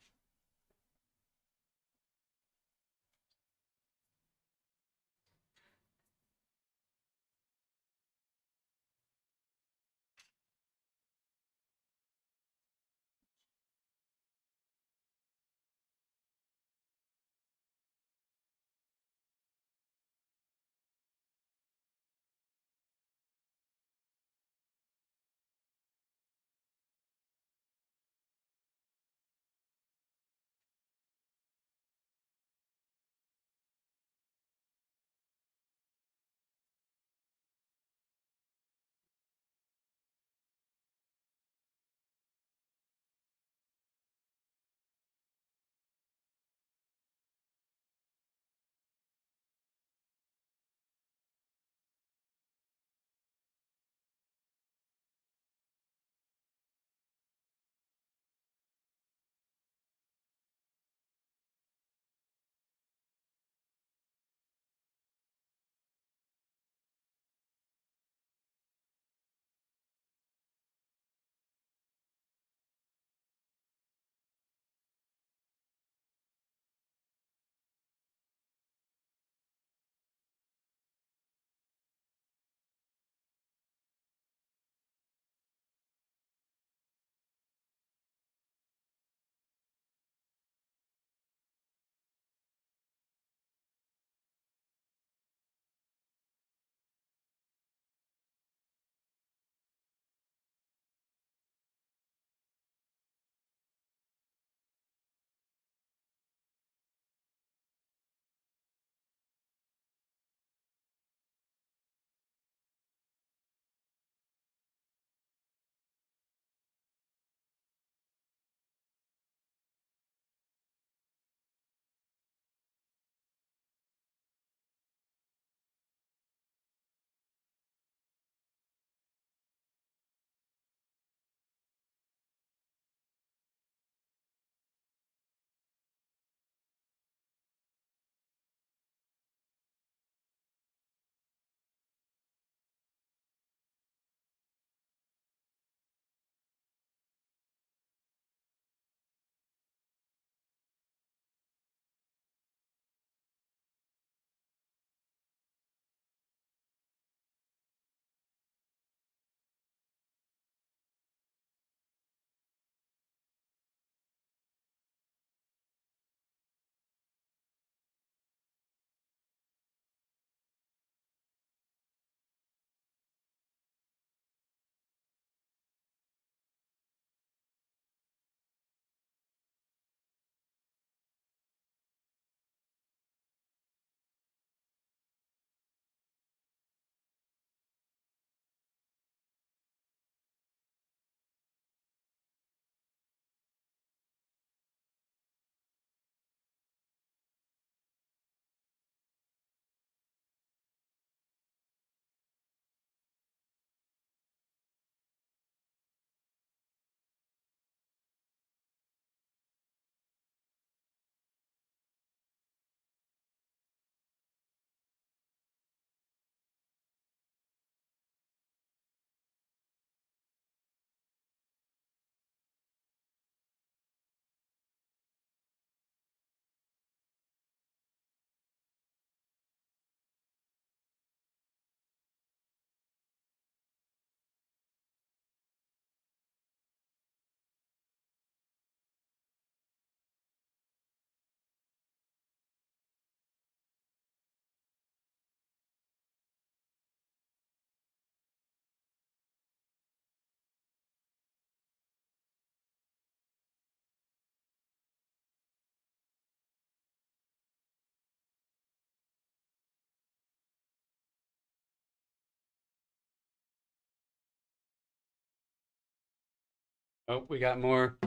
Oh, we got more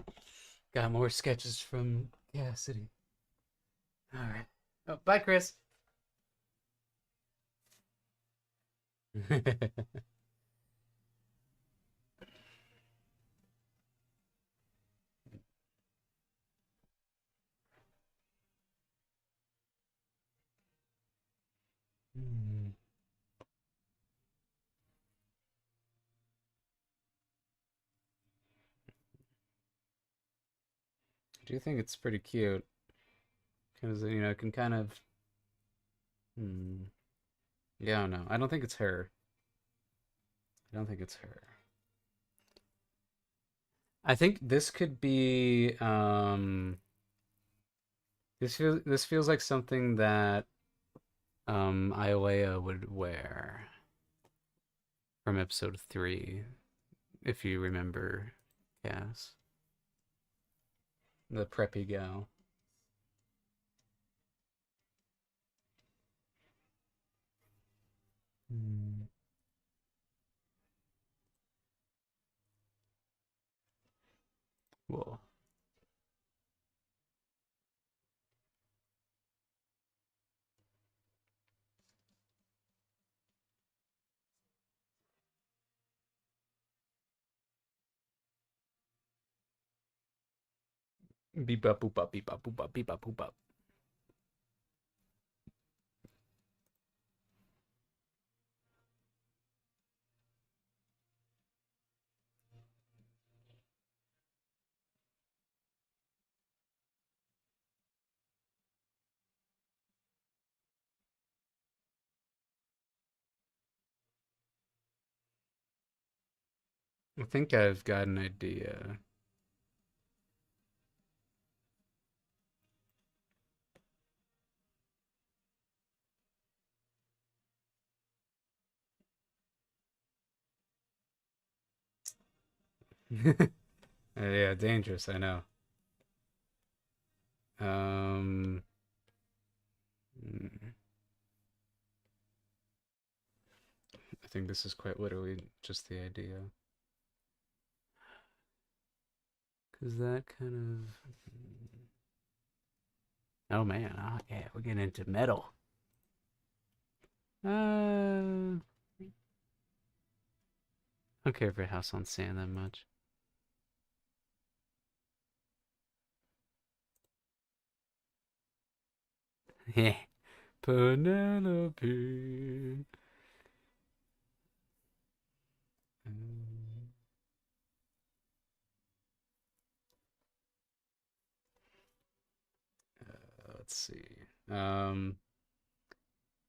Got more sketches from Cassidy. All right. Oh, bye, Chris. Hmm. I do think it's pretty cute because it can kind of. Hmm. Yeah, no, I don't think it's her. I don't think it's her. I think this could be. This feels like something that Iolea would wear from episode 3, if you remember, Cass, the preppy gal. Hmm. Well, beep up, boop up, beep up, boop up, beep up, boop up. I think I've got an idea. Yeah, dangerous, I know. Um, mm, I think this is quite literally just the idea. Because that kind of. Oh man, oh, yeah, we're getting into metal. I don't care for House on Sand that much. Yeah, Penelope. Um, let's see. Um,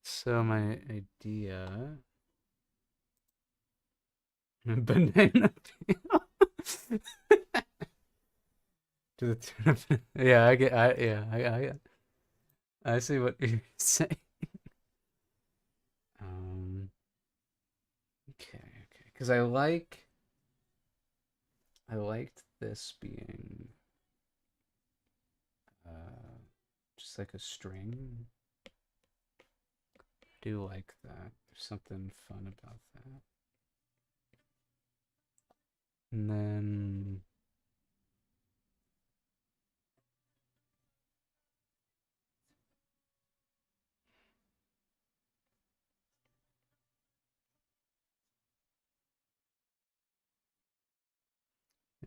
so my idea. Banana peel. To the tune of. Yeah, I get. I see what you're saying. Um, okay. Because I liked this being uh just like a string. I do like that. There's something fun about that. And then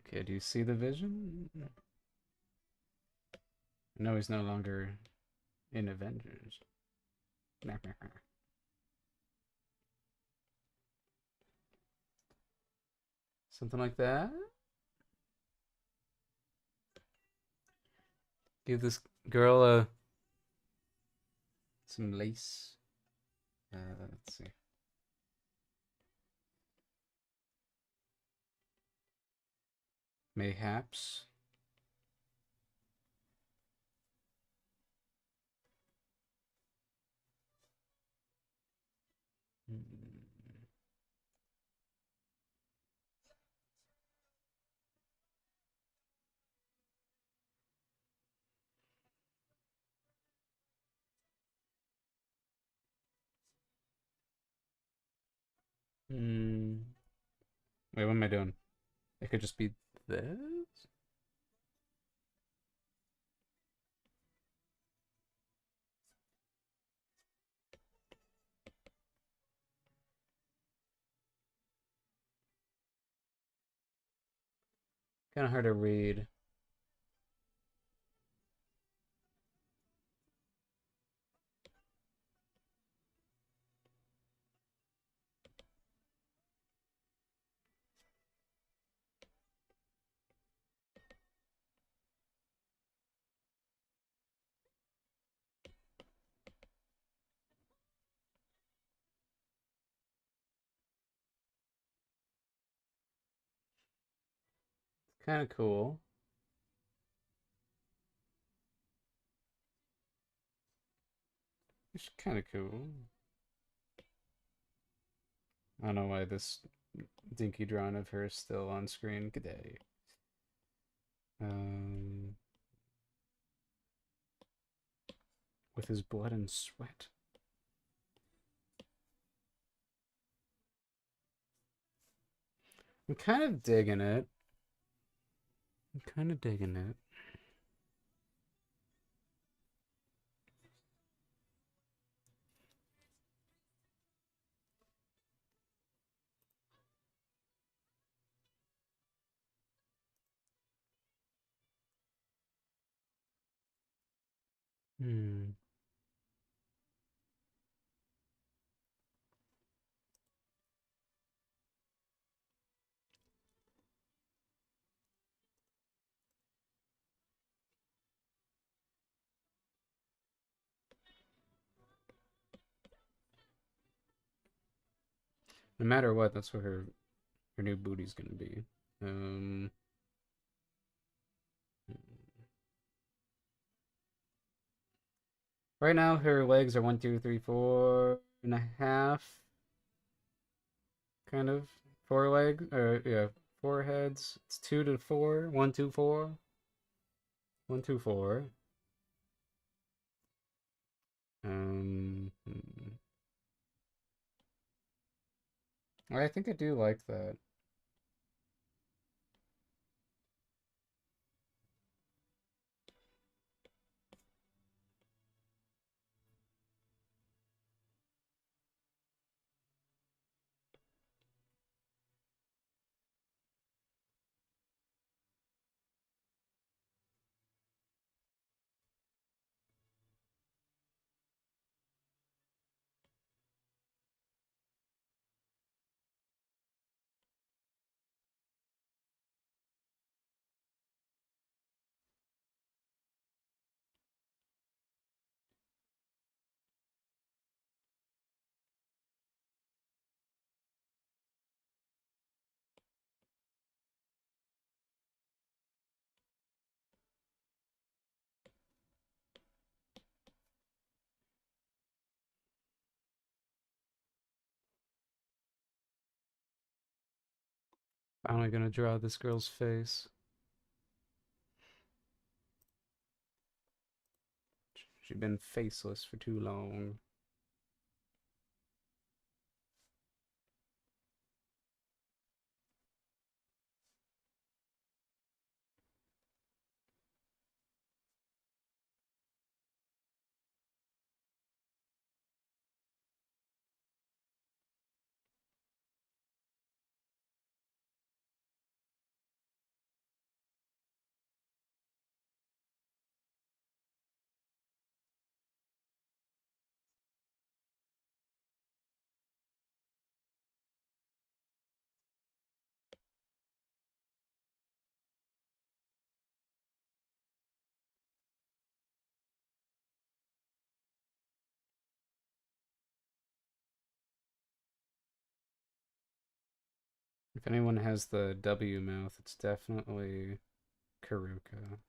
okay, do you see the vision? No, he's no longer in Avengers. Something like that. Give this girl some lace. Let's see. Mayhaps. Hmm. Wait, what am I doing? It could just be this? Kind of hard to read. Kind of cool. It's kind of cool. I don't know why this dinky drawing of her is still on screen. Good day. Um, with his blood and sweat. I'm kind of digging it. I'm kind of digging it. Hmm. No matter what, that's what her new booty's gonna be. Um. Right now, her legs are 1, 2, 3, 4.5. Kind of 4 legs. Yeah, 4 heads. It's 2 to 4. 1, 2, 4. 1, 2, 4. I think I do like that. Finally gonna draw this girl's face. She's been faceless for too long. If anyone has the W mouth, it's definitely Karuka.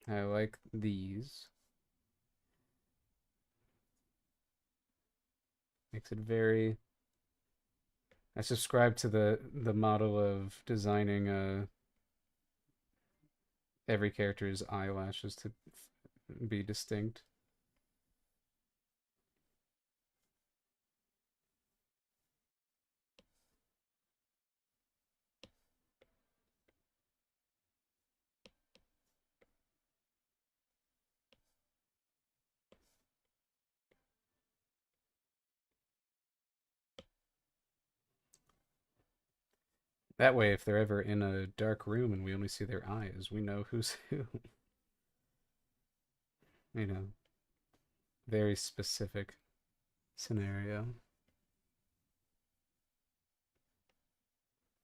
I like these. Makes it very. I subscribe to the model of designing every character's eyelashes to be distinct. That way, if they're ever in a dark room and we only see their eyes, we know who's who. You know, very specific scenario.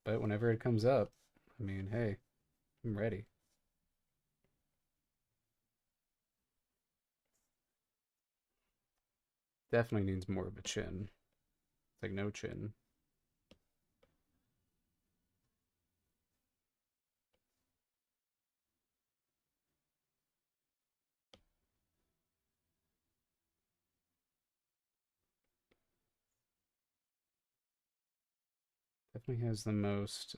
But whenever it comes up, I mean, hey, I'm ready. Definitely needs more of a chin. It's like no chin. Definitely has the most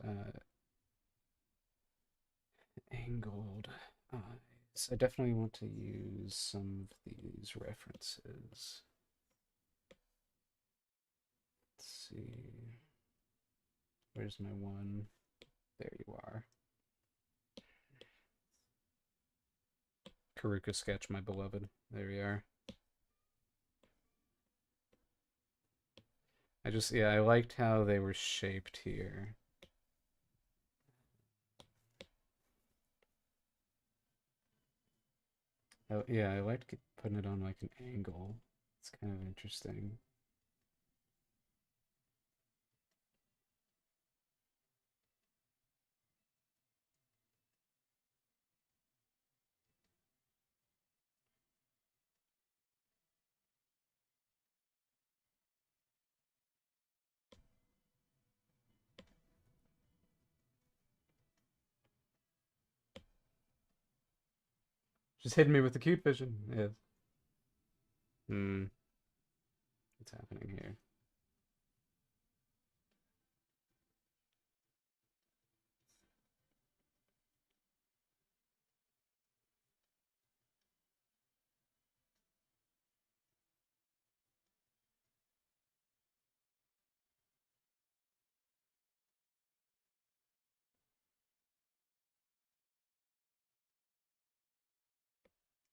angled eyes. I definitely want to use some of these references. Let's see. Where's my one? There you are. Karuka sketch, my beloved. There we are. Yeah, I liked how they were shaped here. Oh, yeah, I liked putting it on like an angle. It's kind of interesting. Just hitting me with the cute vision. Yeah. Hmm. What's happening here?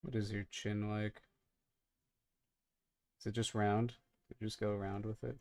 What is your chin like? Is it just round? Did you just go around with it?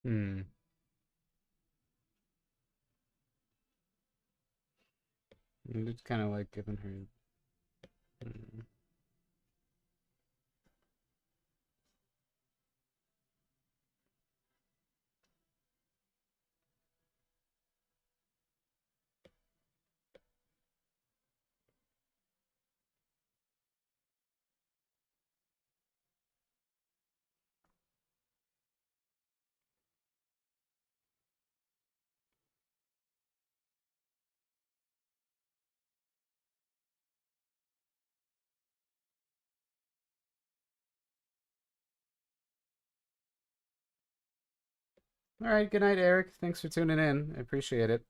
Hmm. It's kind of like giving her. Hmm. All right. Good night, Eric. Thanks for tuning in. I appreciate it.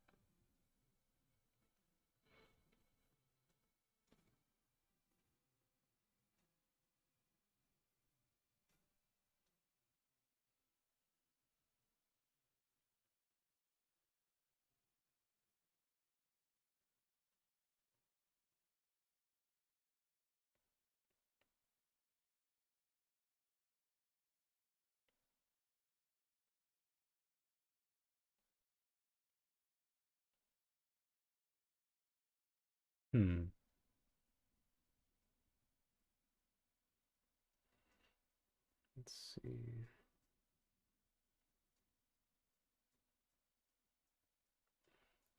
Hmm. Let's see.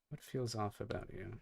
What feels off about you?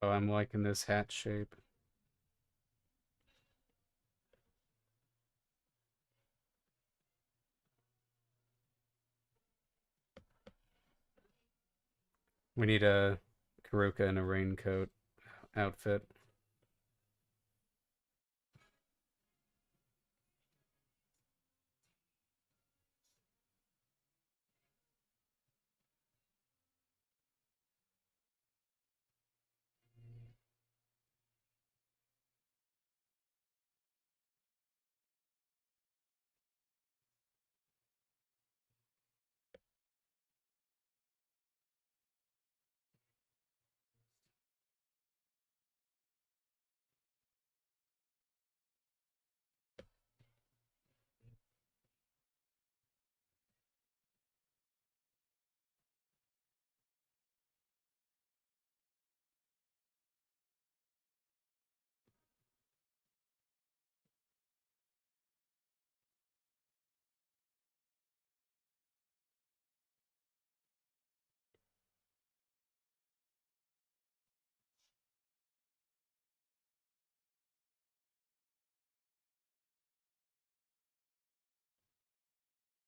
Oh, I'm liking this hat shape. We need a Karuka in a raincoat outfit.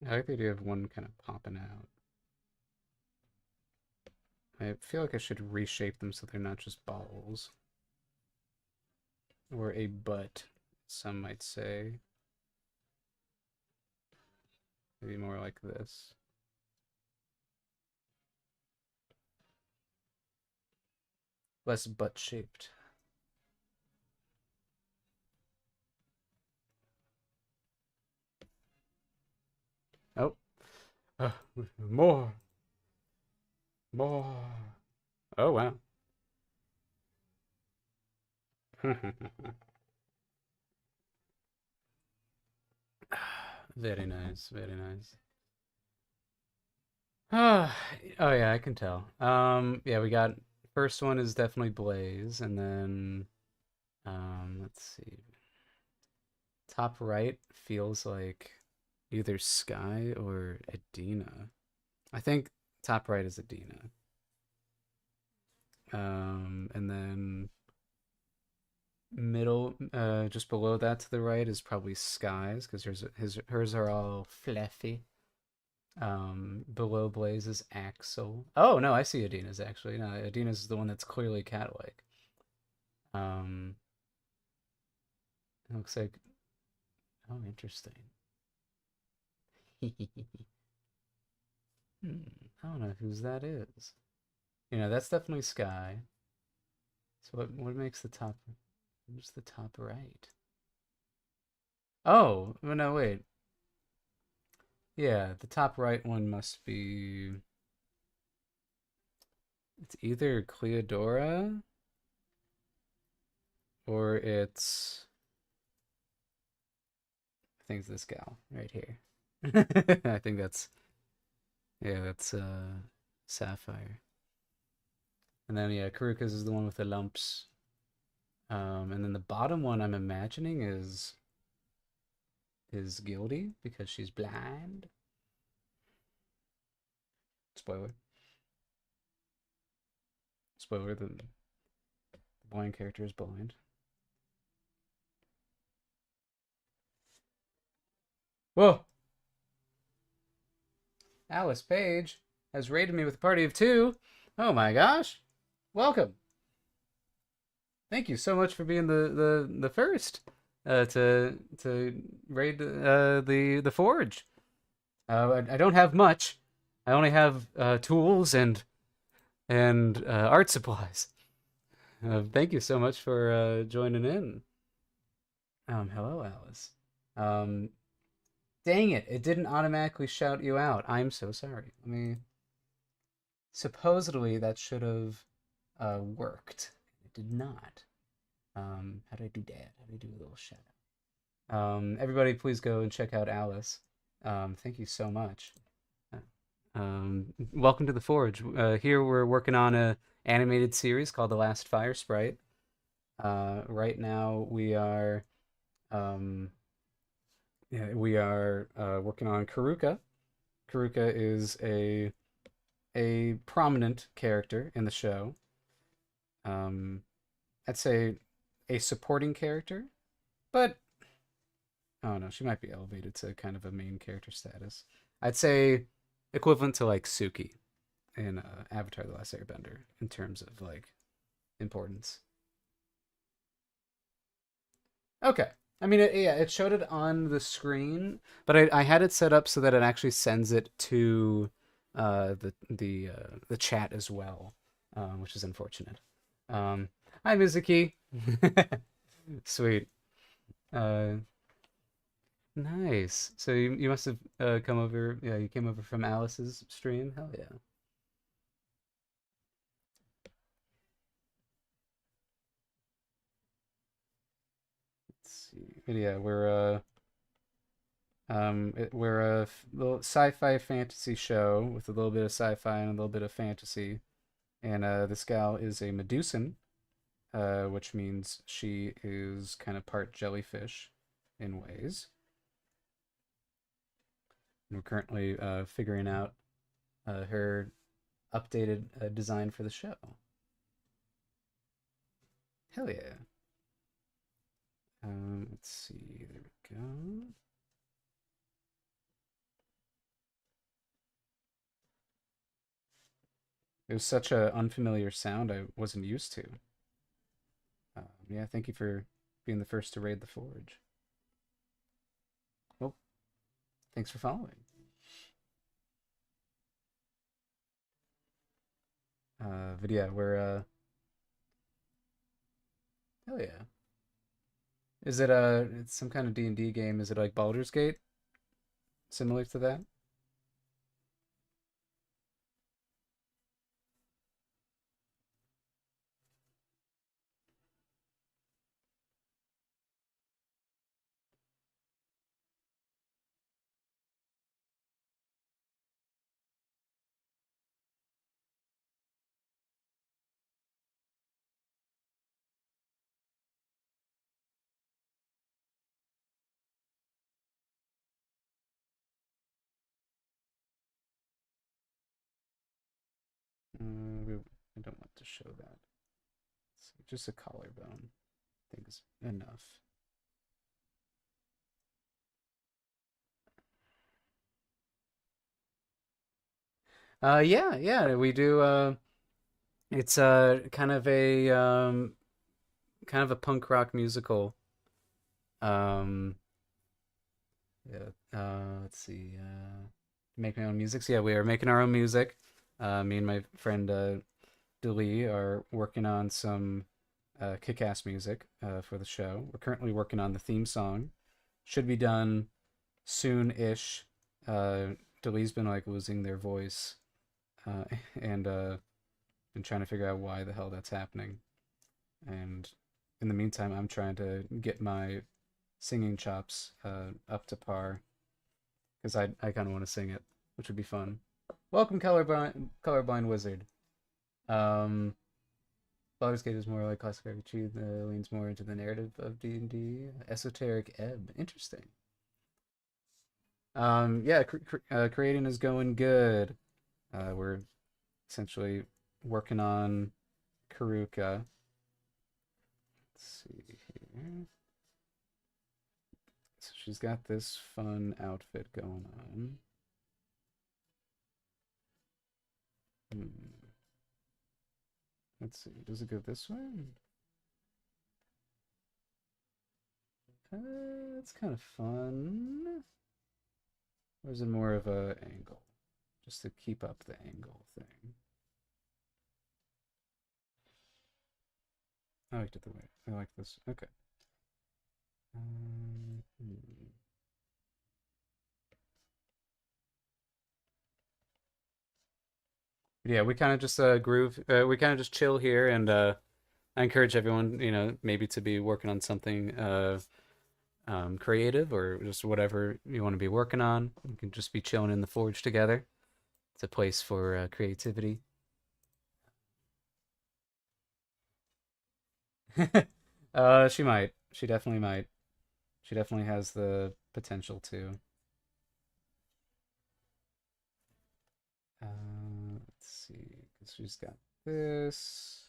I like the idea of one kind of popping out. I feel like I should reshape them so they're not just balls. Or a butt, some might say. Maybe more like this. Less butt shaped. Oh, uh, more, more. Oh, wow. Very nice, very nice. Oh yeah, I can tell. Yeah, we got first one is definitely Blaze, and then let's see. Top right feels like either Sky or Adina. I think top right is Adina. And then middle, just below that to the right is probably Skies because hers are all fluffy. Below Blaze is Axel. Oh no, I see Adina's actually. No, Adina's is the one that's clearly cat-like. Um, it looks like. Oh, interesting. I don't know whose that is. That's definitely Sky. So what makes the top? Who's the top right? Oh, well, no, wait. Yeah, the top right one must be. It's either Cleodora or it's. I think it's this gal right here. I think that's. Yeah, that's Sapphire. And then yeah, Karuka's is the one with the lumps. And then the bottom one I'm imagining is Gildy because she's blind. Spoiler. Spoiler, the blind character is blind. Whoa! Alice Page has raided me with a party of two. Oh my gosh! Welcome. Thank you so much for being the first to raid the forge. I don't have much. I only have tools and art supplies. Thank you so much for joining in. Hello, Alice. Um, Dang it! It didn't automatically shout you out. I'm so sorry. I mean, supposedly that should have worked. It did not. How do I do that? How do I do a little shout out? Everybody, please go and check out Alice. Thank you so much. Welcome to the Forge. Here we're working on a animated series called The Last Fire Sprite. Right now um, we are working on Karuka. Karuka is a prominent character in the show. I'd say a supporting character, but oh no, she might be elevated to kind of a main character status. I'd say equivalent to like Suki in Avatar: The Last Airbender in terms of like importance. Okay. I mean, yeah, it showed it on the screen, but I had it set up so that it actually sends it to the chat as well, which is unfortunate. Hi, Mizuki. Sweet. Uh, nice. So you must have come over. Yeah, you came over from Alice's stream. Hell yeah. Let's see. But yeah, we're a little sci-fi fantasy show with a little bit of sci-fi and a little bit of fantasy. And this gal is a Medusan, which means she is kind of part jellyfish in ways. And we're currently figuring out her updated design for the show. Hell yeah. Let's see. There we go. It was such an unfamiliar sound I wasn't used to. Yeah, thank you for being the first to raid the forge. Well, thanks for following. Video, we're hell yeah. Is it it's some kind of D&D game? Is it like Baldur's Gate? Similar to that? I don't want to show that. Just a collarbone. I think is enough. Yeah, we do. It's kind of a punk rock musical. Um, yeah. Let's see. Make my own music. So yeah, we are making our own music. Me and my friend Dali are working on some kick-ass music for the show. We're currently working on the theme song. Should be done soon-ish. Dali's been like losing their voice, uh, and been trying to figure out why the hell that's happening. And in the meantime, I'm trying to get my singing chops up to par because I kind of want to sing it, which would be fun. Welcome, colorblind wizard. Um, Baldur's Gate is more like classic RPG, leans more into the narrative of D&D. Esoteric Ebb, interesting. Yeah, creating is going good. We're essentially working on Karuka. Let's see here. So she's got this fun outfit going on. Hmm. Let's see. Does it go this way? It's kind of fun. Or is it more of a angle? Just to keep up the angle thing. I liked it the way. I like this. Okay. Hmm. Yeah, we kind of just groove. We kind of just chill here, and I encourage everyone, maybe to be working on something creative or just whatever you want to be working on. You can just be chilling in the forge together. It's a place for creativity. She might. She definitely might. She definitely has the potential to. Let's see, 'cause she's got this.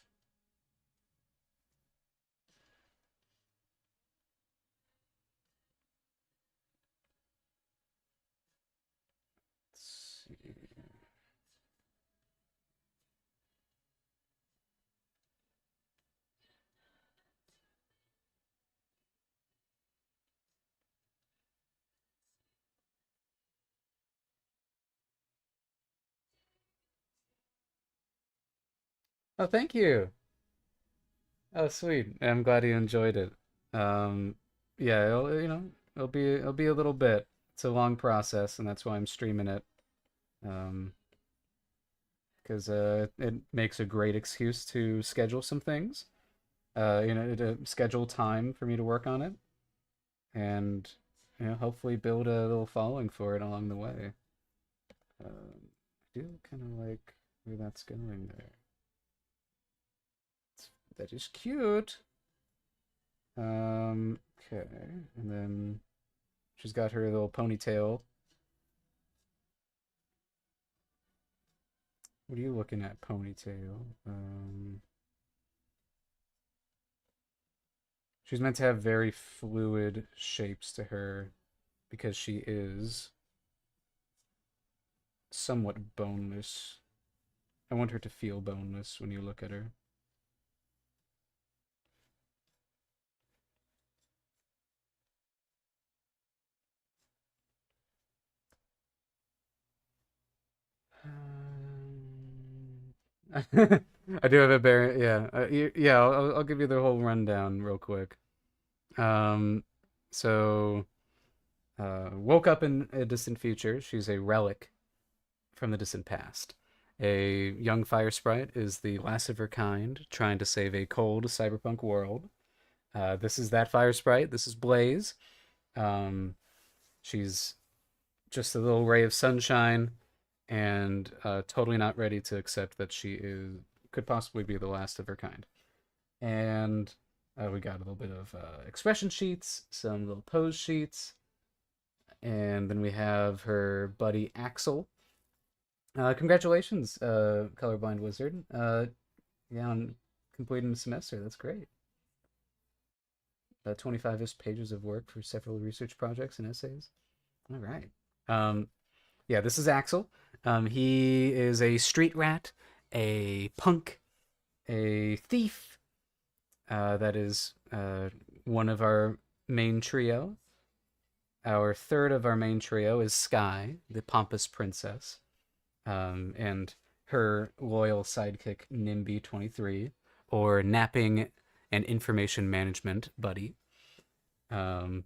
Let's see. Oh, thank you. Oh, sweet. I'm glad you enjoyed it. Um, yeah, it'll be a little bit. It's a long process, and that's why I'm streaming it. Um, because it makes a great excuse to schedule some things. To schedule time for me to work on it, and hopefully build a little following for it along the way. I do kind of like where that's going there. That is cute. Okay, and then she's got her little ponytail. What are you looking at, ponytail? She's meant to have very fluid shapes to her because she is somewhat boneless. I want her to feel boneless when you look at her. I do have a bear. Yeah, yeah. I'll give you the whole rundown real quick. Um, so woke up in a distant future. She's a relic from the distant past. A young fire sprite is the last of her kind, trying to save a cold cyberpunk world. This is that fire sprite. This is Blaze. Um, she's just a little ray of sunshine, and totally not ready to accept that she is could possibly be the last of her kind. And we got a little bit of expression sheets, some little pose sheets, and then we have her buddy Axel. Congratulations, colorblind wizard. Yeah, on completing the semester. That's great. 25-ish pages of work for several research projects and essays. All right. Um, yeah, this is Axel. He is a street rat, a punk, a thief. That is one of our main trio. Our third of our main trio is Sky, the pompous princess, and her loyal sidekick NIMBY 23, or napping and information management buddy. Um,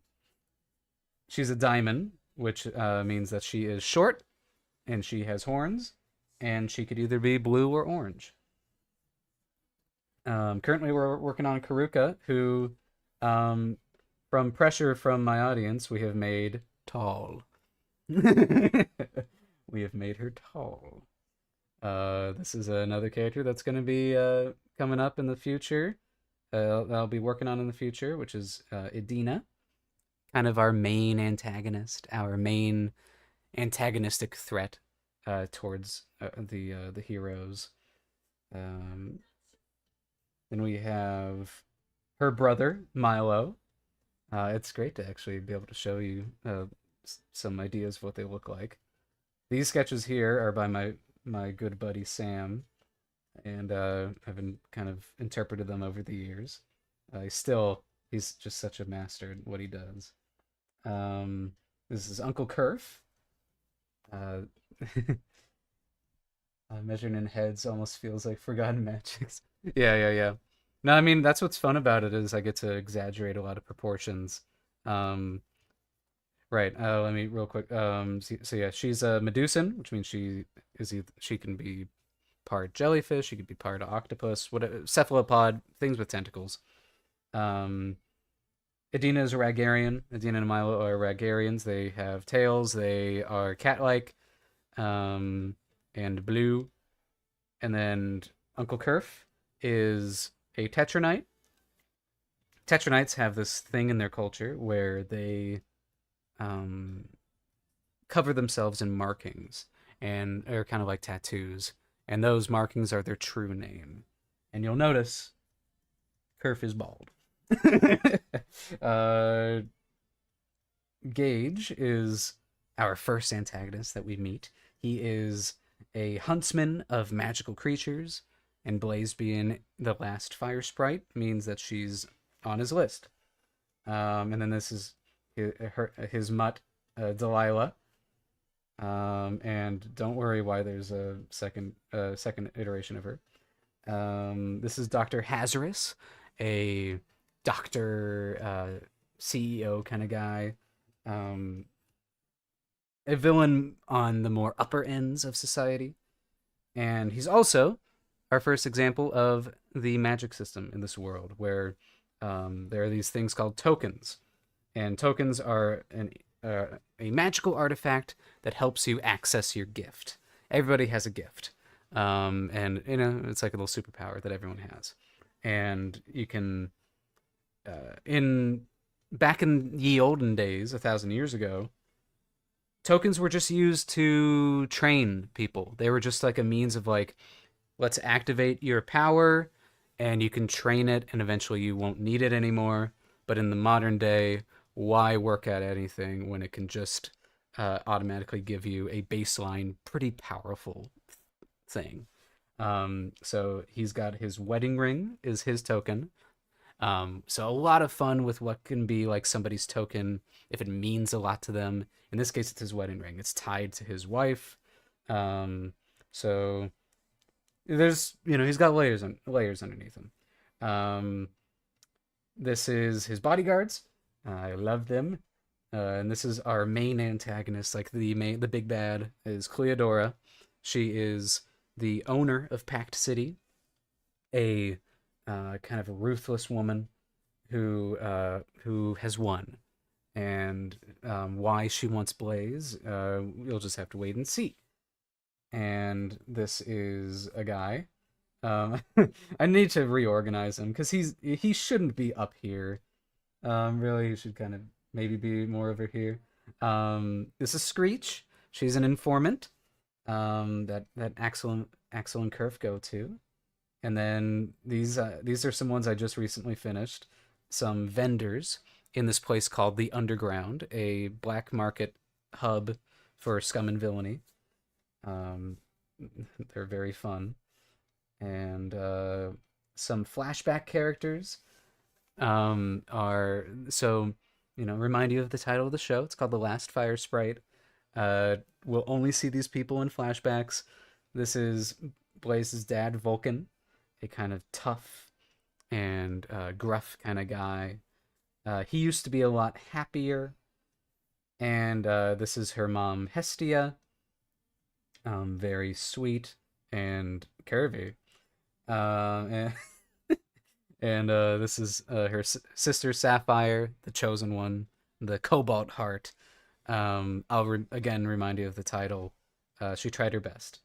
she's a diamond, which means that she is short and she has horns, and she could either be blue or orange. Currently, we're working on Karuka, who, um, from pressure from my audience, we have made tall. We have made her tall. This is another character that's going to be coming up in the future. I'll be working on in the future, which is Idina, kind of our main antagonist, our main antagonistic threat towards the heroes. Um, then we have her brother Milo, It's great to actually be able to show you some ideas of what they look like. These sketches here are by my good buddy Sam, and I've been kind of interpreted them over the years. He's just such a master at what he does. Um, this is Uncle Kerf. Uh, Measuring in heads almost feels like forgotten magics. Yeah, yeah, yeah. No, I mean that's what's fun about it is I get to exaggerate a lot of proportions. Um, right. Let me real quick. So yeah, she's a Medusan, which means she can be part jellyfish, she could be part octopus, whatever, cephalopod, things with tentacles. Um, Edina is a Ragarian. Edina and Milo are Ragarians. They have tails. They are cat-like, um, and blue. And then Uncle Kerf is a Tetranite. Tetranites have this thing in their culture where they um, cover themselves in markings and are kind of like tattoos. And those markings are their true name. And you'll notice Kerf is bald. uh, Gage is our first antagonist that we meet. He is a huntsman of magical creatures, and Blaze being the last fire sprite means that she's on his list. And then this is his mutt, Delilah. And don't worry why there's a second iteration of her. This is Dr. Hazarus, a doctor, CEO kind of guy. Um, a villain on the more upper ends of society. And he's also our first example of the magic system in this world, where there are these things called tokens. And tokens are a magical artifact that helps you access your gift. Everybody has a gift. And, it's like a little superpower that everyone has. And you can, in back in ye olden days, 1,000 years ago, tokens were just used to train people. They were just like a means of like, let's activate your power and you can train it and eventually you won't need it anymore. But in the modern day, why work at anything when it can just automatically give you a baseline, pretty powerful thing? So he's got his wedding ring is his token. So a lot of fun with what can be like somebody's token if it means a lot to them. In this case, it's his wedding ring. It's tied to his wife. Um, so there's he's got layers underneath him. Um, this is his bodyguards. I love them. And this is our main antagonist, like the big bad is Cleodora. She is the owner of Pact City, a kind of a ruthless woman who has won, and why she wants Blaze, you'll just have to wait and see. And this is a guy. Um, I need to reorganize him because he shouldn't be up here. Really, he should kind of maybe be more over here. This is Screech. She's an informant. That Axel and Kerf go to. And then these are some ones I just recently finished. Some vendors in this place called the Underground, a black market hub for scum and villainy. Um, they're very fun. And some flashback characters are so remind you of the title of the show. It's called The Last Fire Sprite. We'll only see these people in flashbacks. This is Blaze's dad, Vulcan, a kind of tough and gruff kind of guy. He used to be a lot happier. And this is her mom, Hestia. Very sweet and curvy. And, and this is her sister, Sapphire, the chosen one, the Cobalt Heart. I'll again remind you of the title. She tried her best.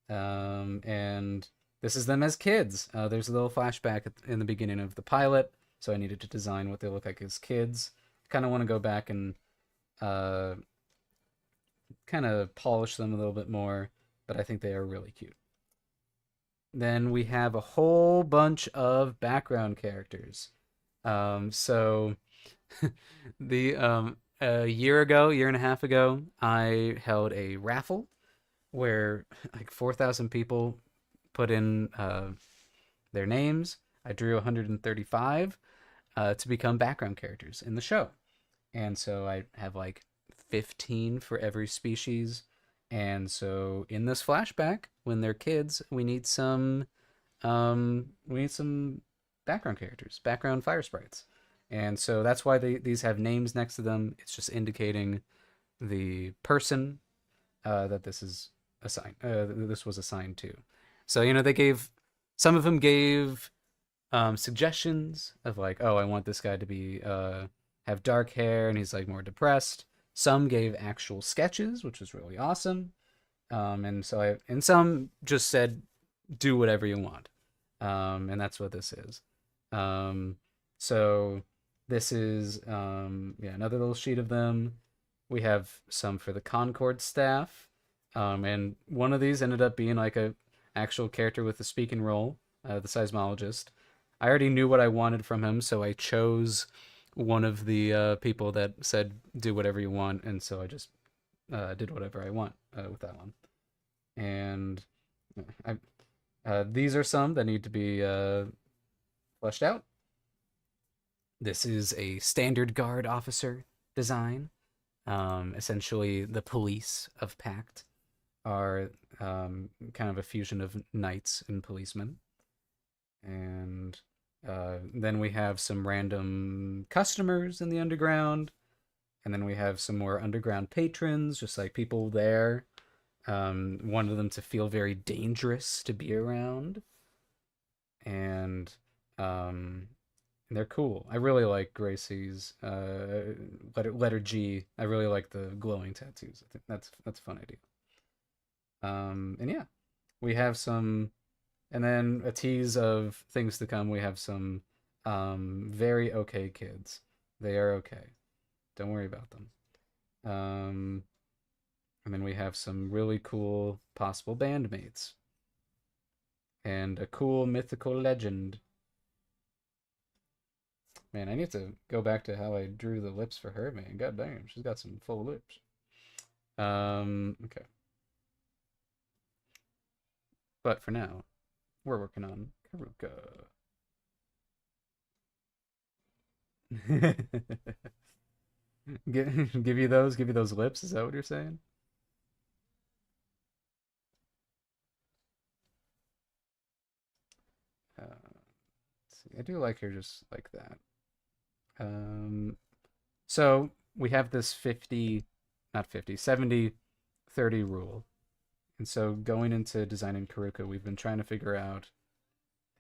And this is them as kids. There's a little flashback in the beginning of the pilot, so I needed to design what they look like as kids. Kind of want to go back and kind of polish them a little bit more, but I think they are really cute. Then we have a whole bunch of background characters. So The a year ago, year and a half ago, I held a raffle where like 4,000 people put in their names. I drew 135 to become background characters in the show. And so I have like 15 for every species. And so in this flashback, when they're kids, we need some background characters, background fire sprites. And so that's why these have names next to them. It's just indicating the person that this was assigned to. So they gave some of them gave suggestions of like, oh, I want this guy to be have dark hair and he's like more depressed. Some gave actual sketches, which was really awesome. And some just said do whatever you want. And that's what this is. Um, so this is yeah, another little sheet of them. We have some for the Concord staff. And one of these ended up being like a actual character with a speaking role, the seismologist. I already knew what I wanted from him, so I chose one of the people that said do whatever you want, and so I just did whatever I want with that one. And I, these are some that need to be fleshed out. This is a standard guard officer design. Essentially, the police of Pact are kind of a fusion of knights and policemen. And then we have some random customers in the underground. And then we have some more underground patrons, just like people there. Wanted them to feel very dangerous to be around. And they're cool. I really like Gracie's letter G. I really like the glowing tattoos. I think that's a fun idea. And yeah, we have some, and then a tease of things to come. We have some very okay kids. They are okay. Don't worry about them. Um, and then we have some really cool possible bandmates and a cool mythical legend. Man, I need to go back to how I drew the lips for her, man. God damn, she's got some full lips. Okay. But for now, we're working on Karuka. Give you those lips. Is that what you're saying? Let's see. I do like her just like that. Um, so we have this 50, not 50, 70, 30 rule. And so going into designing Karuka, we've been trying to figure out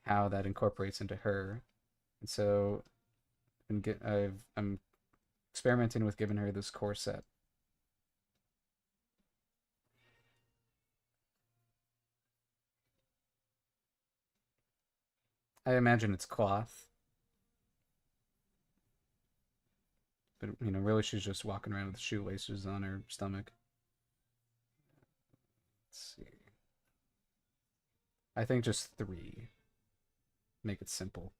how that incorporates into her. And so I'm experimenting with giving her this corset. I imagine it's cloth, but really she's just walking around with shoelaces on her stomach. Let's see. I think just three. Make it simple.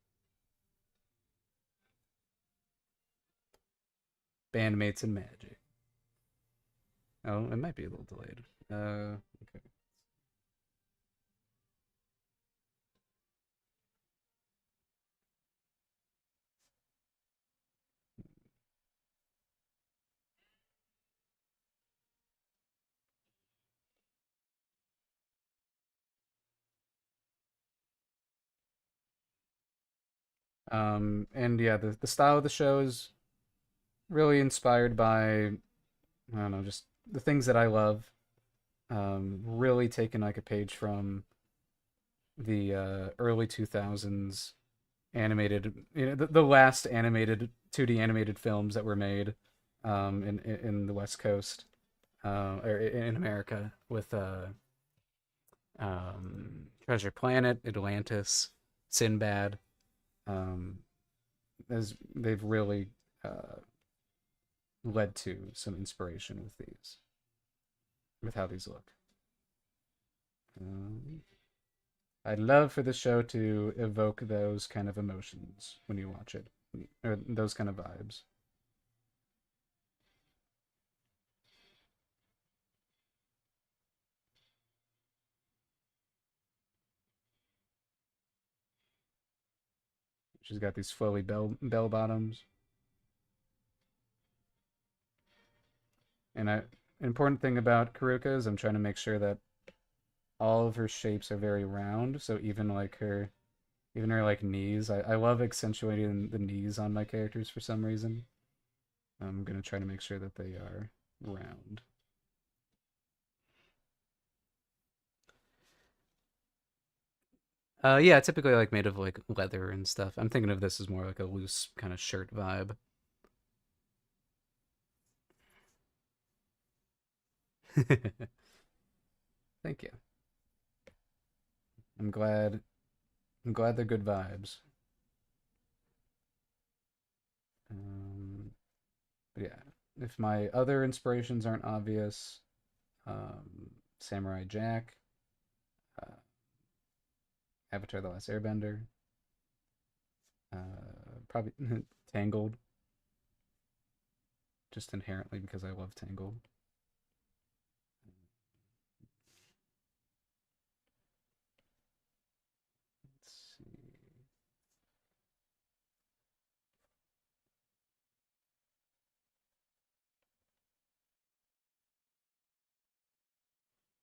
Bandmates and magic. Oh, it might be a little delayed. Okay. And yeah, the style of the show is really inspired by, I don't know, just the things that I love. Really taken like a page from the early 2000s animated, the last animated 2D animated films that were made in the West Coast, or in America with Treasure Planet, Atlantis, Sinbad. Um, as they've really uh, led to some inspiration with how these look. Um, I'd love for the show to evoke those kind of emotions when you watch it, or those kind of vibes. She's got these flowy bell bottoms. And important thing about Karuka is I'm trying to make sure that all of her shapes are very round. So even her like knees, I love accentuating the knees on my characters for some reason. I'm gonna try to make sure that they are round. Yeah, typically like made of like leather and stuff. I'm thinking of this as more like a loose kind of shirt vibe. Thank you. I'm glad. I'm glad they're good vibes. Um, but yeah, if my other inspirations aren't obvious, Samurai Jack, uh, Avatar: The Last Airbender, probably Tangled, just inherently because I love Tangled. Let's see.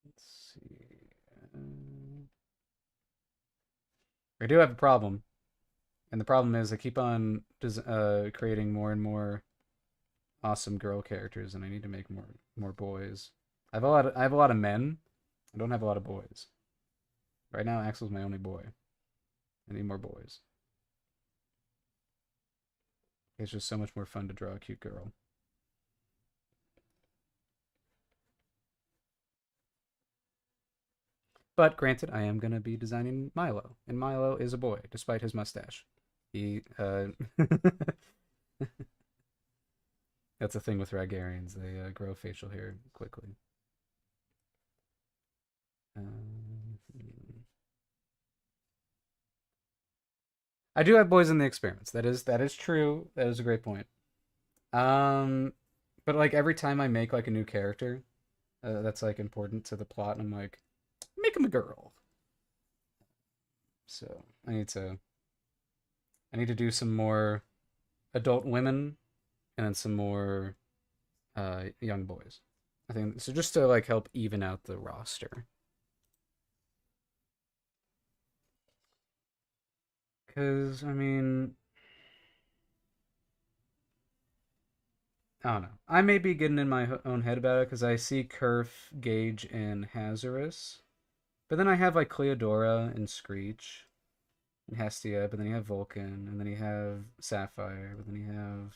Let's see. I do have a problem, and the problem is I keep on creating more and more awesome girl characters, and I need to make more boys. I have a lot of men. I don't have a lot of boys. Right now, Axel's my only boy. I need more boys. It's just so much more fun to draw a cute girl. But granted, I am gonna be designing Milo, and Milo is a boy, despite his mustache. He That's a thing with Ragarians. They grow facial hair quickly. I do have boys in the experiments. That is true. That is a great point. Um, but like every time I make like a new character, that's like important to the plot, and I'm like, make him a girl. So I need to do some more adult women, and then some more young boys. I think so, just to like help even out the roster. Because I mean, I don't know. I may be getting in my own head about it because I see Kerf, Gage, and Hazarus, but then I have like Cleodora and Screech and Hestia, but then you have Vulcan, and then you have Sapphire, but then you have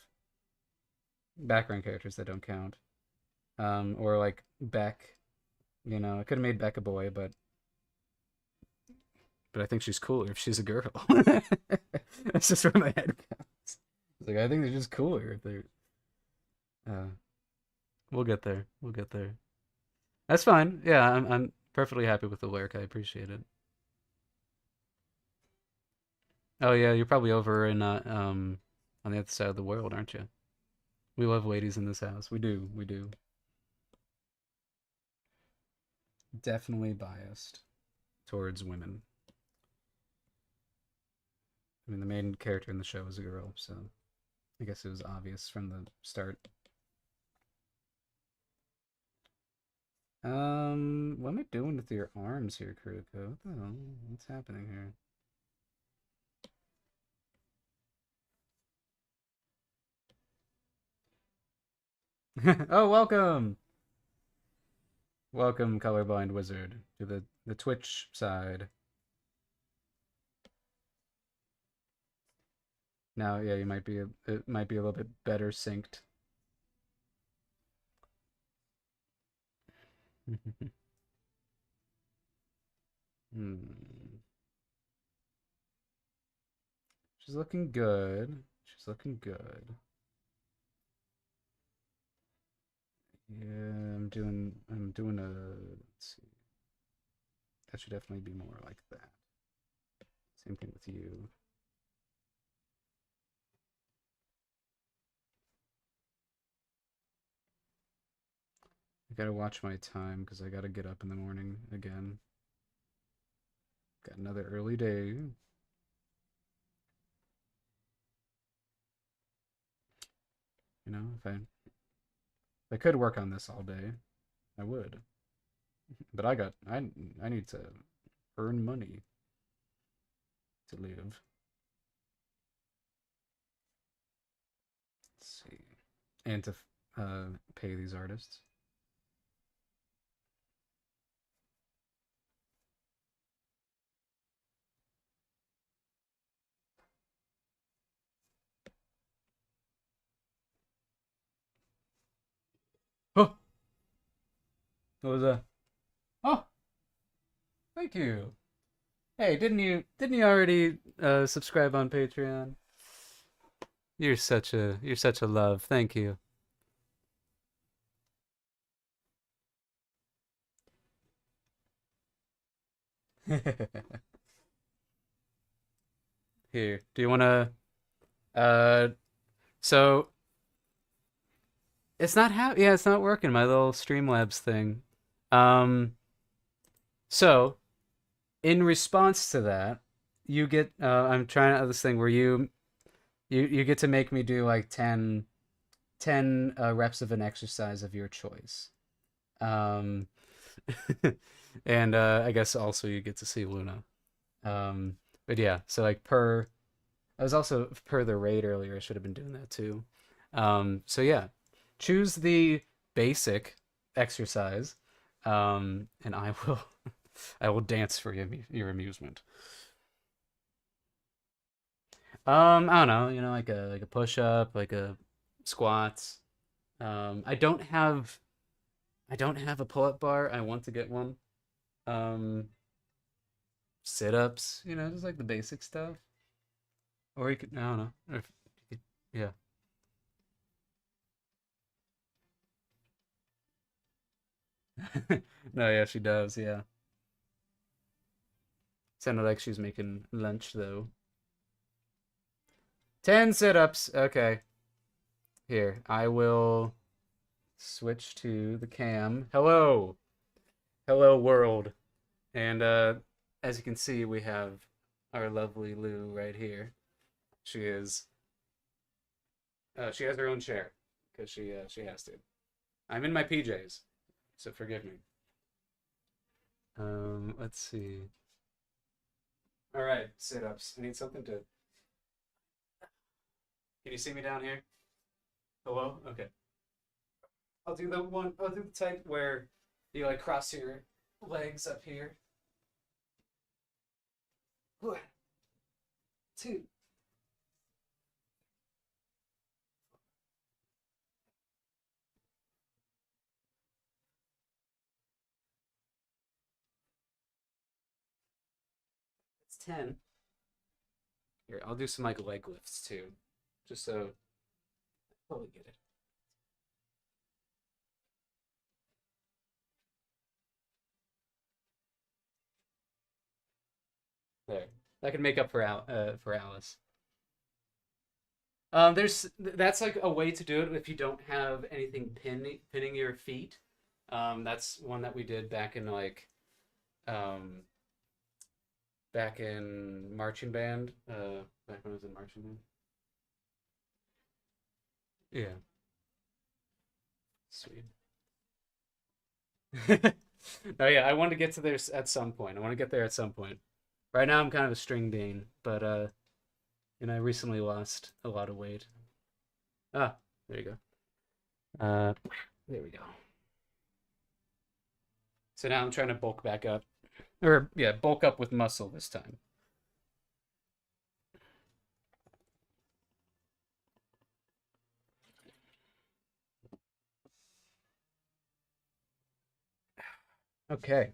background characters that don't count. Or like Beck. You know, I could have made Beck a boy, but I think she's cooler if she's a girl. That's just where my head goes. It's like I think they're just cooler if they're. Uh, we'll get there. We'll get there. That's fine. Yeah, I'm perfectly happy with the lyric. I appreciate it. Oh yeah, you're probably over in on the other side of the world, aren't you? We love ladies in this house. We do. We do. Definitely biased towards women. I mean, the main character in the show is a girl, so I guess it was obvious from the start. What am I doing with your arms here, Kuruko? What the hell? What's happening here? Oh, welcome! Welcome, colorblind wizard, to the Twitch side. Now, yeah, it might be a little bit better synced. Hmm. She's looking good. She's looking good. Yeah, I'm doing a, let's see. That should definitely be more like that. Same thing with you. I gotta watch my time because I gotta get up in the morning again. Got another early day. You know, if I could work on this all day, I would. But I need to earn money to live. Let's see. And to pay these artists. Oh, what was that? Oh, thank you. Hey, didn't you already subscribe on Patreon? You're such a love. Thank you. Here, do you want to uh so it's not yeah, it's not working, my little Streamlabs thing. Um so in response to that, you get I'm trying out this thing where you get to make me do like 10 reps of an exercise of your choice. Um and I guess also you get to see Luna. But yeah, so like per I was also per the raid earlier. I should have been doing that too. So yeah, choose the basic exercise, and I will I will dance for your amusement. I don't know, you know, like a push up, like a squats. I don't have a pull up bar. I want to get one. Um, Sit ups, you know, just like the basic stuff. Or you could I don't know. Or if you could, yeah. No, yeah, she does. Yeah. Sounded like she was making lunch though. 10 sit-ups. Okay. Here, I will switch to the cam. Hello. Hello world. And as you can see, we have our lovely Lou right here. She is she has her own chair because she has to. I'm in my PJs, so forgive me. Let's see. All right, sit-ups. I need something to. Can you see me down here? Hello? Okay. I'll do the one. I'll do the type where you like cross your legs up here. One, two. It's 10. Here, I'll do some like leg lifts too, just so I fully get it. There, that can make up for Alice. There's that's like a way to do it if you don't have anything pinning your feet. That's one that we did back in like um back in marching band. Back when I was in marching band. Yeah, sweet. Oh yeah, I want to get to there at some point. I want to get there at some point. Right now I'm kind of a string bean, but and I recently lost a lot of weight. Ah, there you go. There we go. So now I'm trying to bulk back up, or yeah, bulk up with muscle this time. Okay,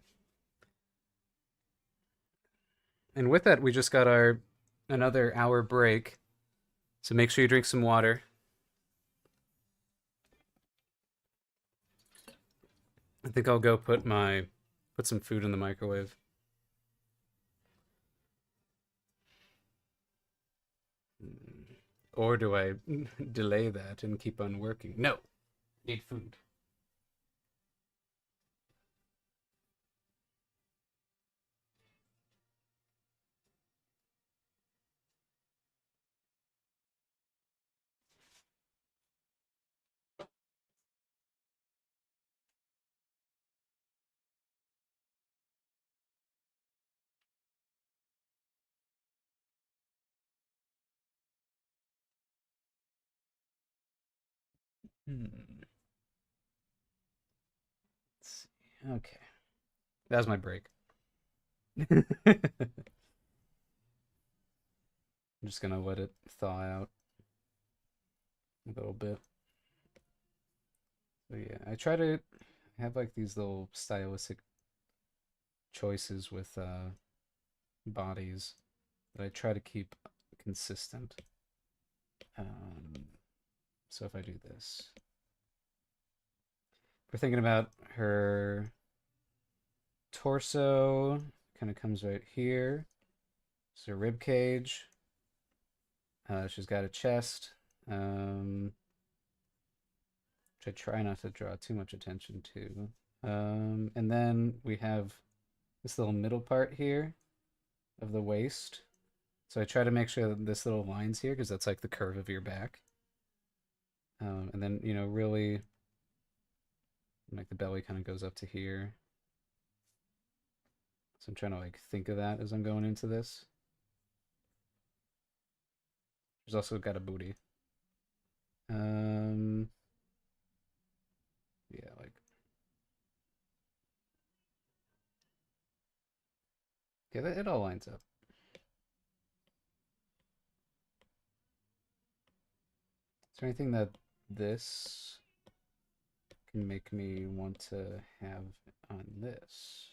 and with that we just got our another hour break. So make sure you drink some water. I think I'll go put some food in the microwave. Or do I delay that and keep on working? No, need food. Hmm. Let's see. Okay. That was my break. I'm just gonna let it thaw out a little bit. So yeah, I try to have like these little stylistic choices with bodies that I try to keep consistent. Um, so if I do this, we're thinking about her torso, kind of comes right here. So rib cage. She's got a chest, which I try not to draw too much attention to. And then we have this little middle part here of the waist. So I try to make sure that this little line's here because that's like the curve of your back. And then, you know, really like the belly kind of goes up to here. So I'm trying to like think of that as I'm going into this. There's also got a booty. Yeah, like yeah, it all lines up. Is there anything that this can make me want to have on this?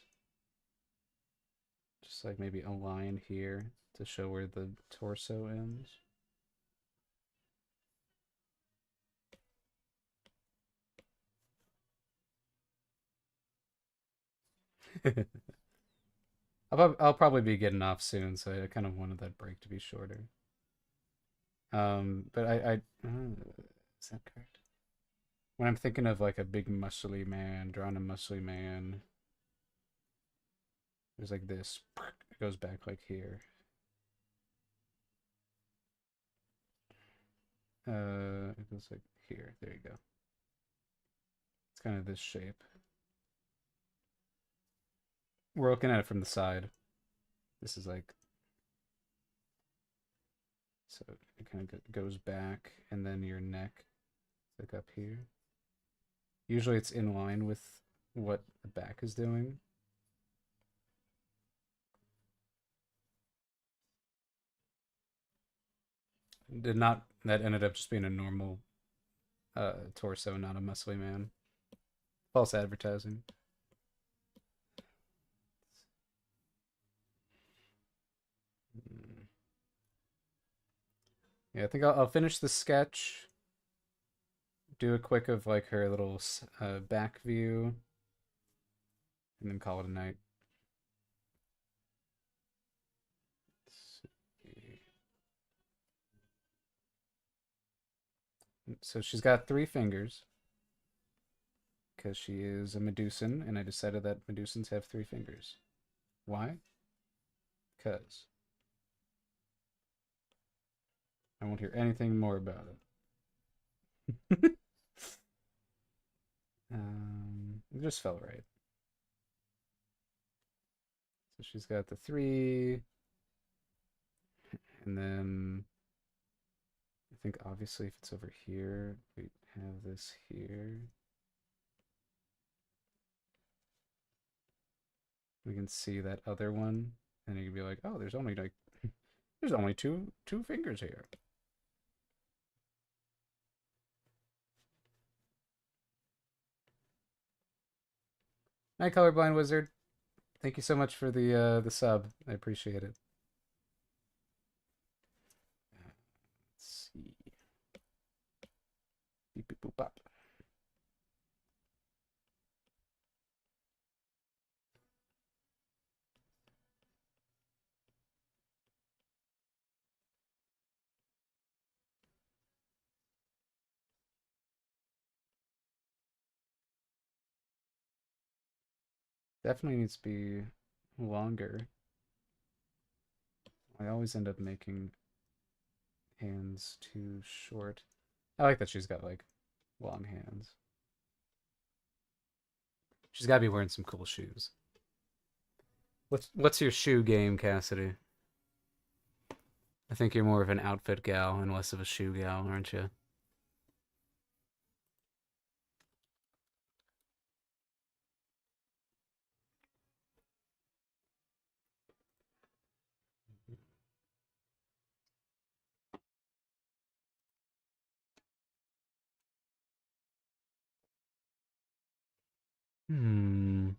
Just like maybe a line here to show where the torso ends. I'll probably be getting off soon, so I kind of wanted that break to be shorter. But is that correct? When I'm thinking of like a big muscly man, drawing a muscly man, there's like this. It goes back like here. It goes like here. There you go. It's kind of this shape. We're looking at it from the side. This is like, so it kind of goes back, and then your neck is like up here. Usually it's in line with what the back is doing. Did not, that ended up just being a normal torso, not a muscly man. False advertising. Yeah, I think I'll finish the sketch, do a quick of like her little back view, and then call it a night. So she's got 3 fingers because she is a Medusan, and I decided that Medusans have 3 fingers. Why? Because I won't hear anything more about it. It just felt right. So she's got the 3, and then I think obviously if it's over here, we have this here. We can see that other one, and you can be like, oh, there's only like there's only two fingers here. Hi, colorblind wizard. Thank you so much for the sub. I appreciate it. Let's see. Beep beep boop pop. Definitely needs to be longer. I always end up making hands too short. I like that she's got like long hands. She's got to be wearing some cool shoes. What's your shoe game, Cassidy? I think you're more of an outfit gal and less of a shoe gal, aren't you? Hmm.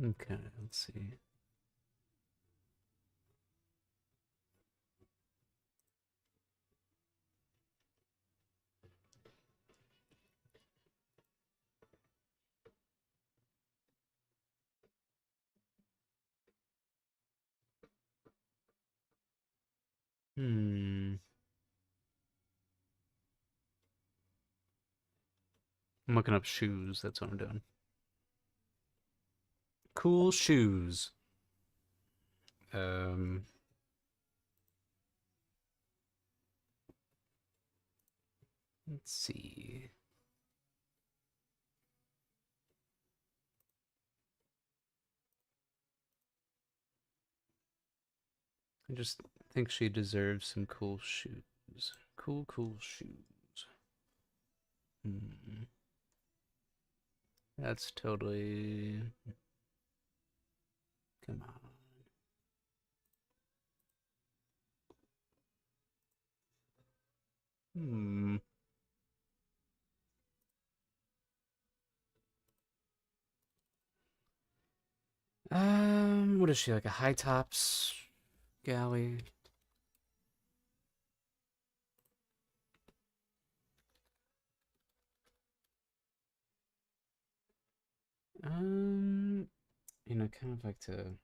Okay, let's see. Hmm. I'm looking up shoes. That's what I'm doing. Cool shoes. Um. Let's see. I just think she deserves some cool shoes. Cool shoes. Hmm. That's totally. Come on. Hmm. What is she, like a high tops galley? Um, kind of like to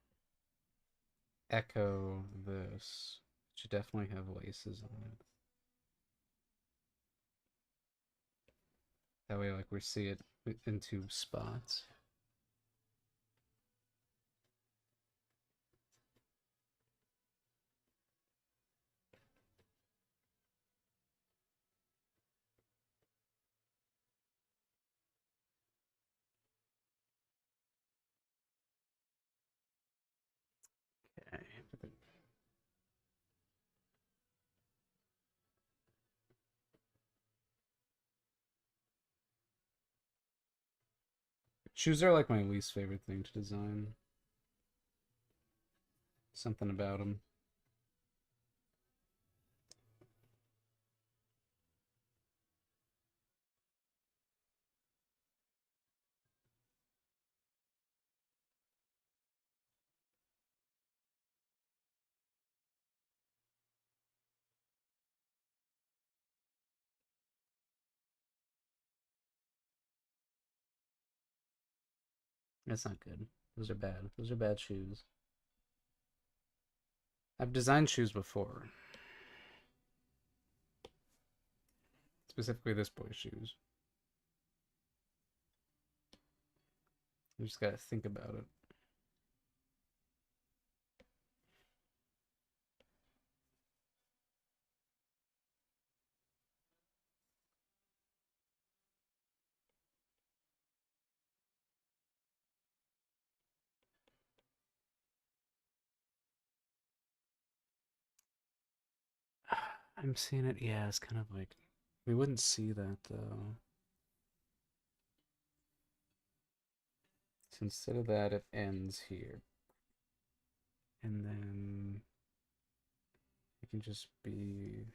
echo this. Should definitely have laces on it. That way, like, we see it in two spots. Okay. Shoes are like my least favorite thing to design. Something about them. That's not good. Those are bad. Those are bad shoes. I've designed shoes before. Specifically this boy's shoes. I just gotta think about it. I'm seeing it, yeah, it's kind of like we wouldn't see that though. So instead of that, it ends here. And then it can just be.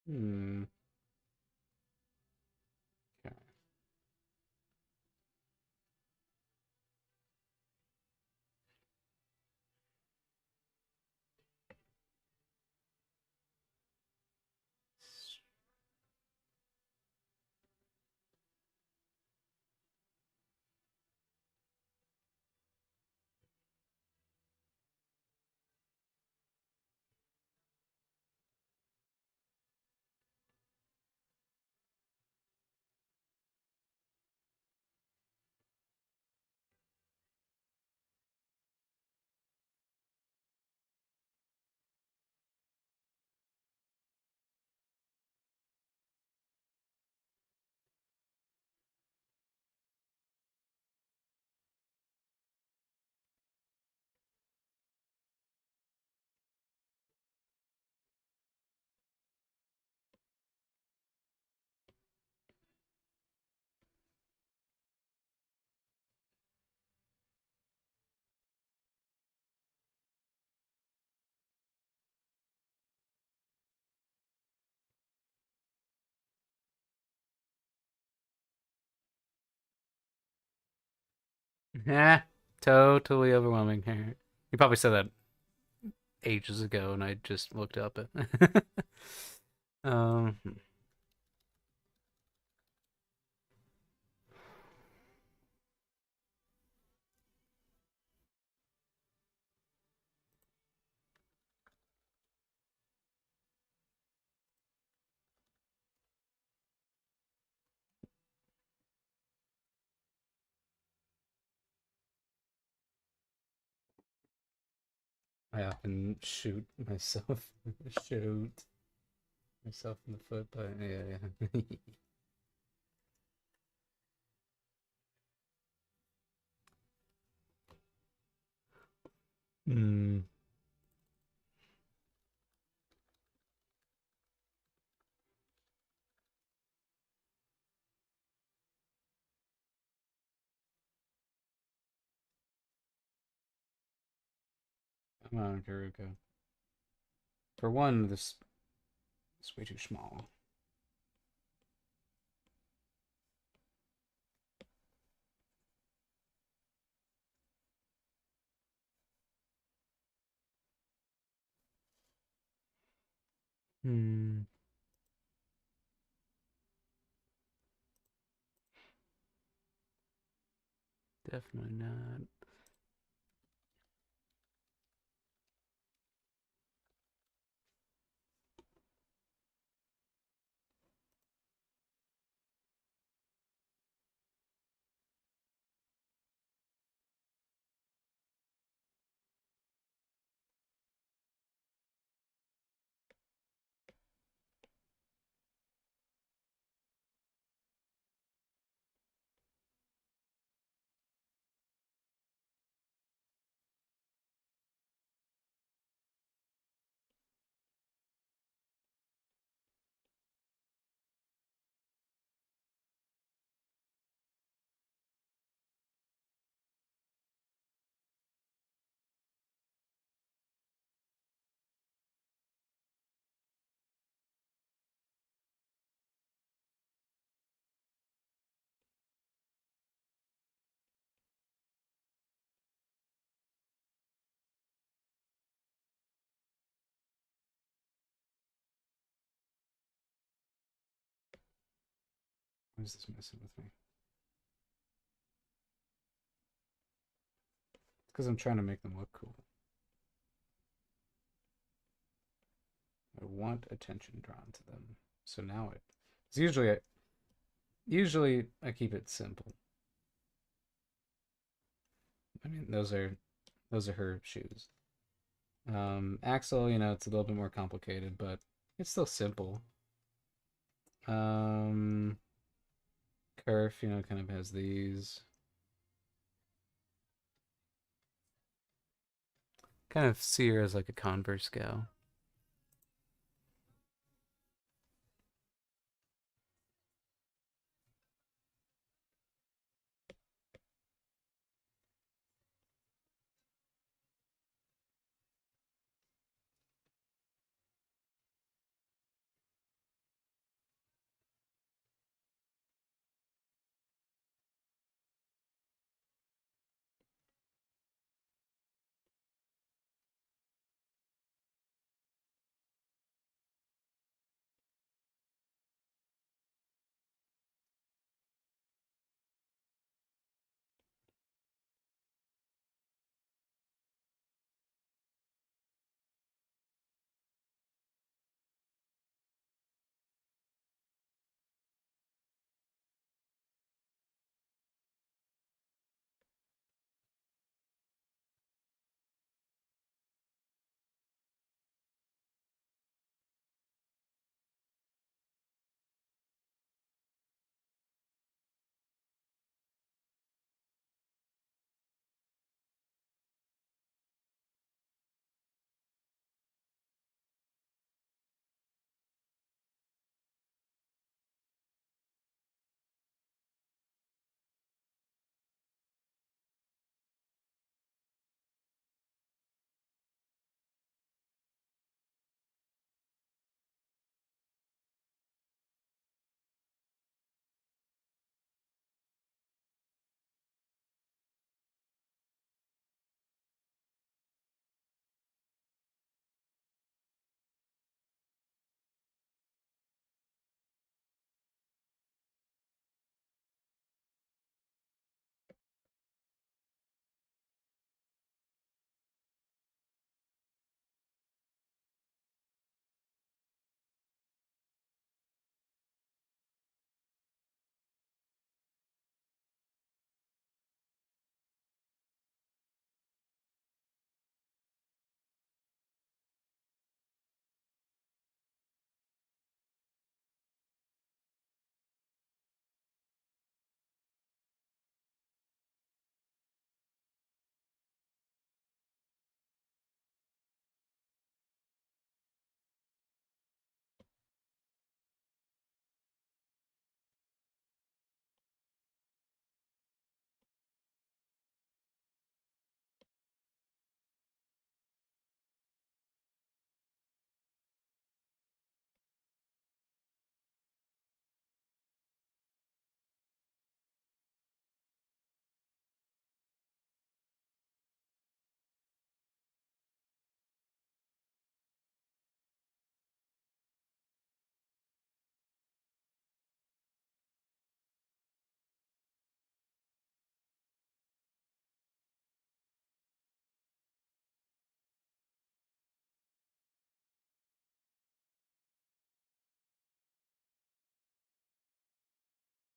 Hmm. Okay. Yeah, totally overwhelming. Here, you probably said that ages ago, and I just looked up it. um, I often shoot myself in the foot, but yeah, yeah. mm, Come on, Karuka. For one, this is way too small. Hmm, definitely not. What is this messing with me? It's because I'm trying to make them look cool. I want attention drawn to them. So now it's usually I keep it simple. I mean, those are her shoes. Axel, it's a little bit more complicated, but it's still simple. Um, Kerf, kind of has these. Kind of see her as like a Converse gal.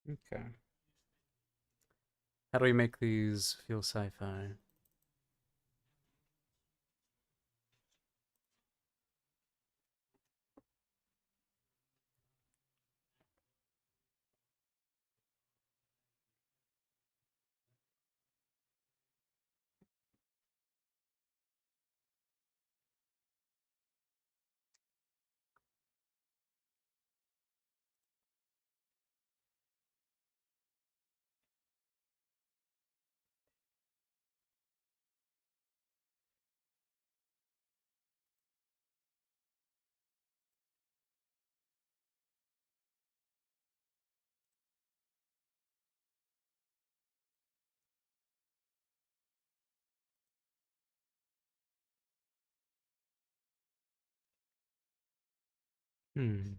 Okay. How do we make these feel sci-fi? Hmm.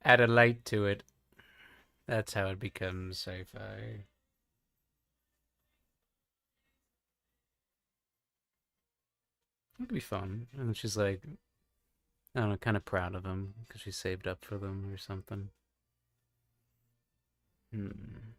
Add a light to it. That's how it becomes sci-fi. It'd be fun. And she's like, I don't know, kind of proud of him because she saved up for them or something. Hmm.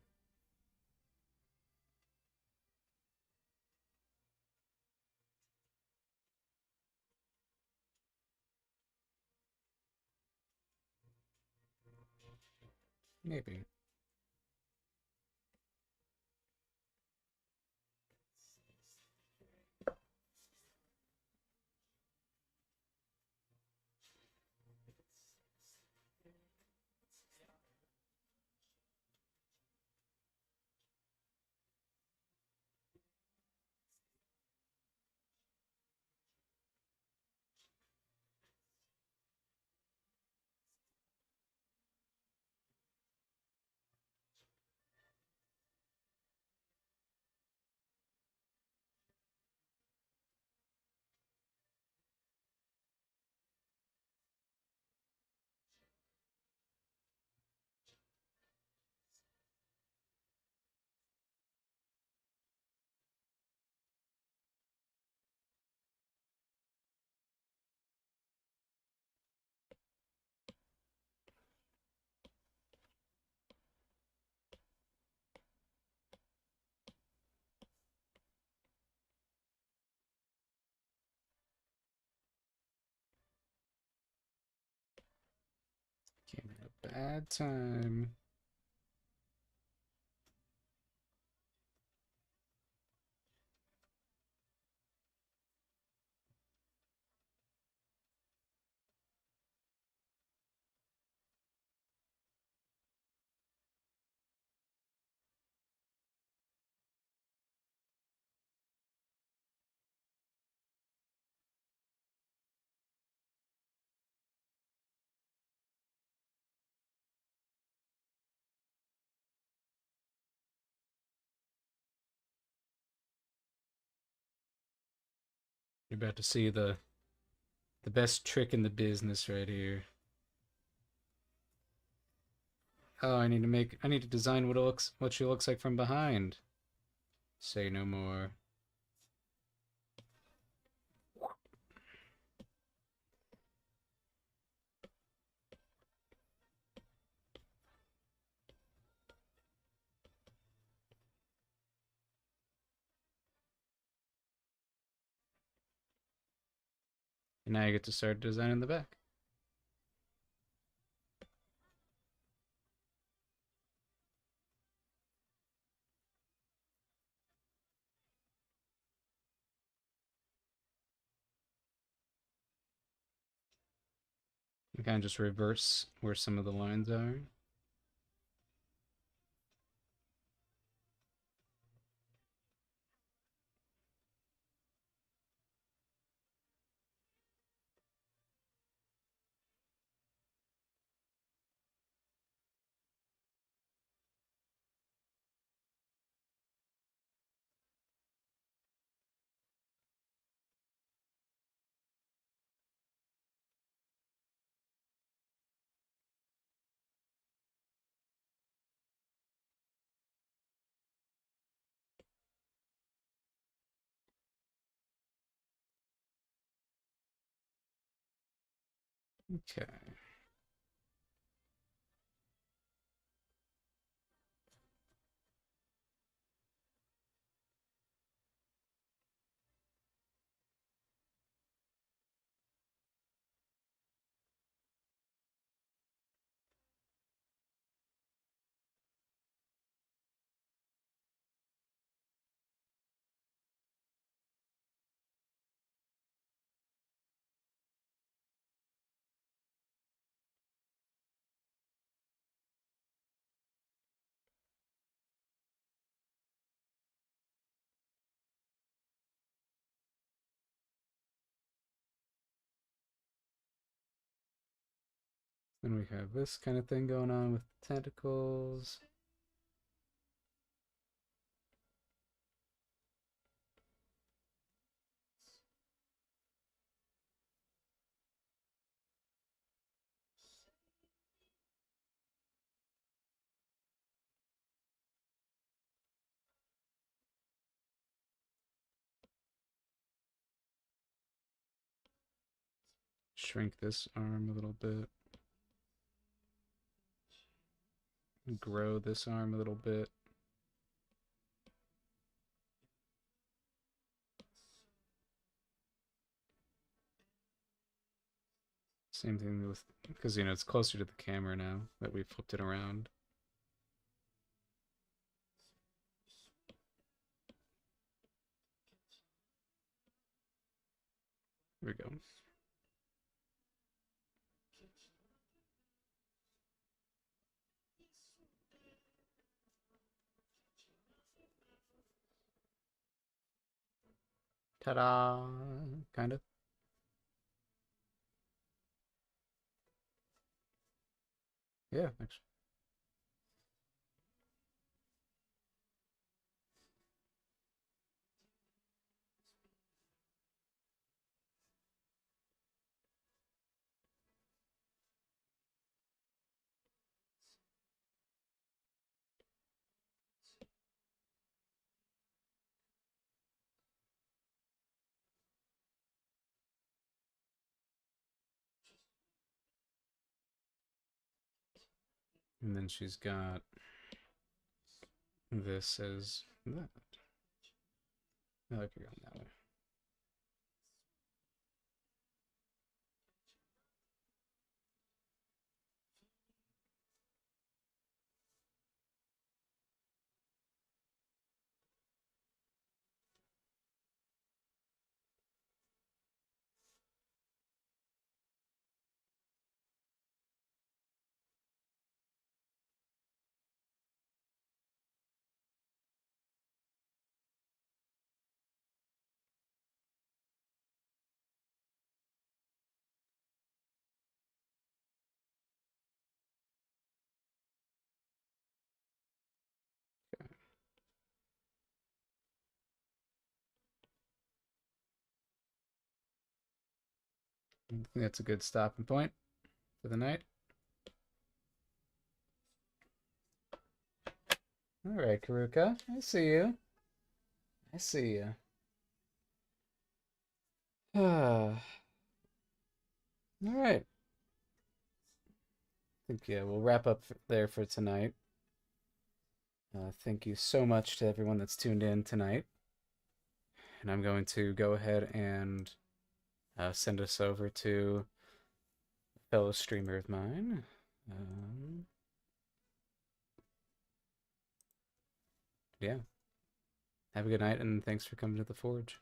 Maybe. Came at a bad time. You're about to see the best trick in the business right here. Oh, I need to design what she looks like from behind. Say no more. And now you get to start designing the back. You kind of just reverse where some of the lines are. Okay. Then we have this kind of thing going on with tentacles. Shrink this arm a little bit. Grow this arm a little bit. Same thing with, because it's closer to the camera now that we flipped it around. Here we go. Ta-da! Kind of. Yeah, actually. And then she's got this as that. I like it going that way. I think that's a good stopping point for the night. All right, Karuka. I see you. I see you. All right. I think, yeah, we'll wrap up there for tonight. Thank you so much to everyone that's tuned in tonight. And I'm going to go ahead and send us over to a fellow streamer of mine. Yeah. Have a good night, and thanks for coming to the Forge.